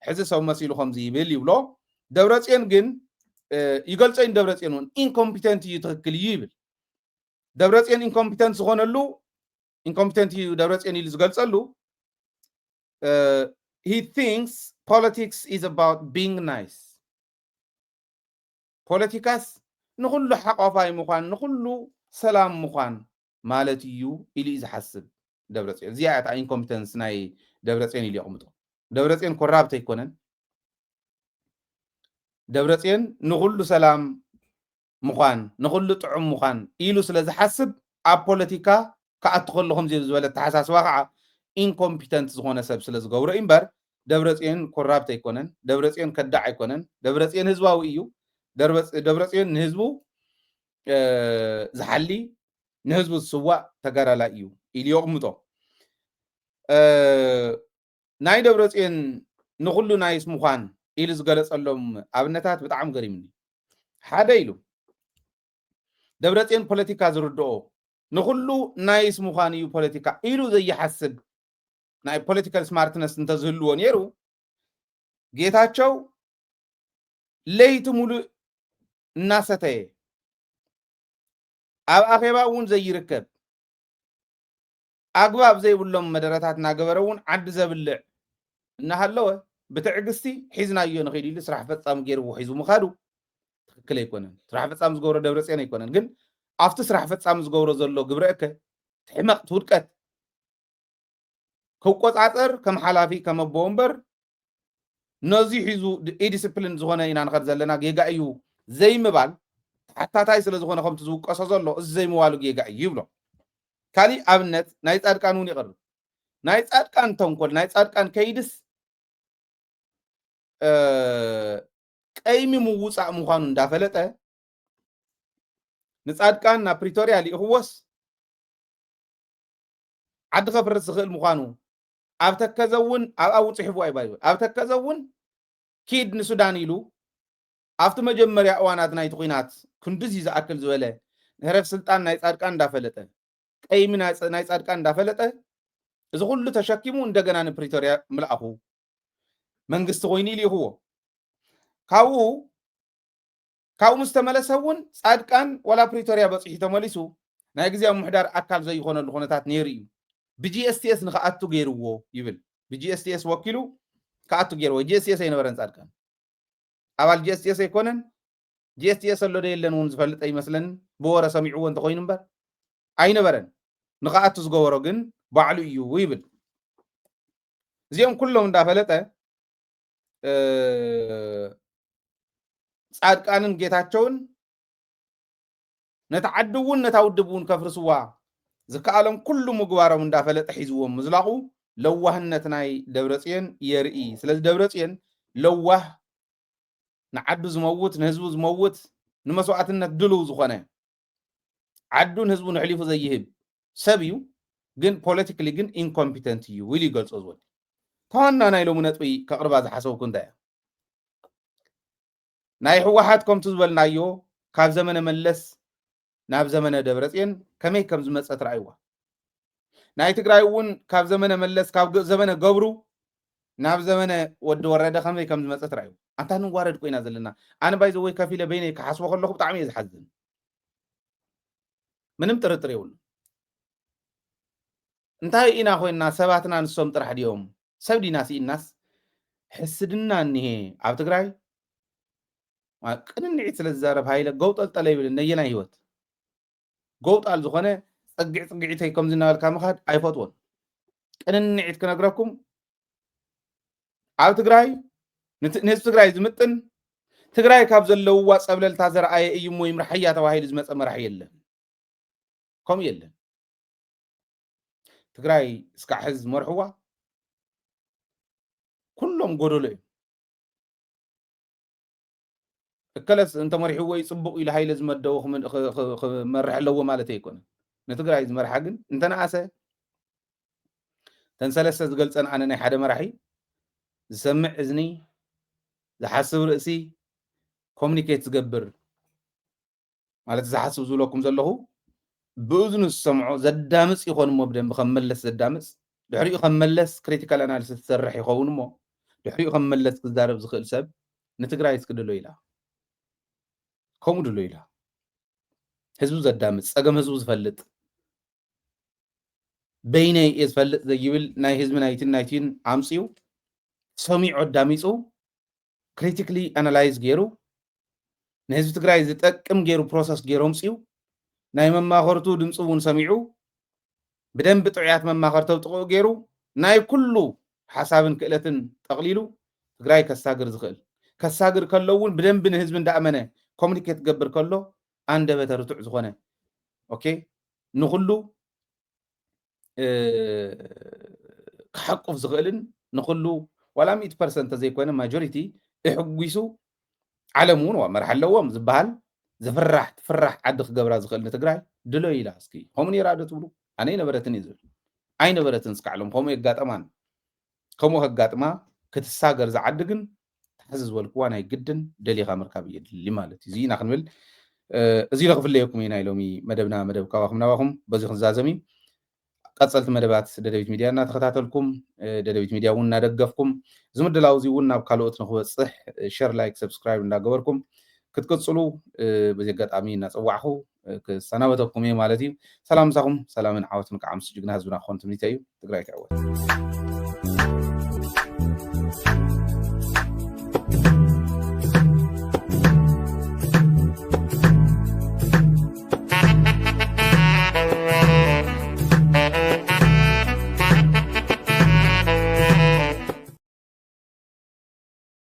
ሕዚ ሰው መሲሉ ከምዚ ይብል ይብሎ ደብረጽዮን ግን ይገልጾኝ ደብረጽዮን ኢንኮምፒተንት እዩ ትክክል እዩ ይብል ደብረጽዮን ኢንኮምፒተንት ዝኾነሉ ኢንኮምፒተንት እዩ ደብረጽዮን ኢሉ ዝገልጸሉ he thinks politics is about being nice ፖለቲካስ ንኹሉ ሓቋፋይ ምዃን ንኹሉ ሰላም ምዃን ማለት እዩ ኢሉ ዝሓስብ ደብረጽዮን እዚኣ እታ ኢንኮምፒተንስ ናይ ደብረጽዮን ኢሉ ይቕምጦ ደብረጽዮን ኮራፕት ኣይኮነን ደብረጽዮን ንኹሉ ሰላም ምዃን ንኹሉ ጥዑም ምዃን ኢሉ ስለ ዝሓስብ ኣብ ፖለቲካ ከኣቱ ከለኹም ዝበለ ተሓሳስባ ከዓ ኢንኮምፒተንት ዝኾነ ሰብ ስለ ዝገብሮ እምበር ደብረጽዮን ኮራፕት ኣይኮነን ደብረጽዮን ከዳዕ ኣይኮነን ደብረጽዮን ህዝባዊ እዩ ደብረጽዮን ንህዝቡ ዝሓሊ ንህዝቡ ዝስዋዕ ተጋዳላይ እዩ ኢሉ ይቕምጦ ናይ ደብረጽዮን ንኹሉ ናይስ ምዃን ኢሉ ዝገለጸሎም ኣብነታት ብጣዕሚ ገሪምኒ ሓደ ኢሉ ደብረጽዮን ፖለቲካ ዝርድኦ ንኹሉ ናይስ ምዃን እዩ ፖለቲካ ኢሉ ዘይሓስብ ናይ ፖለቲካል ስማርትነስ እንተዝህልዎ ነይሩ ጌታቸው ለይቲ ሙሉእ እናሰተየ ኣብ ኣኼባ እውን ዘይርከብ ኣግባብ ዘይብሎም መደረታት እናገበረ እውን ዓዲ ዘብልዕ እናሃለወ ብትዕግስቲ ሒዝናዮ ንኸይድ ኢሉ ስራሕ ፈጻሚ ገይርዎ ሒዙ ምኻዱ ትክክል ኣይኮነን ስራሕ ፈጻሚ ዝገብሮ ደብረጽዮን ኣይኮነን ግን ኣብቲ ስራሕ ፈጻሚ ዝገብሮ ዘሎ ግብረእከ ትሕመቕ ትውድቀት ክቆጻጸር ከም ሓላፊ ከም ኣቦ እምበር ነዚ ሒዙ ኢዲስፕሊን ዝኾነ ኢና ንኸድ ዘለና ጌጋ እዩ ዘይምባል ሓታታይ ስለ ዝኾነ ከምቲ ዝውቀሶ ዘሎ እዚ ዘይምዋሉ ጌጋ እዩ ይብሎ ካሊእ ኣብነት ናይ ጻድቃን እውን ይቐርብ ናይ ጻድቃን ተንኮል ናይ ጻድቃን ከይድስ ቀይሚ ምውፃእ ምዃኑ እንዳፈለጠ ንጻድቃን ናብ ፕሪቶሪያ ሊእኽዎስ ዓዲ ከፍርስ ዝኽእል ምዃኑ ኣብ ተከዘውን ኣብኡ ጽሒፉ ኣይባይብል ኣብ ተከዘውን ኪድ ንሱዳን ኢሉ ኣብቲ መጀመርያ እዋናት ናይቲ ኩናት ክንድዚ ዝኣክል ዝበለ ንህረፍ ስልጣን ናይ ጻድቃን እንዳፈለጠ ቀይሚ ናይ ጻድቃን እንዳፈለጠ እዚ ኩሉ ተሸኪሙ እንደገና ንፕሪቶሪያ ምልኣኹ መንግስቲ ኮይኑ ኢሉ ይኽዎ ካብኡ ምስ ተመለሰ እውን ጻድቃን ወላ ፕሪቶሪያ በፂሑ ተመሊሱ ናይ ግዜያዊ ምሕዳር ኣካል ዘይኮነሉ ኩነታት ነይሩ እዩ ብጂኤስቲኤስ ንኸኣቱ ገይርዎ ይብል ብጂኤስቲኤስ ወኪሉ ከኣቱ ገይርዎ ጂኤስቲኤስ ኣይነበረን ጻድቃን ኣባል ጂኤስቲኤስ ኣይኮነን ጂኤስቲኤስ ኣሎ ዶ የለን እውን ዝፈልጥ ኣይመስለን ብወረ ሰሚዕዎ እንተኮይኑ እምበር ኣይነበረን ንኸኣቱ ዝገበሮ ግን ባዕሉ እዩ ይብል እዚኦም ኩሎም እንዳፈለጠ ጻድቃንን ጌታቸውን ነታ ዓዲ እውን ነታ ውድብ እውን ከፍርስዋ ዝከኣሎም ኩሉ ምግባሮም እንዳፈለጠ ሒዝዎም ምዝላቑ ለዋህነት ናይ ደብረጽዮን የርኢ ስለዚ ደብረጽዮን ለዋህ ንዓዱ ዝመውት ንህዝቡ ዝመውት ንመስዋዕትነት ድልው ዝኾነ ዓዱን ህዝቡን ሕሊፉ ዘይህብ ሰብ እዩ ግን ፖለቲካሊ ግን ኢንኮምፒተንት እዩ ኢሉ ይገልጾ ዝወድ ተዋና ናይ ሎሚ ነጥቢ ከቕርባ ዝሓሰብኩ እንታይ እያ ናይ ህወሓት ከምቲ ዝበልናዮ ካብ ዘመነ መለስ ናብ ዘመነ ደብረጽዮን ከመይ ከም ዝመፀ ትረኣይዋ ናይ ትግራይ እውን ካብ ዘመነ መለስ ካብ ዘመነ ገብሩ ናብ ዘመነ ወዲ ወረደ ከመይ ከም ዝመፀ ትረኣዩ አንታ ንዋረድ ኮይና ዘለና ኣነ ባይ ዘወይ ከፊለ በይነይ ክሓስቦ ከለኹ ብጣዕሚ እየ ዝሓዝን ምንም ጥርጥር የብሉ እንታይ ኢና ኮይና ሰባትና ንሶም ጥራሕ ድዮም ሰብ ዲናስ ኢናስ ሕስድና እኒሄ ኣብ ትግራይ ቅንንዒት ስለ ዝዛረብ ሃይለ ገውጠልጠለ ይብል ነየናይ ህይወት ገውጣል ዝኾነ ፅግዒተይ ከም ዝነበልካ ምኻድ ኣይፈትዎን ቅንንዒት ክነግረኩም ኣብ ትግራይ ንህዝቢ ትግራይ ዝምጥን ትግራይ ካብ ዘለውዋ ፀብለልታ ዘረኣየ እዩ እሞ ይምርሐያ ተባሂሉ ዝመፀ መራሒ የለን ከምኡ የለን ትግራይ እስካዕ ሕዚ ዝመርሕዋ ኩሎም ጎደሎ እዩ እከለስ እንተመሪሕዎ ይፅቡቕ ኢሉ ሃይለ ዝመደቡ ክመርሕ ኣለዎ ማለት ኣይኮነን ንትግራይ ዝመርሓ ግን እንተነኣሰ ተንሰለስተ ዝገልፀን ኣነ ናይ ሓደ መራሒ ዝሰምዕ እዝኒ ዝሓስብ ርእሲ ኮሙኒኬት ዝገብር ማለት ዝሓስብ ዝብለኩም ዘለኹ ብእዝኑ ዝሰምዖ ዘዳምፅ ይኾን እሞ ብደንቢ ከም መለስ ዘዳምፅ ድሕሪኡ ከም መለስ ክሪቲካል ኣናሊሲስ ዝሰርሕ ይኸውን እሞ ድሕሪኡ ከም መለስ ክዛረብ ዝኽእል ሰብ ንትግራይ እስክድሎ ኢላ ከምኡ ድሎ ኢላ ህዝቡ ዘዳምፅ ፀገም ህዝቡ ዝፈልጥ በይነይ እየ ዝፈልጥ ዘይብል ናይ ህዝቢ ናይትን ኣምፅኡ ሰሚዑ ኣዳሚፁ ክሪቲካሊ ኣናላይዝ ገይሩ ንህዝቢ ትግራይ ዝጠቅም ገይሩ ፕሮሰስ ገይሩ ኣምፅኡ ናይ መማኸርቱ ድምፂ እውን ሰሚዑ ብደንቢ ጥዑያት መማኸርተ ጥቕኡ ገይሩ ናይ ኩሉ ሓሳብን ክእለትን ጠቕሊሉ ትግራይ ከሳግር ዝኽእል ከሳግር ከሎ እውን ብደንቢ ንህዝቢ እንዳኣመነ ኮሙኒኬት ገብር ከሎ አንደበተ ርቱዕ ዝኾነ ኦኬ ንኹሉ ክሓቁፍ ዝኽእልን ንኹሉ ዋላ 100% ዘይኮነ ማጆሪቲ እሕጉሱ ዓለም እውን መርሕ ኣለዎም ዝበሃል ዝፍራሕ ትፍራሕ ዓዲ ክገብራ ዝኽእል ንትግራይ ድሎ ኢላ እስኪ ከምኡ ነይራ ዶ ትብሉ ኣነ ነበረትን እዩ ዝብል ኣይነበረትን እስካዕሎም ከምኡ የጋጠማን ከምኡ ከጋጥማ ክትሳገር ዝዓዲ ግን ታሕዚ ዝበልክዋ ናይ ግድን ደሊኻ ምርካብ እየድሊ ማለት እዩ ኢና ክንብል እዚ ለክፍለየኩም ኢና ኢሎሚ መደብና መደብ ካባኹም ናባኹም በዚ ክንዛዘሚ ቀፀልቲ መደባት ደደቢት ሚድያ እናተኸታተልኩም ደደቢት ሚድያ እውን እናደገፍኩም ዝምድላው እዚ እውን ናብ ካልኦት ንክበፅሕ ሼር ላይክ ሰብስክራይብ እንዳገበርኩም ክትቅፅሉ በዚ ኣጋጣሚ እናፀዋዕኹ ክሰናበተኩም እየ ማለት እዩ ሰላም ምሳኹም ሰላምን ዓወትን ከዓ ምስ ጅግና ህዝብና ክኾን ትምኒተ እዩ ትግራይ ክዕወት